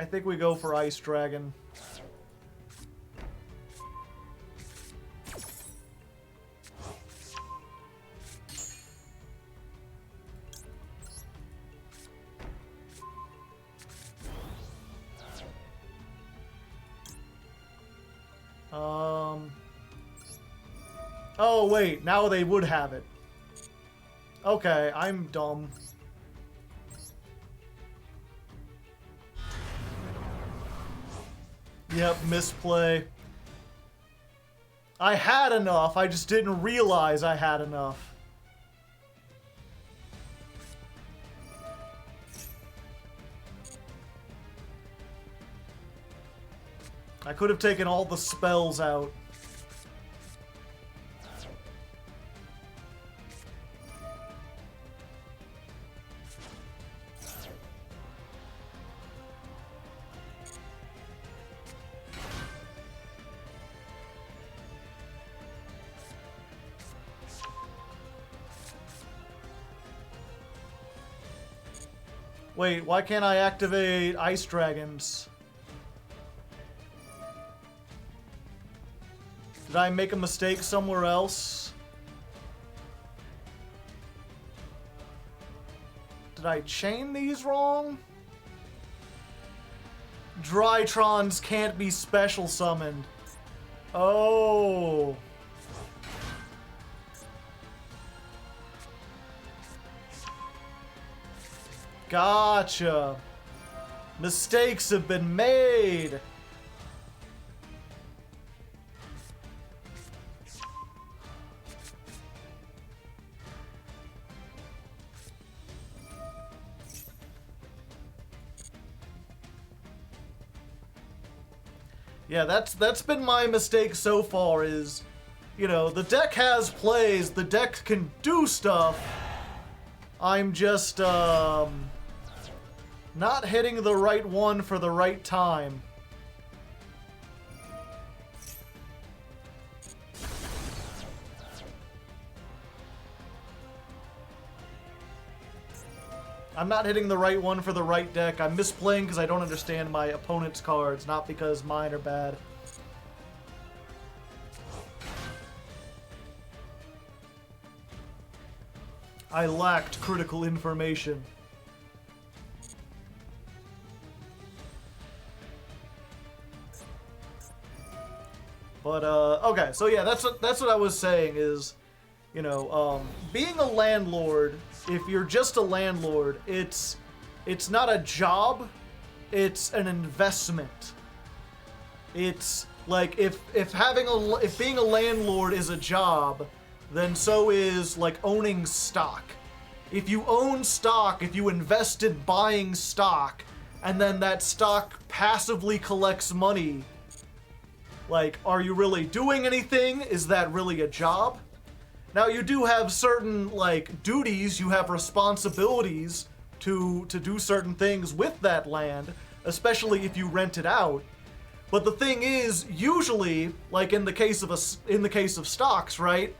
I think we go for Ice Dragon. Oh, wait. Now they would have it. Okay, I'm dumb. Yep, misplay. I had enough. I just didn't realize I had enough. I could have taken all the spells out. Wait, why can't I activate Ice Dragons? Did I make a mistake somewhere else? Did I chain these wrong? Drytrons can't be special summoned. Oh. Gotcha. Mistakes have been made. Yeah, that's been my mistake so far is, you know, the deck has plays, the deck can do stuff. I'm just, not hitting the right one for the right time. I'm not hitting the right one for the right deck. I'm misplaying because I don't understand my opponent's cards, not because mine are bad. I lacked critical information. But, okay, so yeah, that's what I was saying is, you know, being a landlord, if you're just a landlord, it's not a job, it's an investment. It's like if being a landlord is a job, then so is like owning stock. If you own stock, if you invest in buying stock, and then that stock passively collects money, like, are you really doing anything? Is that really a job? Now, you do have certain, like, duties, you have responsibilities to do certain things with that land, especially if you rent it out. But the thing is, usually, like in the case of stocks, right?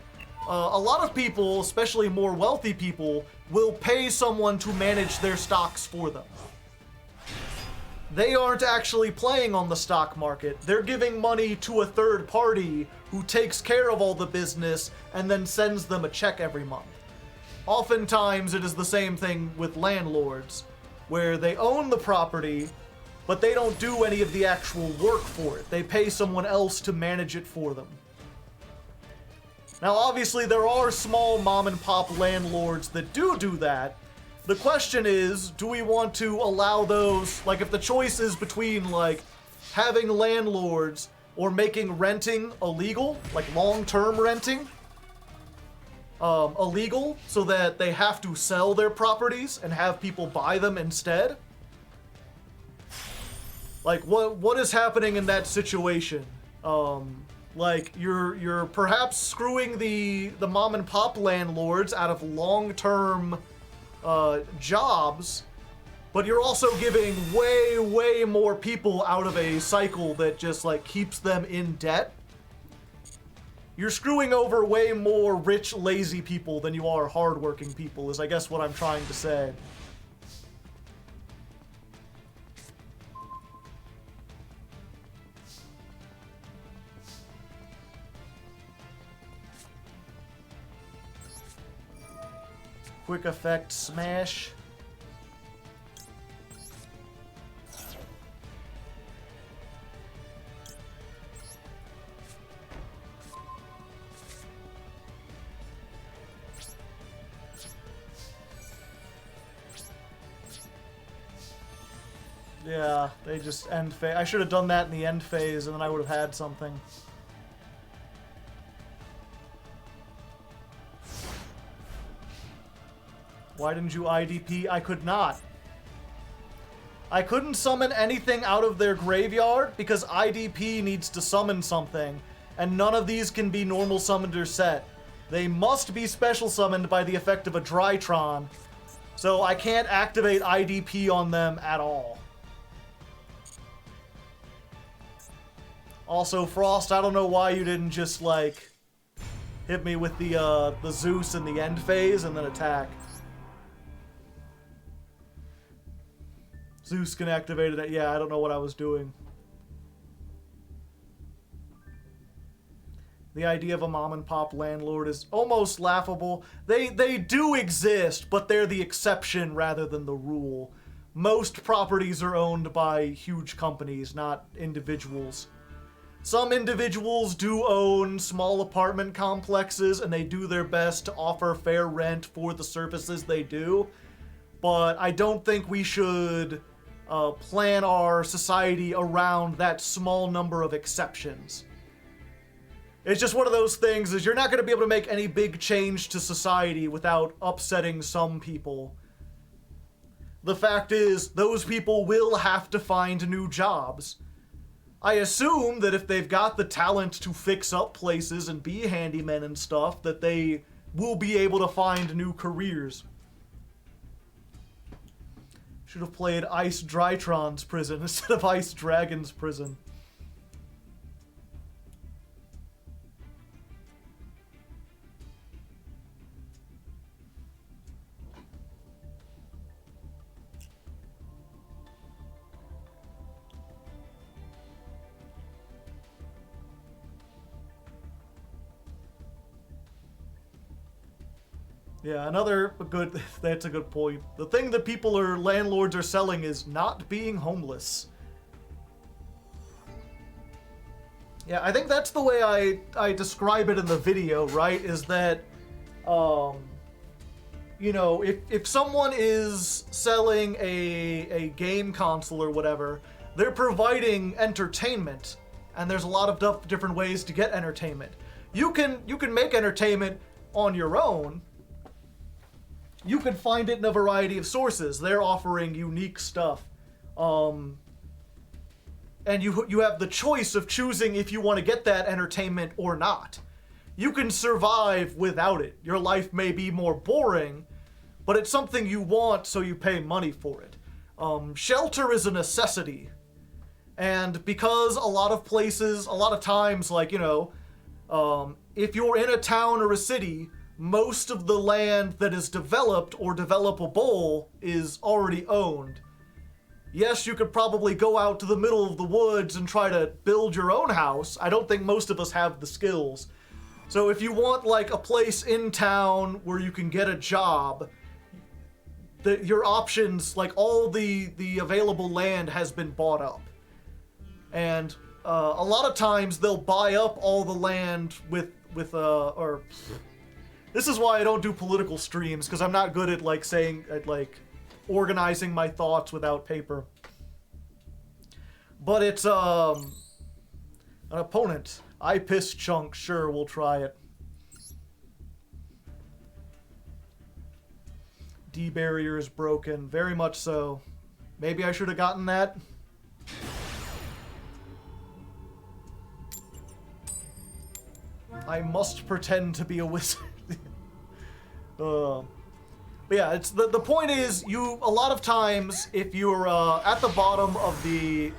A lot of people, especially more wealthy people, will pay someone to manage their stocks for them. They aren't actually playing on the stock market. They're giving money to a third party who takes care of all the business and then sends them a check every month. Oftentimes, it is the same thing with landlords, where they own the property, but they don't do any of the actual work for it. They pay someone else to manage it for them. Now, obviously, there are small mom-and-pop landlords that do that. The question is, do we want to allow those, like, if the choice is between, like, having landlords or making renting illegal, like long-term renting, illegal, so that they have to sell their properties and have people buy them instead? Like, what is happening in that situation? Like, you're perhaps screwing the mom-and-pop landlords out of long-term jobs, but you're also giving way more people out of a cycle that just, like, keeps them in debt. You're screwing over way more rich, lazy people than you are hardworking people, is I guess what I'm trying to say. quick effect smash. Yeah, they just end phase. I should have done that in the end phase, and then I would have had something. Why didn't you IDP? I could not. I couldn't summon anything out of their graveyard because IDP needs to summon something, and none of these can be normal summoned or set. They must be special summoned by the effect of a Drytron, so I can't activate IDP on them at all. Also, Frost, I don't know why you didn't just, like, hit me with the Zeus in the end phase and then attack. Zeus can activate it. Yeah, I don't know what I was doing. The idea of a mom and pop landlord is almost laughable. They do exist, but they're the exception rather than the rule. Most properties are owned by huge companies, not individuals. Some individuals do own small apartment complexes, and they do their best to offer fair rent for the services they do. But I don't think we should plan our society around that small number of exceptions. It's just one of those things is you're not going to be able to make any big change to society without upsetting some people. The fact is, those people will have to find new jobs. I assume that if they've got the talent to fix up places and be handymen and stuff, that they will be able to find new careers. Should have played Ice Drytron's prison instead of Ice Dragon's prison. Yeah, that's a good point. The thing that landlords are selling is not being homeless. Yeah, I think that's the way I describe it in the video, right? Is that, you know, if someone is selling a game console or whatever, they're providing entertainment, and there's a lot of different ways to get entertainment. You can make entertainment on your own. You can find it in a variety of sources. They're offering unique stuff. And you have the choice of choosing if you want to get that entertainment or not. You can survive without it. Your life may be more boring, but it's something you want, so you pay money for it. Shelter is a necessity. And because a lot of times, like, you know, if you're in a town or a city, most of the land that is developed or developable is already owned. Yes, you could probably go out to the middle of the woods and try to build your own house. I don't think most of us have the skills. So if you want, like, a place in town where you can get a job, your options, like, all the available land has been bought up. And a lot of times they'll buy up all the land this is why I don't do political streams, because I'm not good at, like, organizing my thoughts without paper. But it's, an opponent. I piss chunk, sure, we'll try it. D barrier is broken, very much so. Maybe I should have gotten that. I must pretend to be a wizard. But yeah, it's the point is, a lot of times, if you're at the bottom of the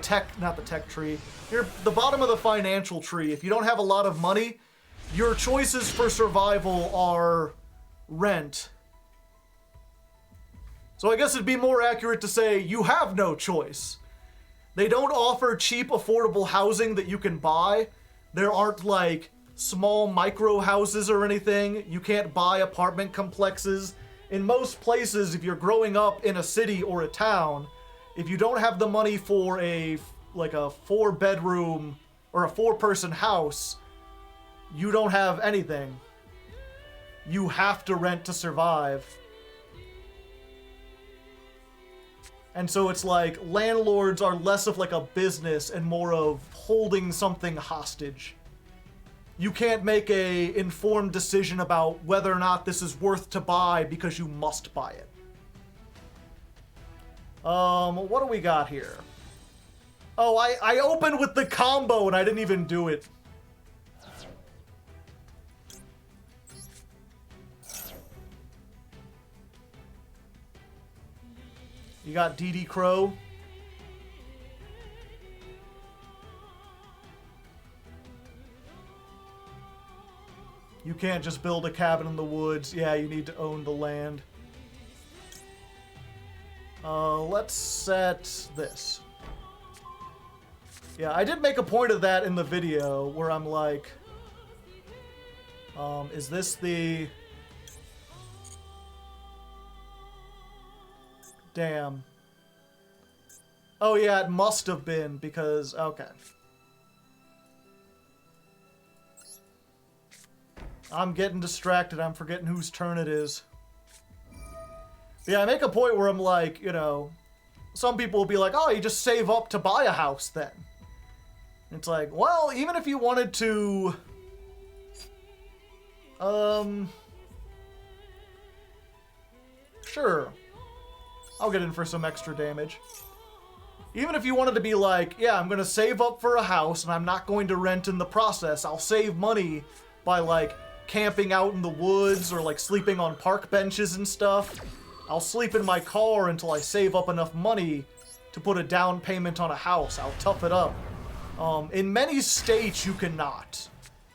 tech tree, you're the bottom of the financial tree. If you don't have a lot of money, your choices for survival are rent. So I guess it'd be more accurate to say you have no choice. They don't offer cheap, affordable housing that you can buy. There aren't, like, small micro houses or anything. You can't buy apartment complexes in most places, if you're growing up in a city or a town, if you don't have the money for a 4-bedroom or a 4-person house, you don't have anything. You have to rent to survive. And so it's like landlords are less of like a business and more of holding something hostage. You can't make a informed decision about whether or not this is worth to buy because you must buy it. What do we got here? Oh, I opened with the combo and I didn't even do it. You got DD Crow. You can't just build a cabin in the woods. Yeah, you need to own the land. Let's set this. Yeah, I did make a point of that in the video where I'm like, is this the... Damn. Oh yeah, it must have been because, okay. I'm getting distracted. I'm forgetting whose turn it is. Yeah, I make a point where I'm like, you know, some people will be like, oh, you just save up to buy a house then. It's like, well, even if you wanted to, sure. I'll get in for some extra damage. Even if you wanted to be like, yeah, I'm going to save up for a house and I'm not going to rent in the process. I'll save money by, like, camping out in the woods or, like, sleeping on park benches and stuff. I'll sleep in my car until I save up enough money to put a down payment on a house. I'll tough it up. In many states, you cannot.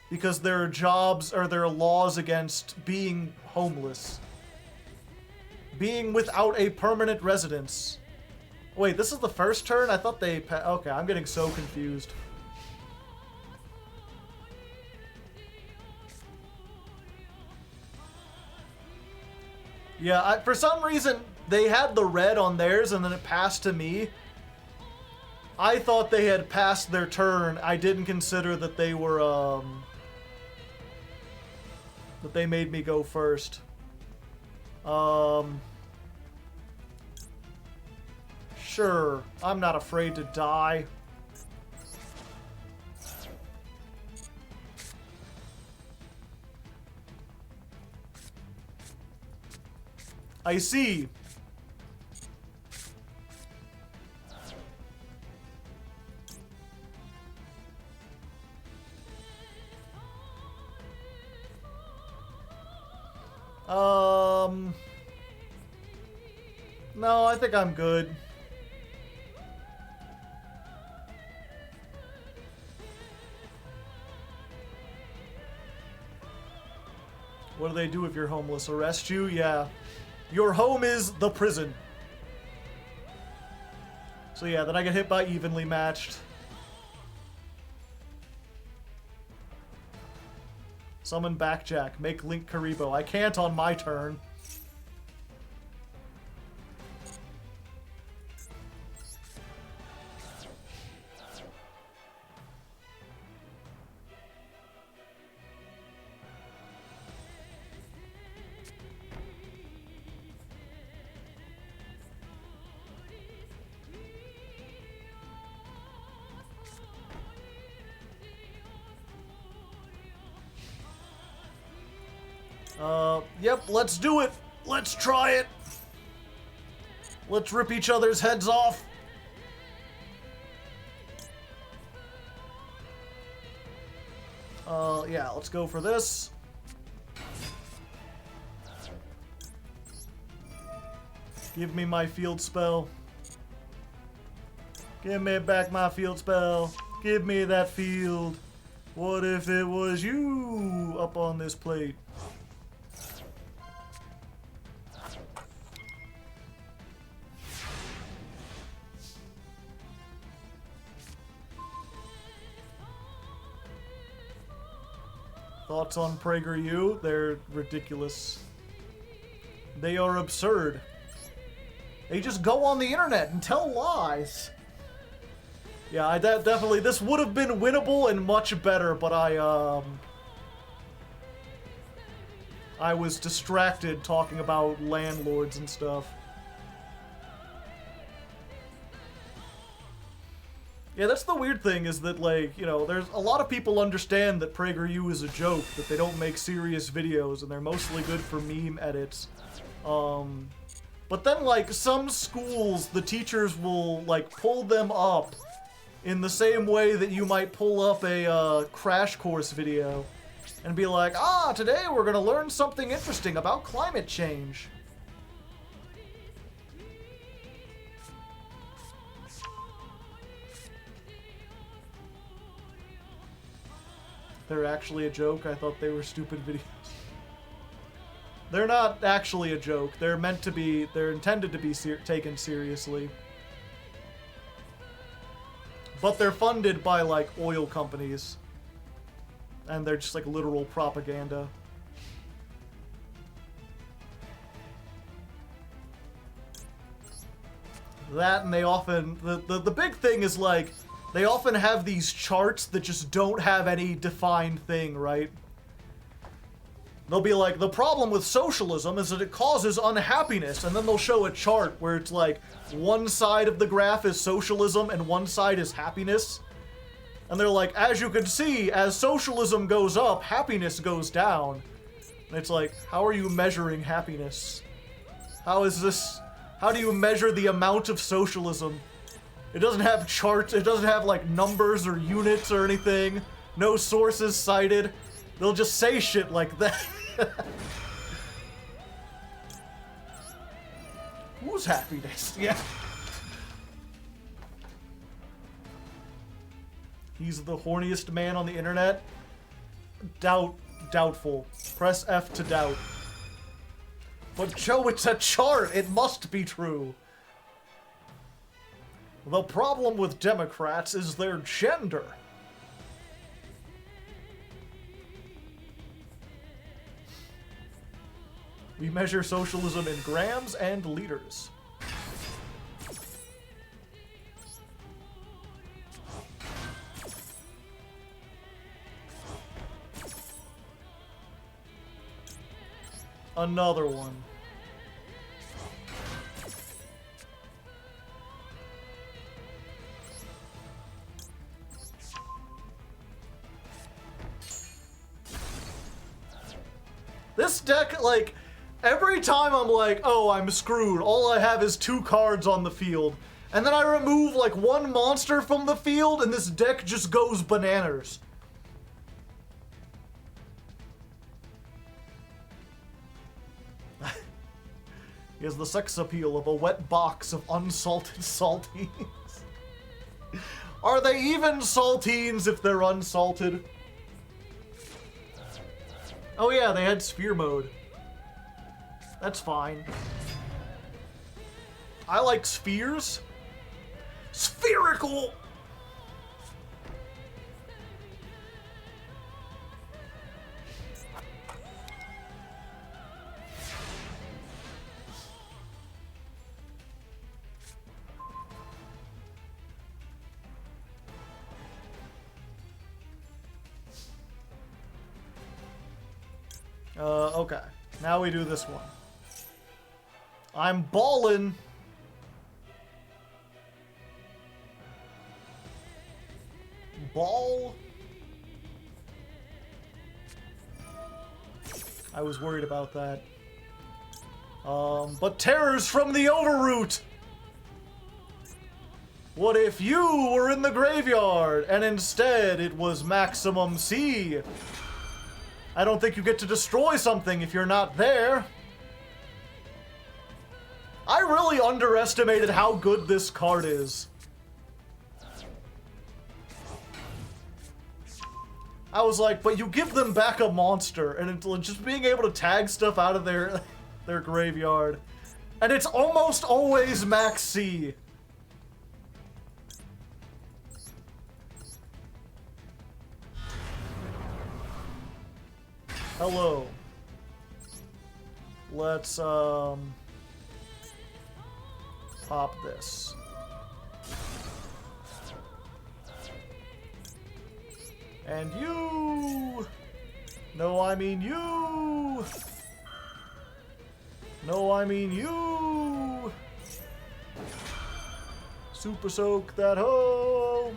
Because there are jobs, or there are laws against being homeless. Being without a permanent residence. Wait, this is the first turn? I thought they... Okay, I'm getting so confused. Yeah, for some reason, they had the red on theirs and then it passed to me. I thought they had passed their turn. I didn't consider that they were, that they made me go first. Sure, I'm not afraid to die. I see. No, I think I'm good. What do they do if you're homeless? Arrest you? Yeah. Your home is the prison. So yeah, then I get hit by evenly matched. Summon Backjack. Make Link Karibo. I can't on my turn. Yep, let's do it. Let's try it. Let's rip each other's heads off. Yeah, let's go for this. Give me my field spell. Give me back my field spell. Give me that field. What if it was you up on this plate? Thoughts on PragerU? They're ridiculous. They are absurd. They just go on the internet and tell lies. Yeah, definitely, this would have been winnable and much better, but I was distracted talking about landlords and stuff. Yeah, that's the weird thing, is that, like, you know, there's a lot of people understand that PragerU is a joke, that they don't make serious videos, and they're mostly good for meme edits. But then, like, some schools, the teachers will, like, pull them up in the same way that you might pull up a crash course video and be like, ah, today we're gonna learn something interesting about climate change. They're actually a joke? I thought they were stupid videos. They're not actually a joke. They're meant to be, they're intended to be taken seriously. But they're funded by, like, oil companies. And they're just, like, literal propaganda. That, and they often, the big thing is, like, they often have these charts that just don't have any defined thing, right? They'll be like, the problem with socialism is that it causes unhappiness, and then they'll show a chart where it's like, one side of the graph is socialism and one side is happiness. And they're like, as you can see, as socialism goes up, happiness goes down. And it's like, how are you measuring happiness? How do you measure the amount of socialism? It doesn't have charts, it doesn't have, like, numbers or units or anything. No sources cited. They'll just say shit like that. Whose happiness? Yeah. He's the horniest man on the internet? Doubtful. Press F to doubt. But Joe, it's a chart! It must be true! The problem with Democrats is their gender. We measure socialism in grams and liters. Another one. This deck, like, every time I'm like, oh, I'm screwed. All I have is 2 cards on the field. And then I remove, like, 1 monster from the field, and this deck just goes bananas. He has the sex appeal of a wet box of unsalted saltines. Are they even saltines if they're unsalted? Oh yeah, they had sphere mode. That's fine. I like spheres. Spherical! Okay. Now we do this one. I'm ballin'. Ball. I was worried about that. But terrors from the overroot. What if you were in the graveyard and instead it was Maximum C? I don't think you get to destroy something if you're not there. I really underestimated how good this card is. I was like, but you give them back a monster, and it's just being able to tag stuff out of their graveyard. And it's almost always Maxx C. Hello. Let's pop this. And you! No, I mean you! No, I mean you! Super soak that hoe!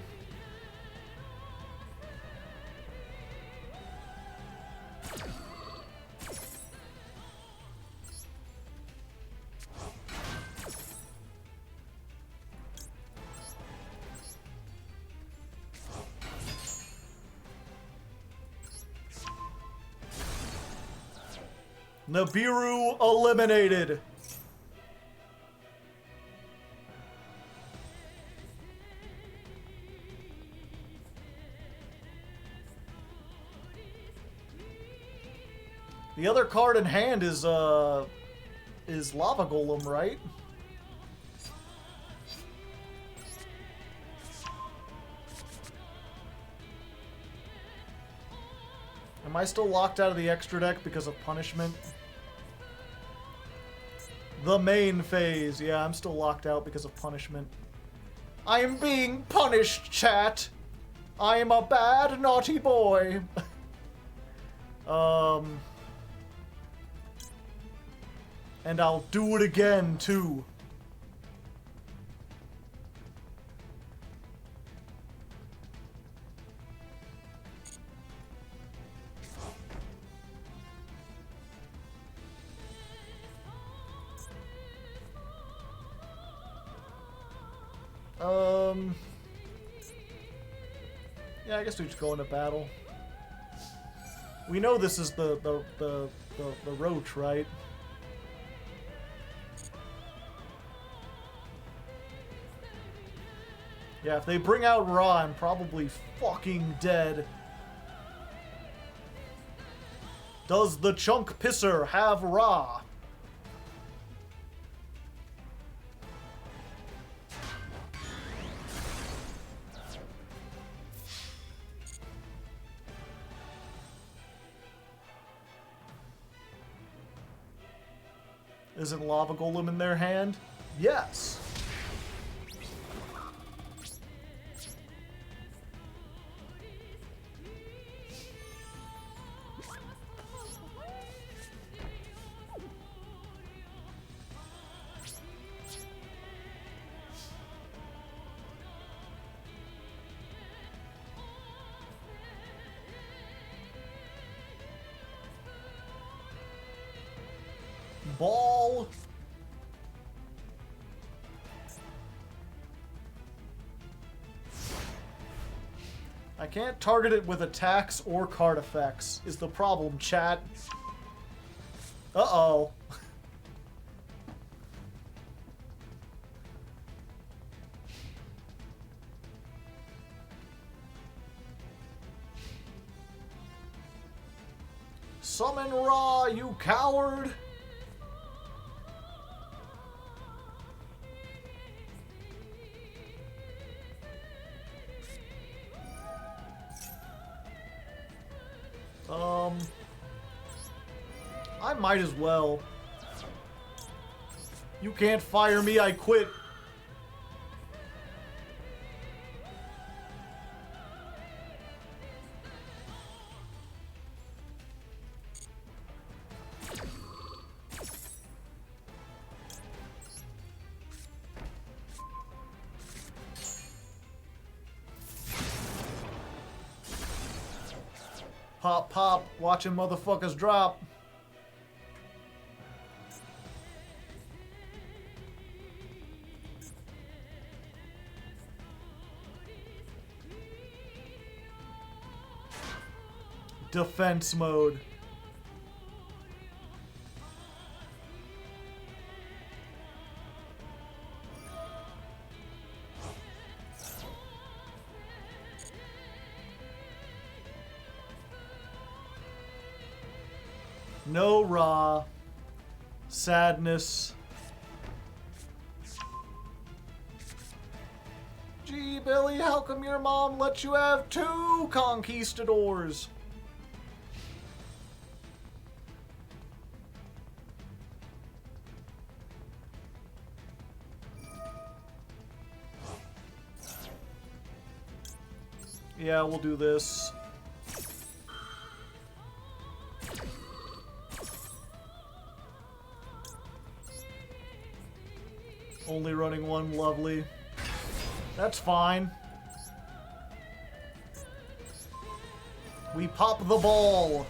Nibiru eliminated. The other card in hand is Lava Golem, right? Am I still locked out of the extra deck because of punishment? The main phase. Yeah, I'm still locked out because of punishment. I am being punished, chat. I am a bad, naughty boy. And I'll do it again, too. Yeah, I guess we just go into battle. We know this is the roach, right? Yeah, if they bring out Ra, I'm probably fucking dead. Does the Chunk Pisser have Ra? Isn't Lava Golem in their hand? Yes. Ball. I can't target it with attacks or card effects, is the problem, chat. Uh-oh. Summon Ra, you coward! I might as well. You can't fire me, I quit. Pop, pop, watching motherfuckers drop. Defense mode. No Ra. Sadness. Gee, Billy, how come your mom let you have 2 conquistadors? Yeah, we'll do this. Only running one, lovely. That's fine. We pop the ball.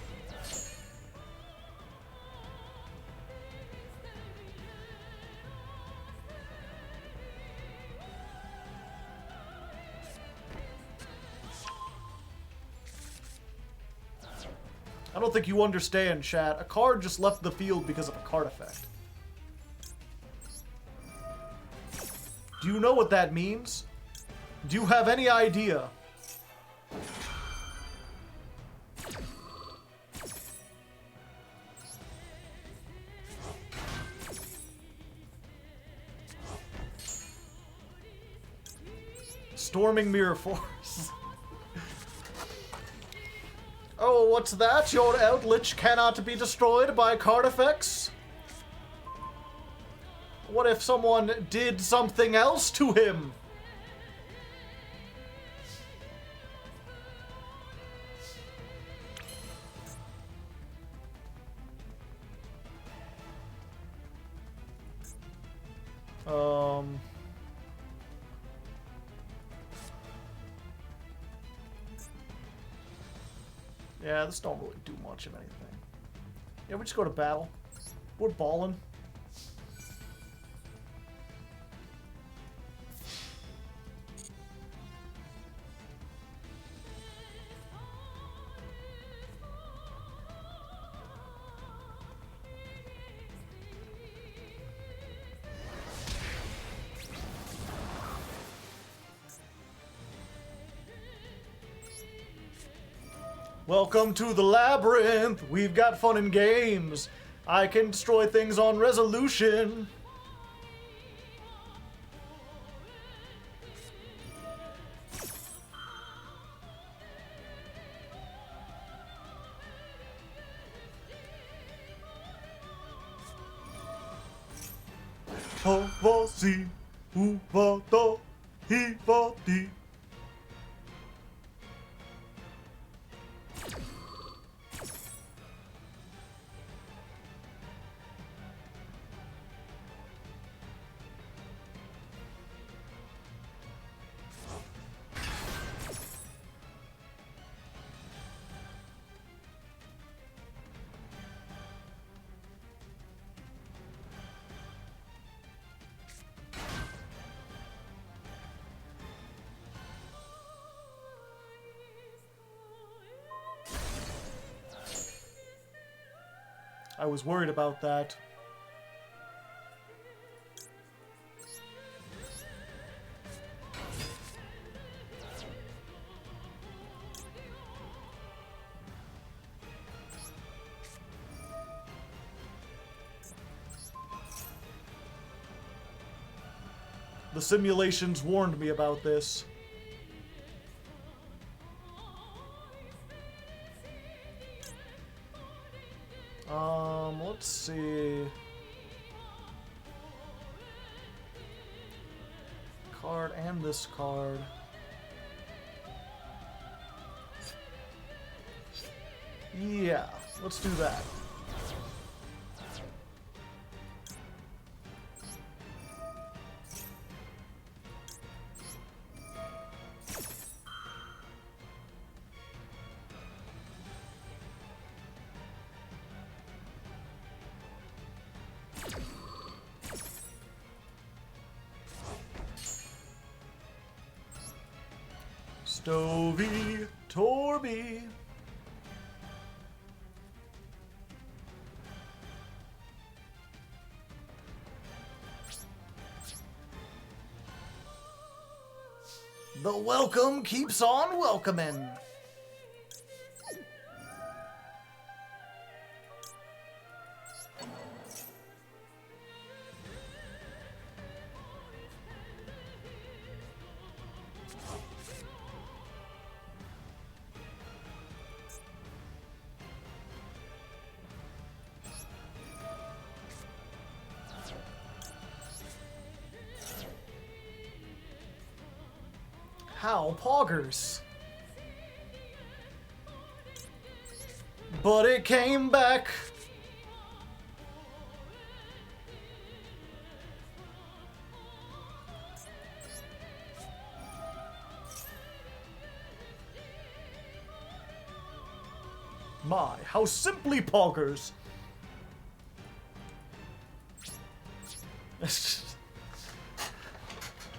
I don't think you understand, chat. A card just left the field because of a card effect. Do you know what that means? Do you have any idea? Storming Mirror Force. Oh, what's that? Your Eldritch cannot be destroyed by card effects? What if someone did something else to him? Yeah, this don't really do much of anything. Yeah, we just go to battle. We're balling. Welcome to the Labrynth. We've got fun and games. I can destroy things on resolution. Havasi, uvada, hivadi. I was worried about that. The simulations warned me about this. Let's see. Card and this card. Yeah, let's do that. Stovey, Torby. The welcome keeps on welcoming. How poggers. But it came back. My, how simply poggers.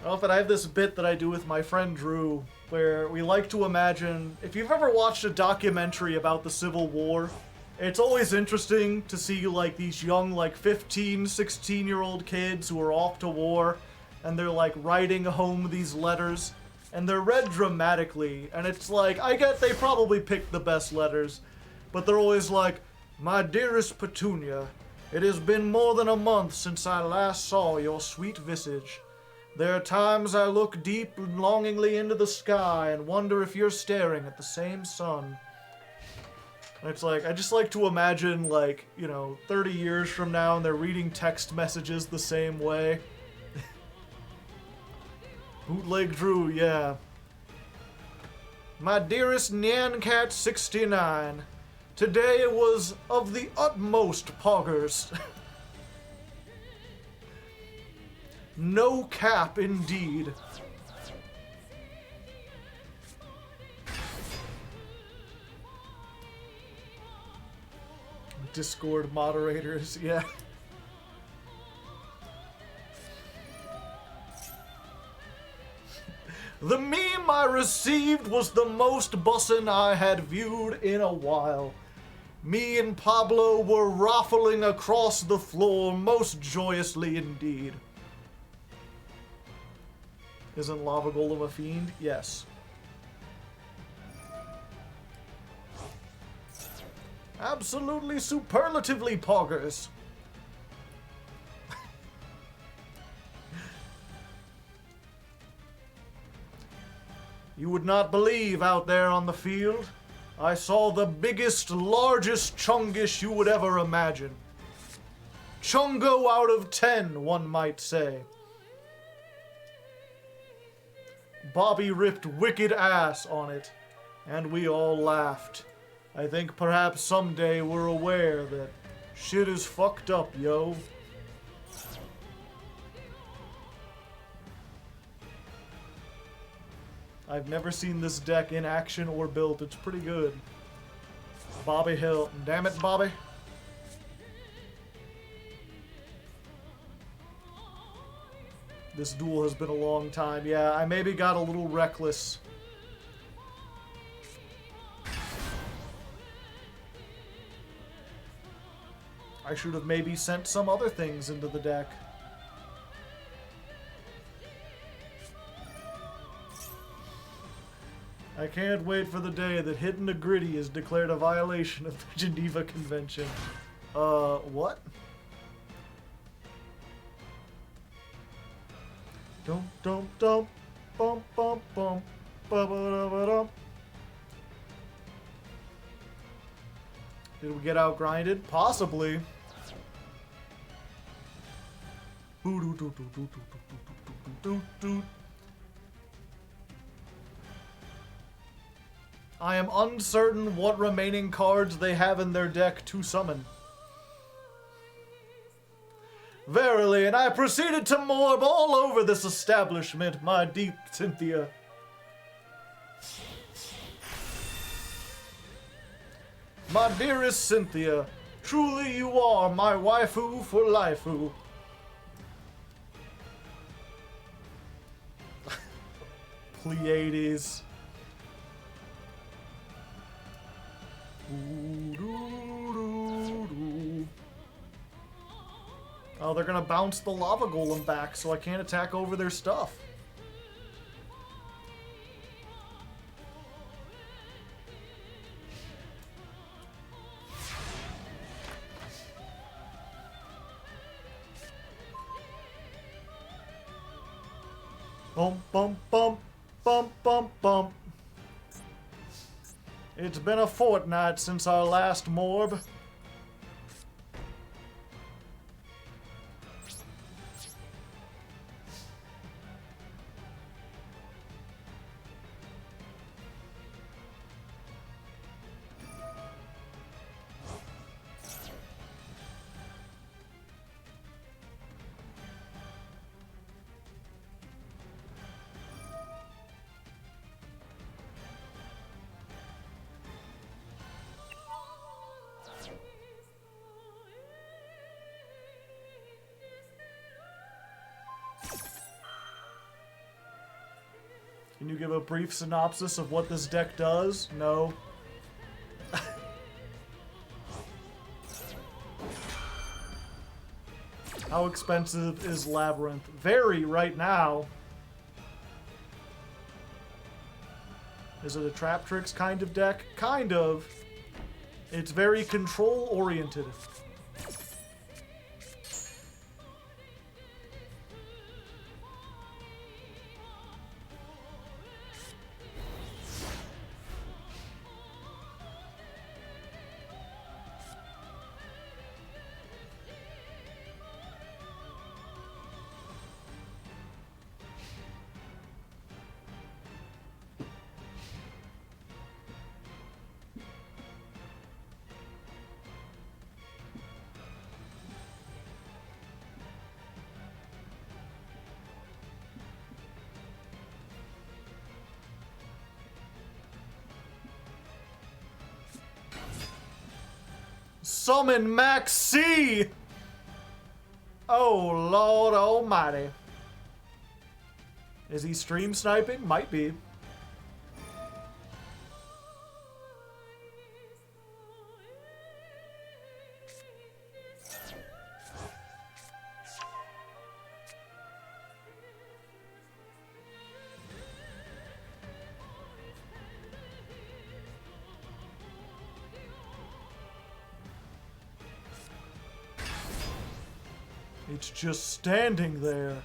Often I have this bit that I do with my friend Drew, where we like to imagine, if you've ever watched a documentary about the Civil War, it's always interesting to see like these young, like 15, 16-year-old kids who are off to war, and they're like writing home these letters, and they're read dramatically, and it's like, I get they probably picked the best letters, but they're always like, "My dearest Petunia, it has been more than a month since I last saw your sweet visage. There are times I look deep and longingly into the sky and wonder if you're staring at the same sun." And it's like, I just like to imagine, like, 30 years from now and they're reading text messages the same way. Bootleg Drew, yeah. "My dearest Nyan 69, today was of the utmost poggers." No cap, indeed. Discord moderators, yeah. "The meme I received was the most bussin' I had viewed in a while. Me and Pablo were raffling across the floor most joyously indeed." Isn't Lava Golem a fiend? Yes. Absolutely superlatively poggers. "You would not believe out there on the field. I saw the biggest, largest chungish you would ever imagine. Chungo out of 10, one might say. Bobby ripped wicked ass on it, and we all laughed. I think perhaps someday we're aware that shit is fucked up, yo." I've never seen this deck in action or built. It's pretty good. Bobby Hill. Damn it, Bobby. This duel has been a long time. Yeah, I maybe got a little reckless. I should have maybe sent some other things into the deck. I can't wait for the day that hitting a gritty is declared a violation of the Geneva Convention. What? Dum dum dum, bum bum bum, ba ba ba dum. Did we get out grinded? Possibly. I am uncertain what remaining cards they have in their deck to summon. Verily, and I proceeded to morb all over this establishment, my deep Cynthia. My dearest Cynthia, truly you are my waifu for lifeu. Pleiades. Oh, they're gonna bounce the lava golem back, so I can't attack over their stuff. Bum bum bum bum bum bum. It's been a fortnight since our last morb. Can you give a brief synopsis of what this deck does? No. How expensive is Labrynth? Very right now. Is it a trap tricks kind of deck? Kind of. It's very control oriented. Summon Maxx C! Oh, Lord almighty. Is he stream sniping? Might be. It's just standing there,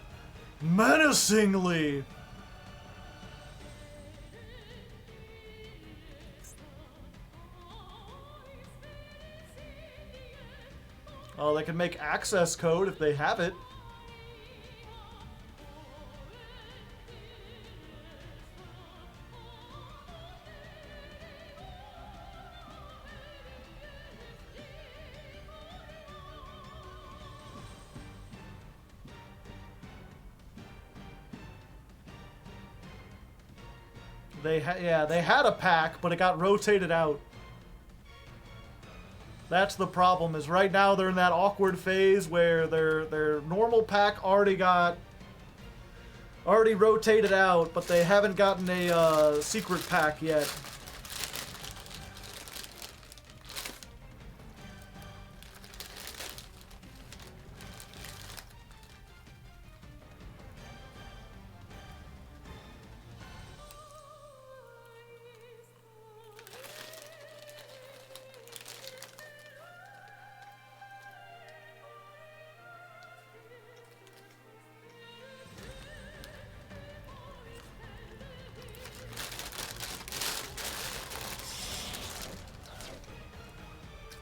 menacingly. Oh, they can make access code if they have it. They had a pack, but it got rotated out. That's the problem, is right now they're in that awkward phase where their normal pack already rotated out, but they haven't gotten a secret pack yet.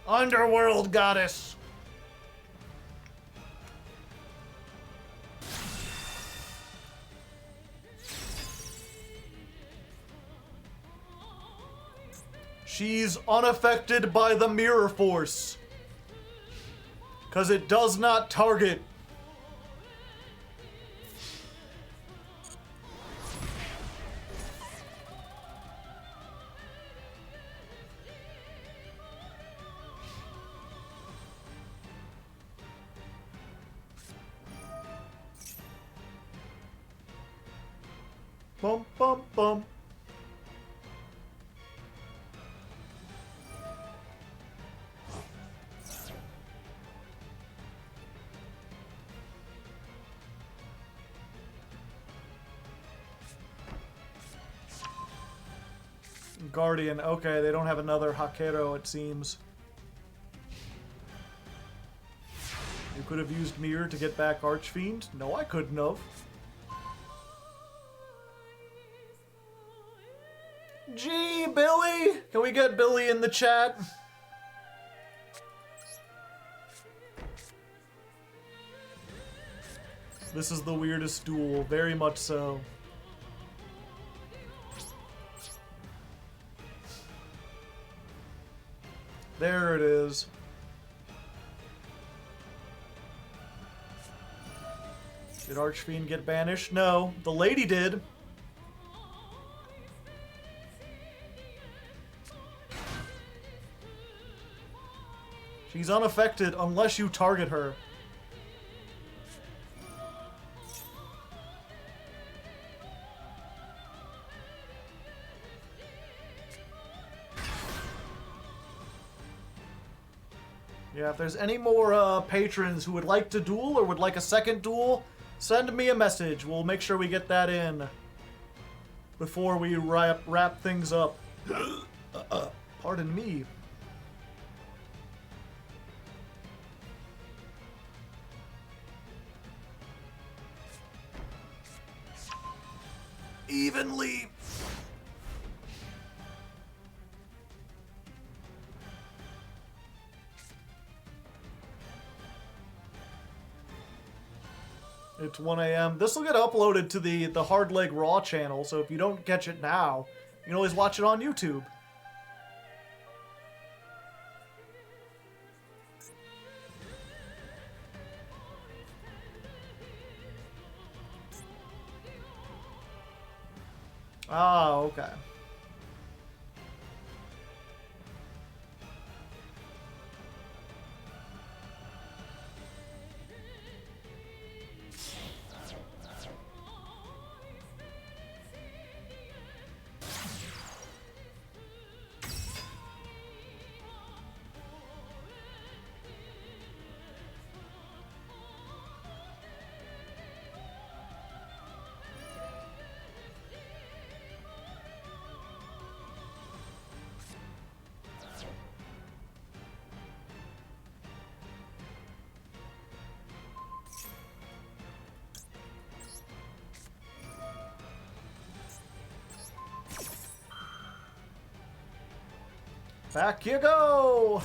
Underworld goddess. She's unaffected by the mirror force, 'cause it does not target. Bum, bum, bum. Guardian. Okay, they don't have another Hakero, it seems. You could have used Mirror to get back Archfiend? No, I couldn't have. Gee, Billy! Can we get Billy in the chat? This is the weirdest duel, very much so. There it is. Did Archfiend get banished? No, the lady did. She's unaffected unless you target her. Yeah, if there's any more patrons who would like to duel or would like a second duel, send me a message. We'll make sure we get that in before we wrap things up. Pardon me. Evenly. It's 1 a.m. This will get uploaded to the Hardleg Raw channel, so if you don't catch it now, you can always watch it on YouTube. Ah, okay. Back you go!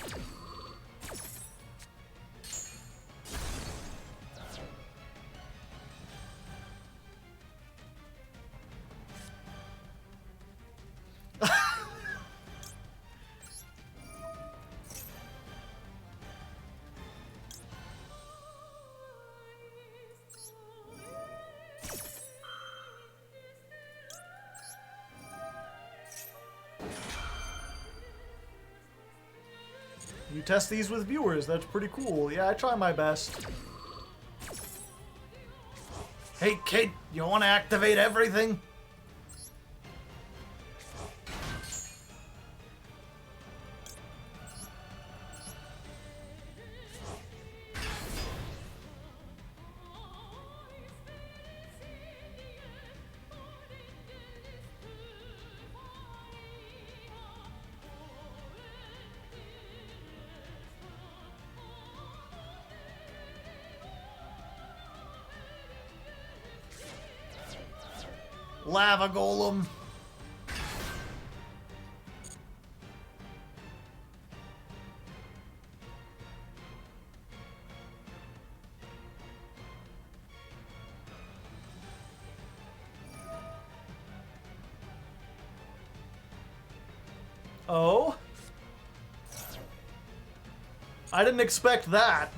You test these with viewers, that's pretty cool. Yeah, I try my best. Hey kid, you wanna activate everything? Lava golem. Oh? I didn't expect that.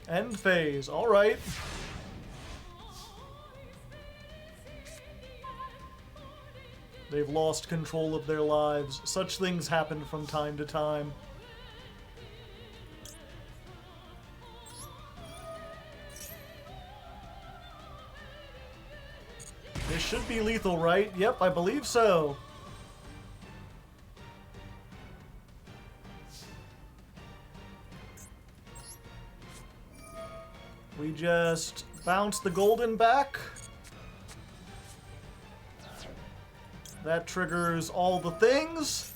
End phase, alright. They've lost control of their lives. Such things happen from time to time. This should be lethal, right? Yep, I believe so. We just bounce the golden back. That triggers all the things.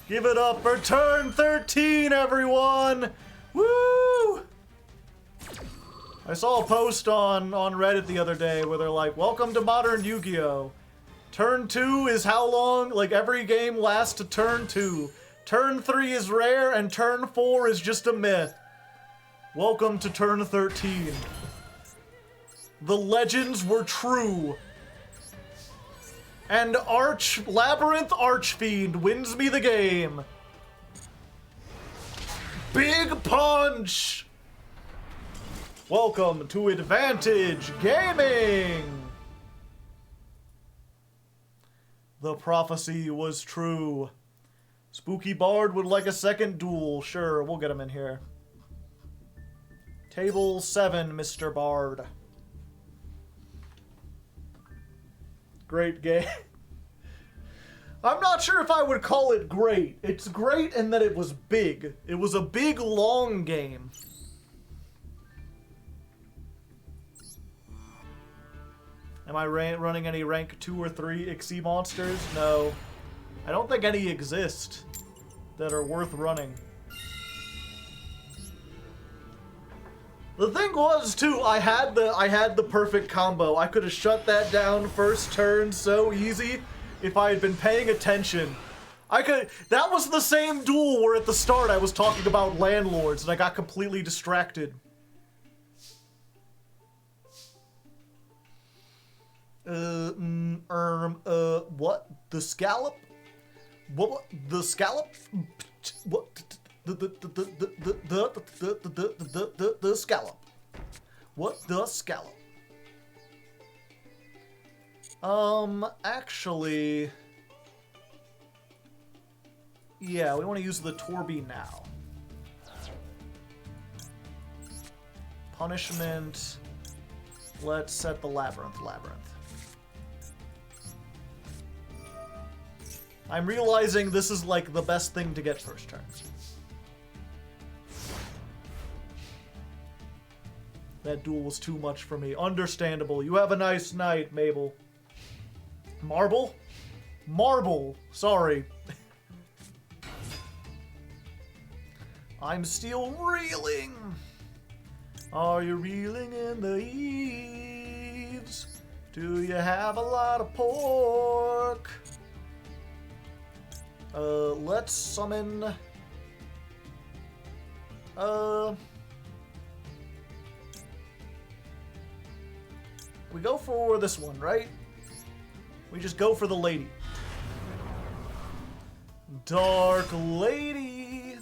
Give it up for turn 13, everyone! Woo! I saw a post on Reddit the other day where they're like, welcome to modern Yu-Gi-Oh! Turn 2 is how long? Like, every game lasts to turn 2. Turn 3 is rare, and turn 4 is just a myth. Welcome to turn 13. The legends were true. And Labrynth Archfiend wins me the game. Big punch! Welcome to Advantage Gaming! The prophecy was true. Spooky Bard would like a second duel. Sure, we'll get him in here. Table 7, Mr. Bard. Great game. I'm not sure if I would call it great. It's great in that it was big. It was a big, long game. Am I running any rank 2 or 3 IXI monsters? No. I don't think any exist that are worth running. The thing was, too, I had the perfect combo. I could have shut that down first turn so easy if I had been paying attention. That was the same duel where at the start I was talking about landlords and I got completely distracted. What? The scallop? What? The scallop? What? The scallop. What? The scallop. Actually... Yeah, we want to use the Torby now. Punishment. Let's set the Labrynth. I'm realizing this is like the best thing to get first turn. That duel was too much for me. Understandable. You have a nice night, Mabel. Marble? Marble. Sorry. I'm still reeling. Are you reeling in the eaves? Do you have a lot of pork? Let's summon... We go for this one, right? We just go for the lady. Dark Lady!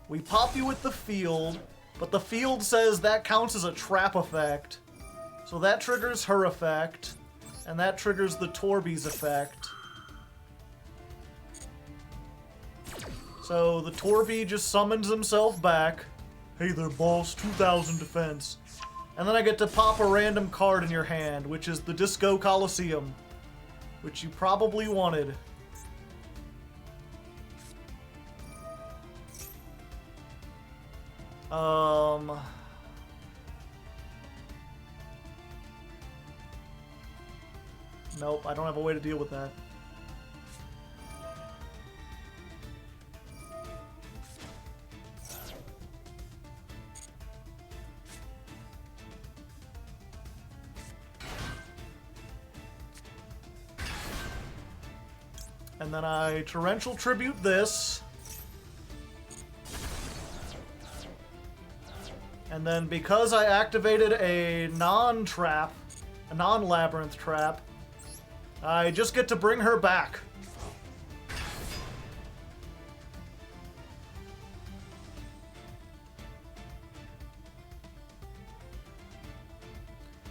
We pop you with the field, but the field says that counts as a trap effect. So that triggers her effect. And that triggers the Torby's effect. So the Torby just summons himself back. Hey there, boss, 2,000 defense. And then I get to pop a random card in your hand, which is the Disco Coliseum. Which you probably wanted. Nope, I don't have a way to deal with that. And then I Torrential Tribute this. And then because I activated a non-trap, a non-labyrinth trap, I just get to bring her back.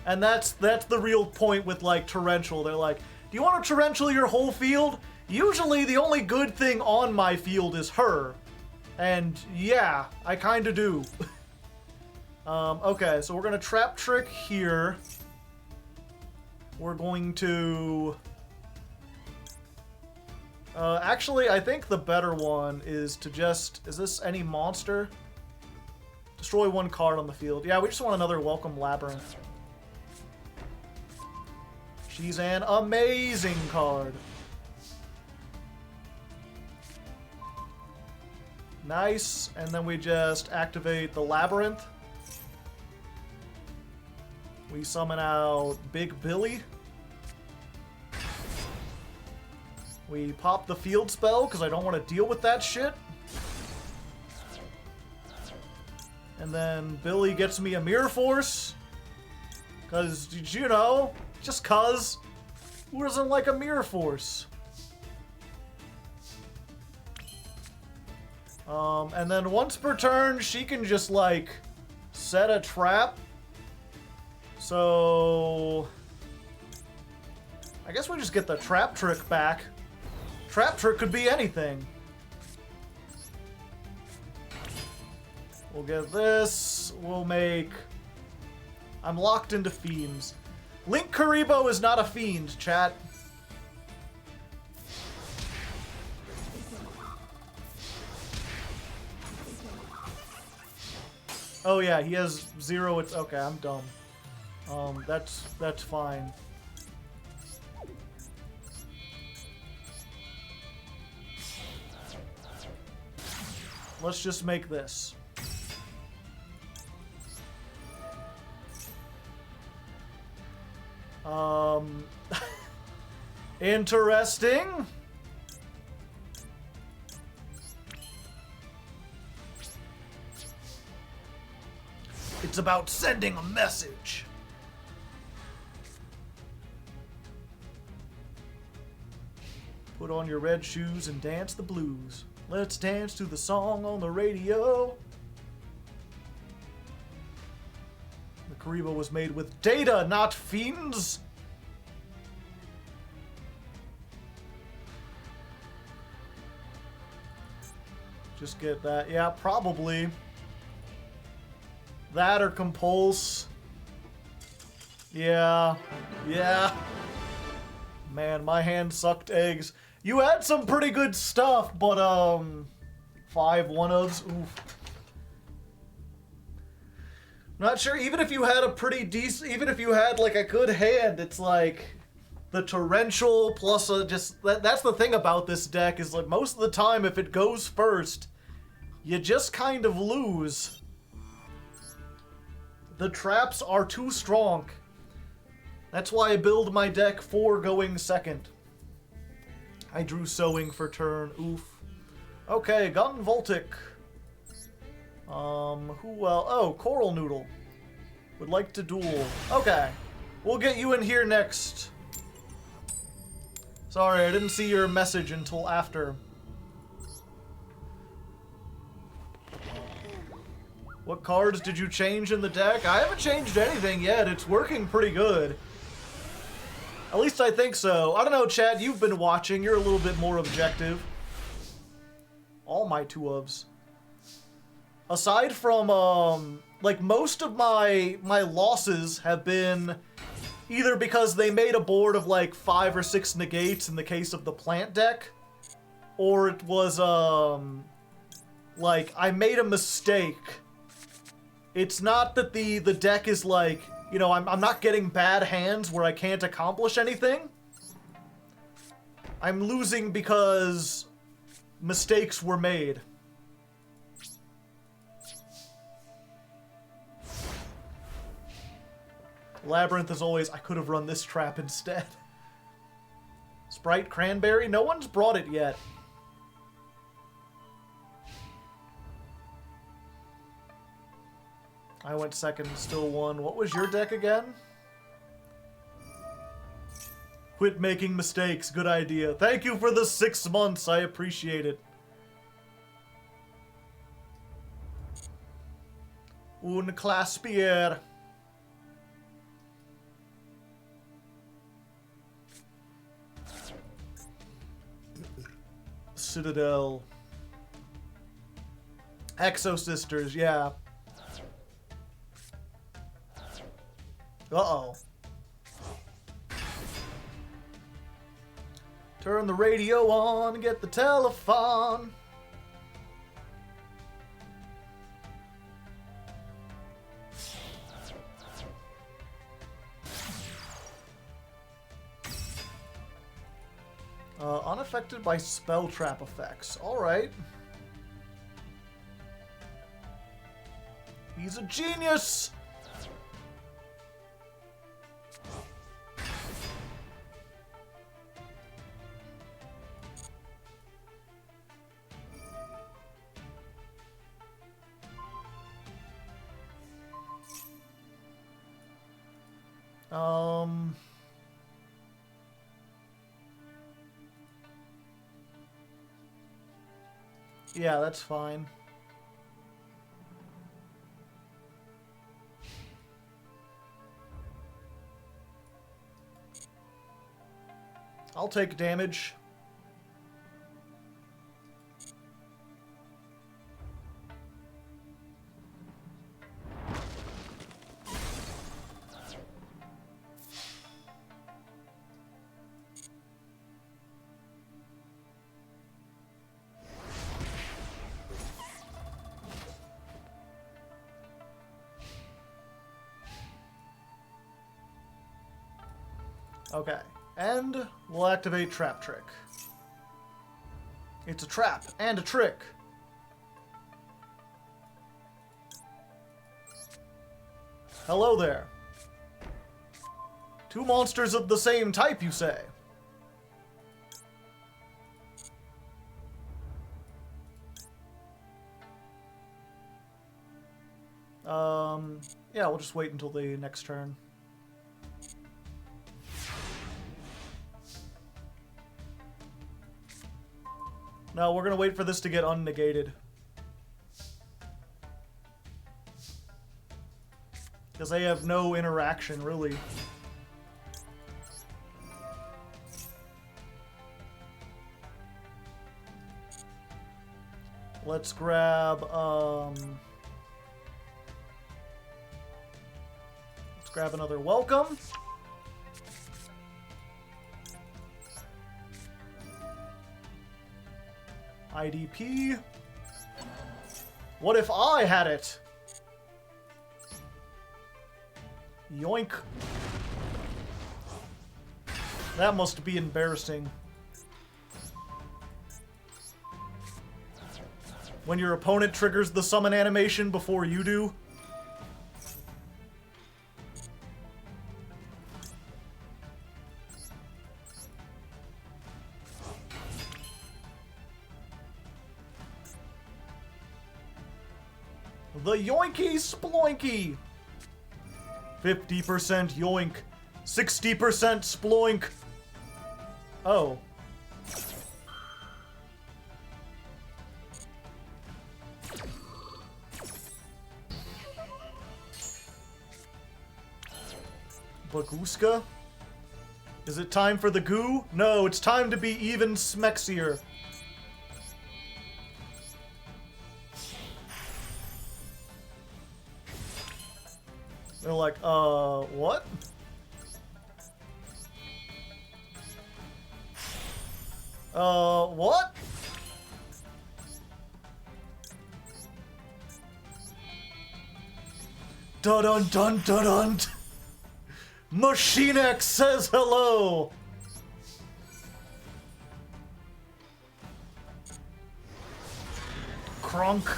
And that's the real point with, like, Torrential. They're like, do you want to Torrential your whole field? Usually the only good thing on my field is her. And yeah, I kinda do. Okay, so we're gonna Trap Trick here. We're going to... actually, I think the better one is to just... Is this any monster? Destroy one card on the field. Yeah, we just want another Welcome Labyrinth. She's an amazing card. Nice, and then we just activate the Labyrinth. We summon out Big Billy. We pop the field spell because I don't want to deal with that shit. And then Billy gets me a Mirror Force. Because, you know, just cuz. Who doesn't like a Mirror Force? And then once per turn, she can just, like, set a trap. So... I guess we just get the Trap Trick back. Trap Trick could be anything. We'll get this. We'll make... I'm locked into fiends. Link Karibo is not a fiend, chat. Oh yeah, he has 0. It's okay. I'm dumb. That's fine. Let's just make this. Interesting. It's about sending a message. Put on your red shoes and dance the blues. Let's dance to the song on the radio. The Karibo was made with data, not fiends. Just get that. Yeah, probably. That or Compulse. Yeah. Yeah. Man, my hand sucked eggs. You had some pretty good stuff, but, 5 1-ofs. Oof. Not sure, even if you had a pretty decent, even if you had, like, a good hand, it's like, the Torrential plus that's the thing about this deck, is, like, most of the time, if it goes first, you just kind of lose. The traps are too strong. That's why I build my deck for going second. I drew Sowing for turn. Oof. Okay, Gun Voltic. Who else? Oh, Coral Noodle. Would like to duel. Okay. We'll get you in here next. Sorry, I didn't see your message until after. What cards did you change in the deck? I haven't changed anything yet. It's working pretty good. At least I think so. I don't know, Chad. You've been watching. You're a little bit more objective. All my 2-ofs. Aside from, like, most of my losses have been either because they made a board of, like, 5 or 6 negates in the case of the plant deck, or it was, like, I made a mistake. It's not that the deck is, like, you know, I'm not getting bad hands where I can't accomplish anything. I'm losing because mistakes were made. Labrynth is always, I could have run this trap instead. Sprite Cranberry? No one's brought it yet. I went second, still won. What was your deck again? Quit making mistakes. Good idea. Thank you for the 6 months. I appreciate it. Un claspier. Citadel. Exo Sisters, yeah. Uh-oh. Turn the radio on, get the telephone. Unaffected by spell trap effects. Alright. He's a genius! Yeah, that's fine. I'll take damage. Okay, and we'll activate Trap Trick. It's a trap and a trick. Hello there. Two monsters of the same type, you say? Yeah, we'll just wait until the next turn. No, we're gonna wait for this to get unnegated. Because they have no interaction, really. Let's grab, let's grab another welcome. IDP. What if I had it? Yoink. That must be embarrassing. When your opponent triggers the summon animation before you do. The Yoinky Sploinky! 50% yoink. 60% sploink. Oh. Baguska? Is it time for the goo? No, it's time to be even smexier. They're like, what? What? Dun-dun-dun-dun-dun! Machine X says hello! Crunk.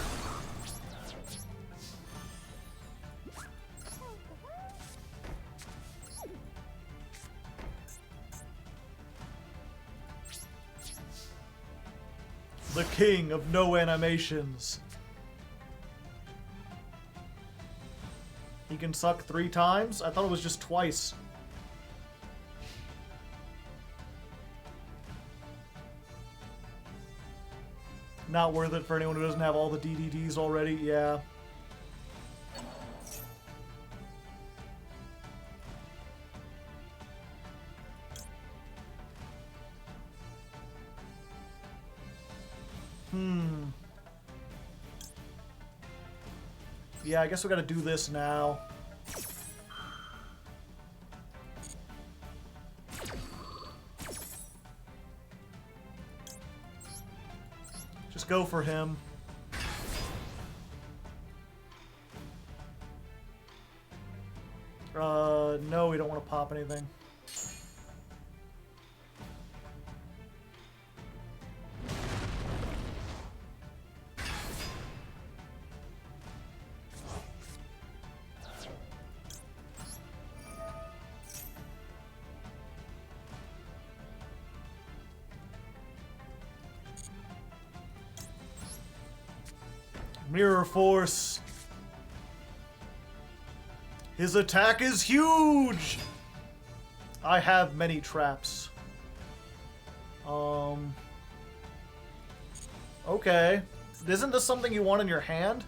The king of no animations. He can suck 3 times? I thought it was just twice. Not worth it for anyone who doesn't have all the DDDs already, yeah. Yeah, I guess we gotta do this now. Just go for him. No, we don't want to pop anything. Mirror Force. His attack is huge! I have many traps. Okay. Isn't this something you want in your hand?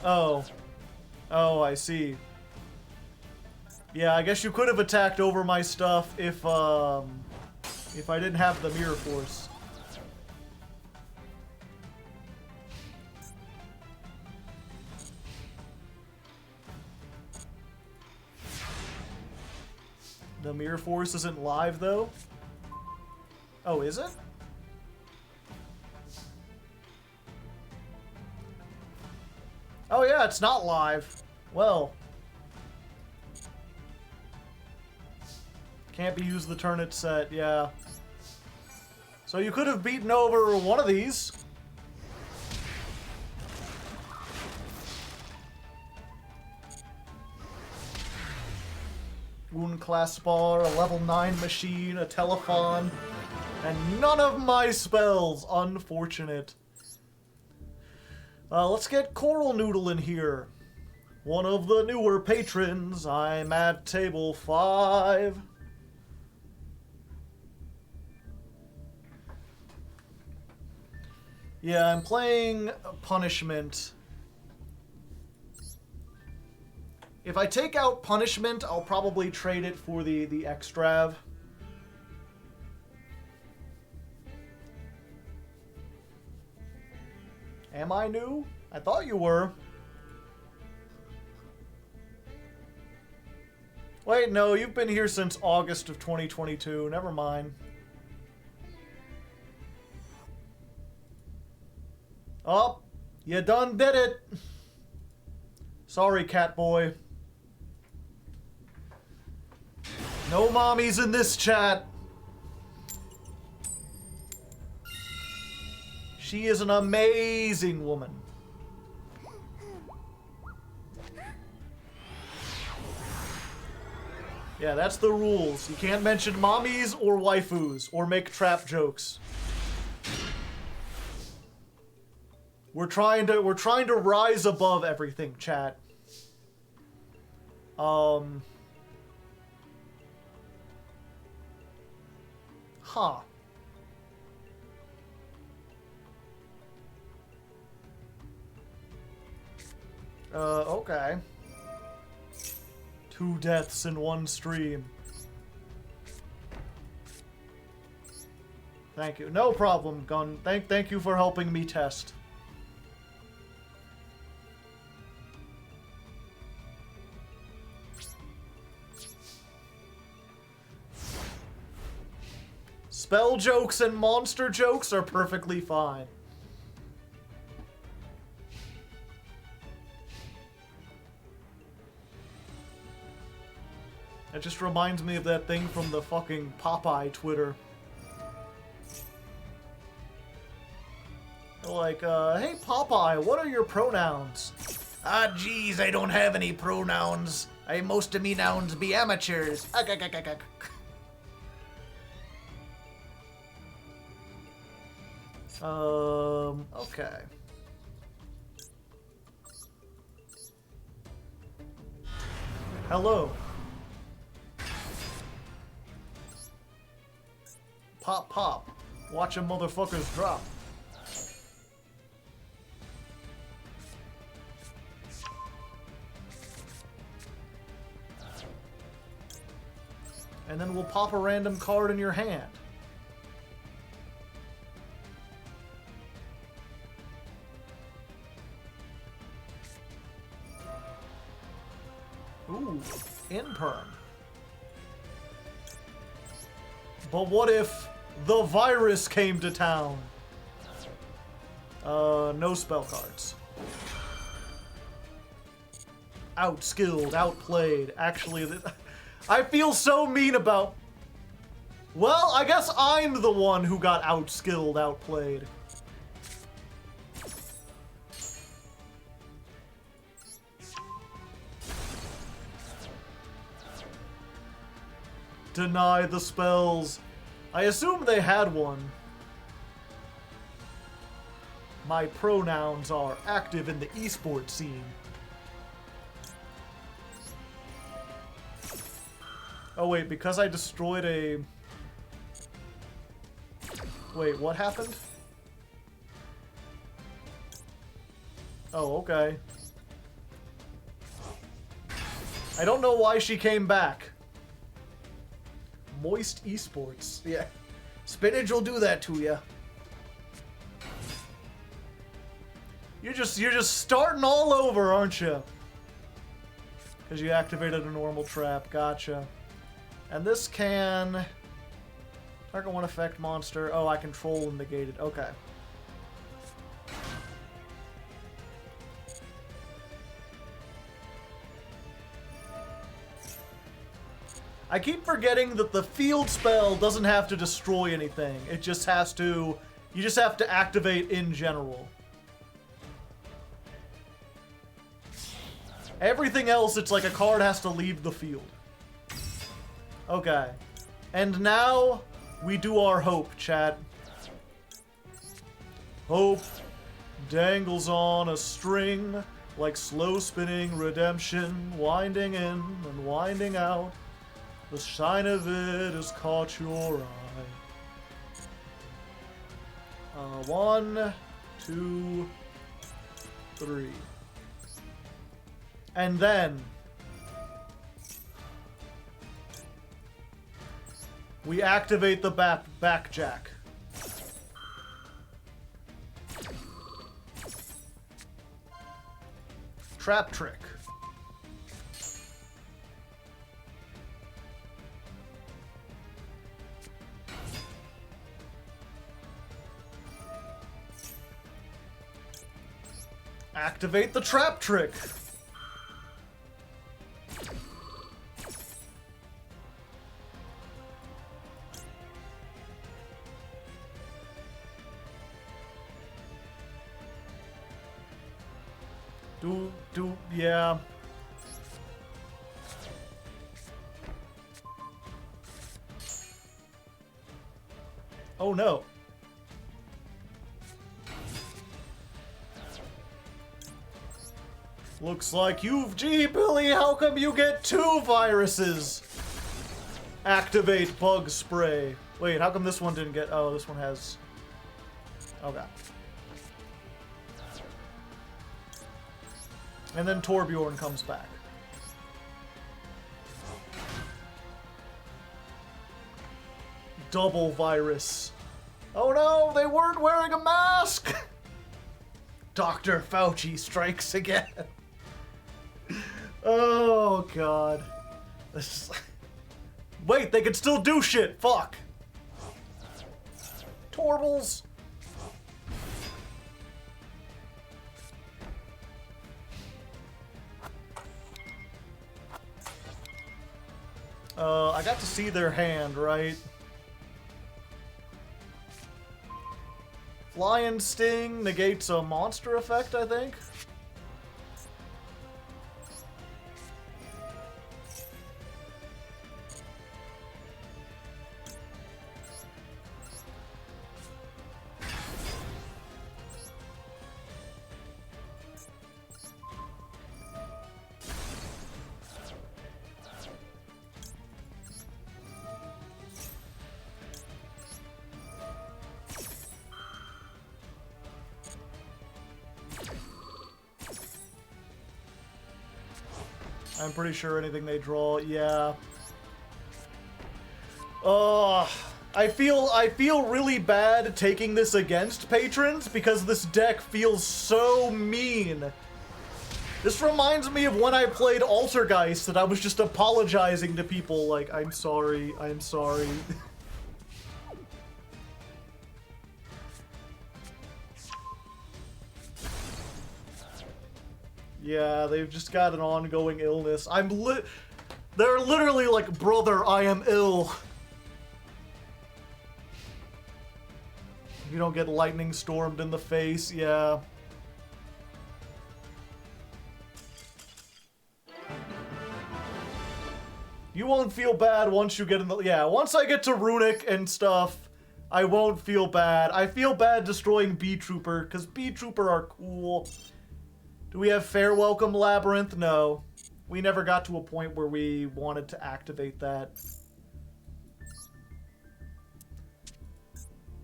Oh. Oh, I see. Yeah, I guess you could have attacked over my stuff if I didn't have the Mirror Force. The Mirror Force isn't live, though? Oh, is it? Oh, yeah, it's not live. Well. Can't be used the turn it's set, yeah. So you could have beaten over one of these. Wound class bar, a level 9 machine, a telephone, and none of my spells. Unfortunate. Let's get Coral Noodle in here. One of the newer patrons. I'm at table 5. Yeah, I'm playing Punishment. If I take out Punishment, I'll probably trade it for the Extrav. Am I new? I thought you were. Wait, no, you've been here since August of 2022. Never mind. Oh, you done did it. Sorry, cat boy. No mommies in this chat. She is an amazing woman. Yeah, that's the rules. You can't mention mommies or waifus or make trap jokes. We're trying to rise above everything, chat. Huh. Okay. 2 deaths in one stream. Thank you. No problem, Gun. Thank you for helping me test. Spell jokes and monster jokes are perfectly fine. It just reminds me of that thing from the fucking Popeye Twitter. They're like, hey Popeye, what are your pronouns? Ah, geez, I don't have any pronouns. Most of me nouns be amateurs. Okay. Hello. Pop, pop. Watch them motherfuckers drop. And then we'll pop a random card in your hand. Ooh, Imperm. But what if the virus came to town? No spell cards. Outskilled, outplayed. Actually, I feel so mean about... Well, I guess I'm the one who got outskilled, outplayed. Deny the spells. I assume they had one. My pronouns are active in the esports scene. Oh wait, because I destroyed a... Wait, what happened? Oh, okay. I don't know why she came back. Moist Esports. Yeah. Spinach will do that to you. You're just starting all over, aren't you? Because you activated a normal trap. Gotcha. And this can... Target one effect monster. Oh, I control and negate it. Okay. I keep forgetting that the field spell doesn't have to destroy anything. It just has to... You just have to activate in general. Everything else, it's like a card has to leave the field. Okay. And now, we do our hope, chat. Hope dangles on a string like slow-spinning redemption, winding in and winding out. The shine of it has caught your eye. 1, 2, 3. And then... we activate the backjack. Trap trick. Activate the trap trick. Yeah. Oh no. Looks like you've... Gee, Billy, how come you get 2 viruses? Activate bug spray. Wait, how come this one didn't get... Oh, this one has... Okay. And then Torbjorn comes back. Double virus. Oh no, they weren't wearing a mask! Dr. Fauci strikes again. Oh god. This is... Wait, they can still do shit! Fuck! Torbles! I got to see their hand, right? Flying Sting negates a monster effect, I think? I'm pretty sure anything they draw, yeah. I feel really bad taking this against patrons because this deck feels so mean. This reminds me of when I played Altergeist and I was just apologizing to people like, I'm sorry, I'm sorry. Yeah, they've just got an ongoing illness. They're literally like, brother, I am ill. You don't get lightning stormed in the face, yeah. You won't feel bad once you get in the... Yeah, once I get to Runic and stuff, I won't feel bad. I feel bad destroying B-Trooper, because B-Trooper are cool. Do we have Fair Welcome Labrynth? No. We never got to a point where we wanted to activate that.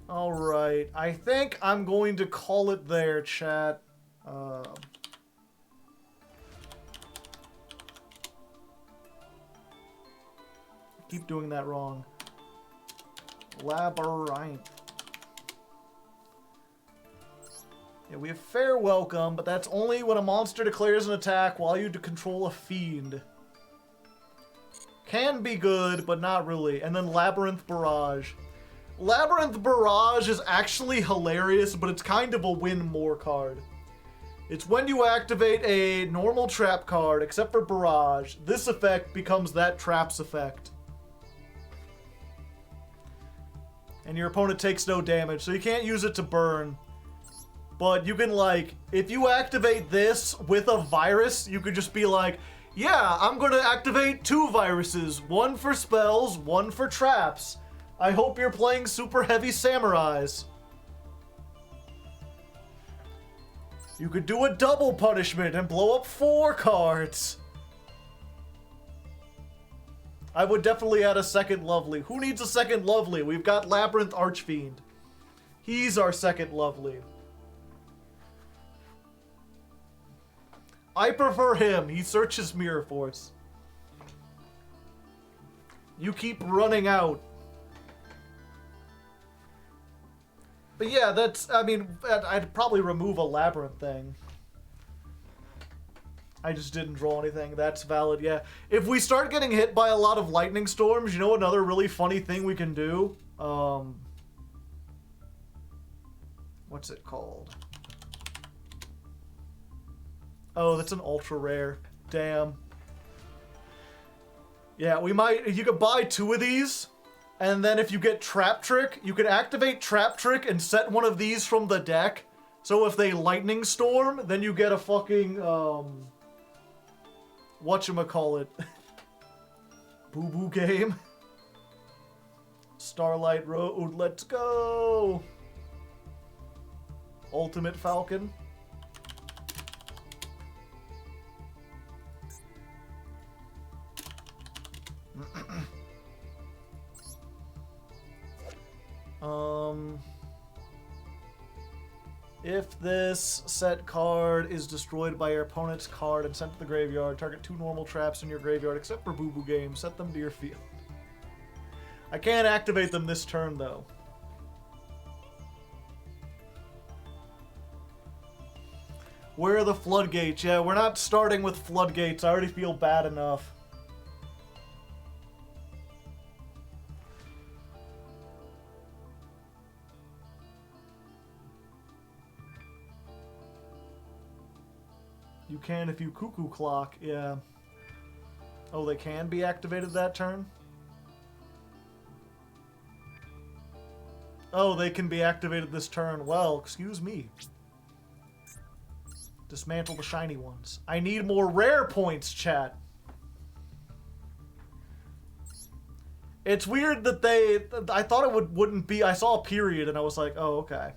Alright, I think I'm going to call it there, chat. Keep doing that wrong. Labrynth. Yeah, we have fair welcome, but that's only when a monster declares an attack while you control a fiend. Can be good, but not really. And then Labrynth Barrage. Labrynth Barrage is actually hilarious, but it's kind of a win more card. It's when you activate a normal trap card, except for Barrage, this effect becomes that trap's effect. And your opponent takes no damage, so you can't use it to burn. But you can, like, if you activate this with a virus, you could just be like, yeah, I'm gonna activate 2 viruses. 1 for spells, 1 for traps. I hope you're playing super heavy samurais. You could do a double punishment and blow up 4 cards. I would definitely add a second Lovely. Who needs a second Lovely? We've got Labrynth Archfiend. He's our second Lovely. I prefer him. He searches Mirror Force. You keep running out. But yeah, that's, I mean, I'd probably remove a Labrynth thing. I just didn't draw anything. That's valid, yeah. If we start getting hit by a lot of lightning storms, you know another really funny thing we can do? What's it called? Oh, that's an ultra rare. Damn. Yeah, we might, you could buy 2 of these, and then if you get Trap Trick, you can activate Trap Trick and set one of these from the deck. So if they lightning storm, then you get a fucking, whatchamacallit. Boo-boo game. Starlight Road, let's go! Ultimate Falcon. If this set card is destroyed by your opponent's card and sent to the graveyard, target 2 normal traps in your graveyard except for Boo Boo Game. Set them to your field. I can't activate them this turn, though. Where are the floodgates? Yeah, we're not starting with floodgates. I already feel bad enough. You can if you cuckoo clock, yeah. Oh, they can be activated that turn? Oh, they can be activated this turn. Well, excuse me. Dismantle the shiny ones. I need more rare points, chat. It's weird that I thought it wouldn't be, I saw a period and I was like, oh, okay.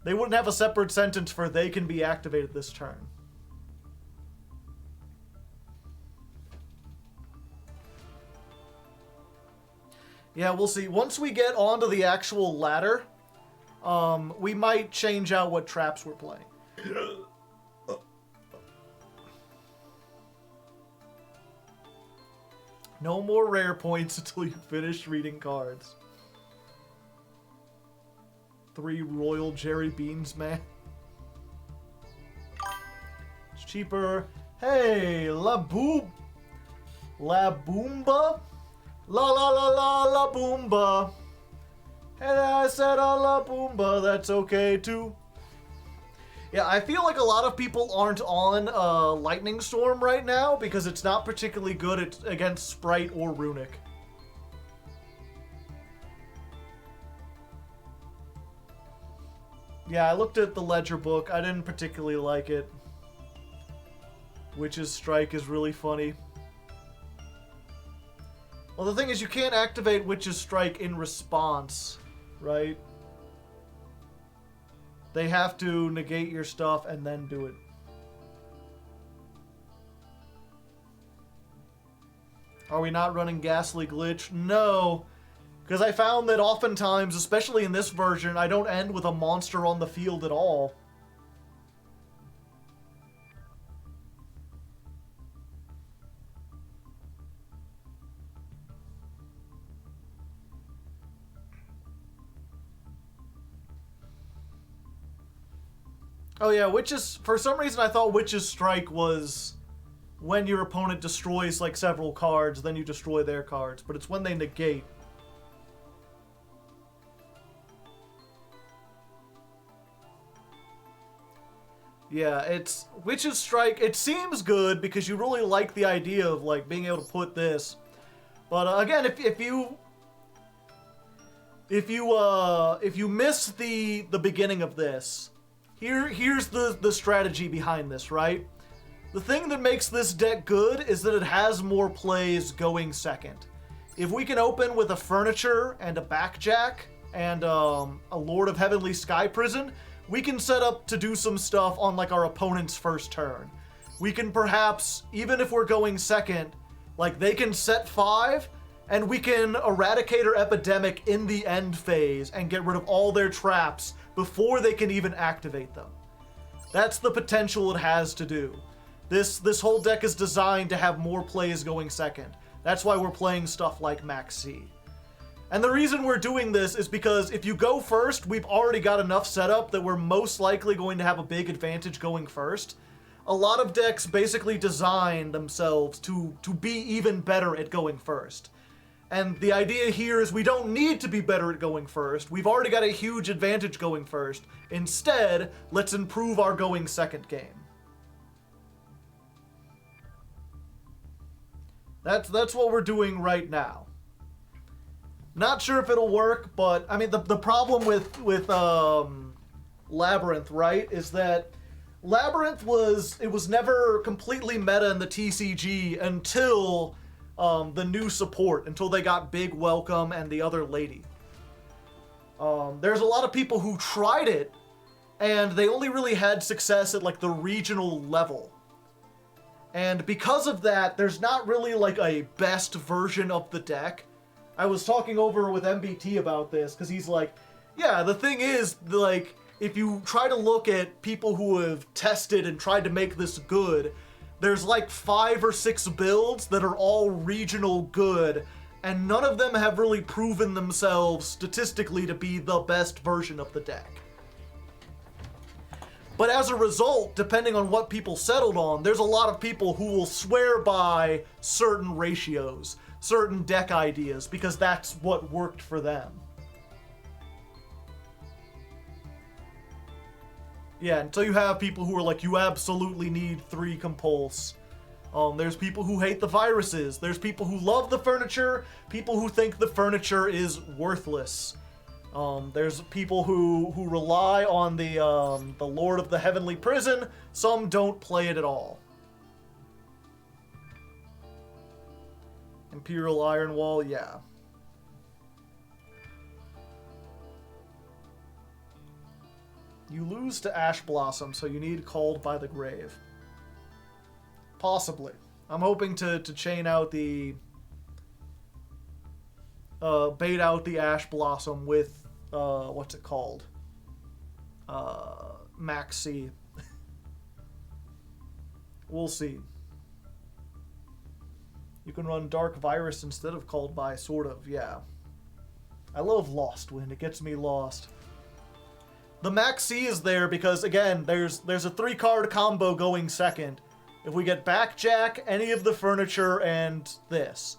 They wouldn't have a separate sentence for they can be activated this turn. Yeah, we'll see. Once we get onto the actual ladder, we might change out what traps we're playing. No more rare points until you finish reading cards. 3 Royal Jerry Beans, man. It's cheaper. Hey, Laboomba? La la la la la boomba. And I said a la boomba, that's okay too. Yeah, I feel like a lot of people aren't on Lightning Storm right now because it's not particularly good against Sprite or Runic. Yeah, I looked at the ledger book. I didn't particularly like it. Witch's Strike is really funny. Well, the thing is, you can't activate Witch's Strike in response, right? They have to negate your stuff and then do it. Are we not running Ghastly Glitch? No. Because I found that oftentimes, especially in this version, I don't end with a monster on the field at all. Oh yeah, for some reason I thought Witch's Strike was when your opponent destroys like several cards, then you destroy their cards, but it's when they negate. Yeah, it's Witch's Strike. It seems good because you really like the idea of like being able to put this. But again, if you miss the beginning of this, here's the strategy behind this, right? The thing that makes this deck good is that it has more plays going second. If we can open with a Furniture and a Backjack and a Lord of Heavenly Sky Prison, we can set up to do some stuff on like our opponent's first turn. We can perhaps, even if we're going second, like they can set 5 and we can Eradicator Epidemic in the end phase and get rid of all their traps before they can even activate them. That's the potential it has to do. This whole deck is designed to have more plays going second. That's why we're playing stuff like Maxx C. And the reason we're doing this is because if you go first, we've already got enough setup that we're most likely going to have a big advantage going first. A lot of decks basically design themselves to be even better at going first. And the idea here is we don't need to be better at going first. We've already got a huge advantage going first. Instead, let's improve our going second game. That's what we're doing right now. Not sure if it'll work, but I mean the problem with Labrynth, right, is that Labrynth was never completely meta in the TCG until the new support, until they got Big Welcome and the other lady. There's a lot of people who tried it, and they only really had success at like the regional level. And because of that, there's not really like a best version of the deck. I was talking over with MBT about this, because he's like, yeah, the thing is, like, if you try to look at people who have tested and tried to make this good, there's like 5 or 6 builds that are all regional good, and none of them have really proven themselves statistically to be the best version of the deck. But as a result, depending on what people settled on, there's a lot of people who will swear by certain ratios, certain deck ideas, because that's what worked for them. Yeah, until you have people who are like, you absolutely need 3 Compulse. There's people who hate the viruses. There's people who love the furniture. People who think the furniture is worthless. There's people who rely on the Lord of the Heavenly Prison. Some don't play it at all. Imperial Iron Wall, yeah. You lose to Ash Blossom, so you need Called by the Grave. Possibly. I'm hoping to chain out the... bait out the Ash Blossom with, what's it called? Maxx C. We'll see. You can run Dark Virus instead of Called by, sort of, yeah. I love Lost Wind, it gets me lost. The Maxx C is there because, again, there's a 3-card combo going second. If we get Backjack, any of the furniture, and this.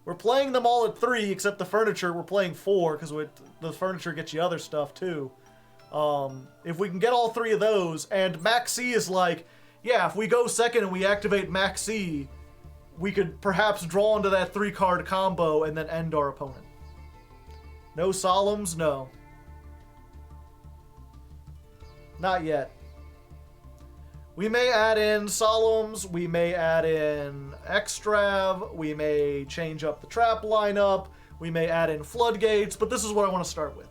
We're playing them all at 3, except the furniture we're playing 4, because the furniture gets you other stuff, too. If we can get all 3 of those, and Maxx C is like, yeah, if we go second and we activate Maxx C, we could perhaps draw into that 3-card combo and then end our opponent. No Solemns? No. Not yet. We may add in Solemns, we may add in Extrav, we may change up the trap lineup, we may add in Floodgates, but this is what I want to start with.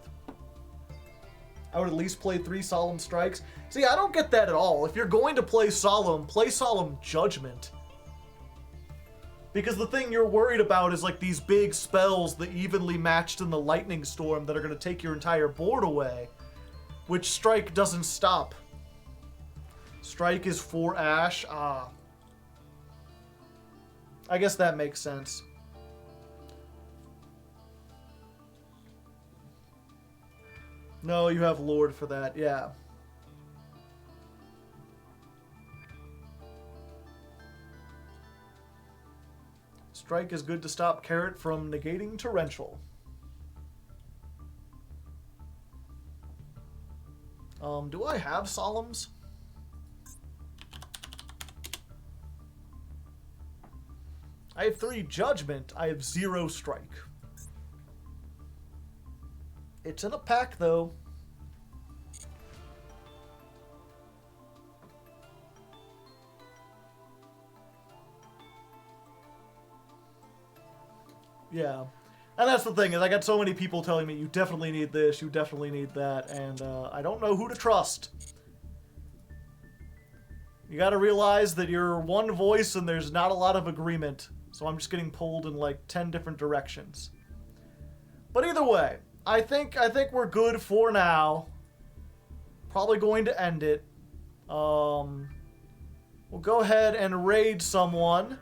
I would at least play 3 Solemn Strikes. See, I don't get that at all. If you're going to play Solemn Judgment. Because the thing you're worried about is like these big spells that evenly matched in the lightning storm that are going to take your entire board away, which strike doesn't stop. Strike is 4 Ash. Ah. I guess that makes sense. No, you have Lord for that, yeah. Strike is good to stop Carrot from negating Torrential. Do I have Solemns? I have 3 Judgment. I have 0 Strike. It's in a pack, though. Yeah. And that's the thing, is I got so many people telling me, you definitely need this, you definitely need that, and I don't know who to trust. You gotta realize that you're one voice and there's not a lot of agreement, so I'm just getting pulled in like 10 different directions. But either way, I think we're good for now. Probably going to end it. We'll go ahead and raid someone.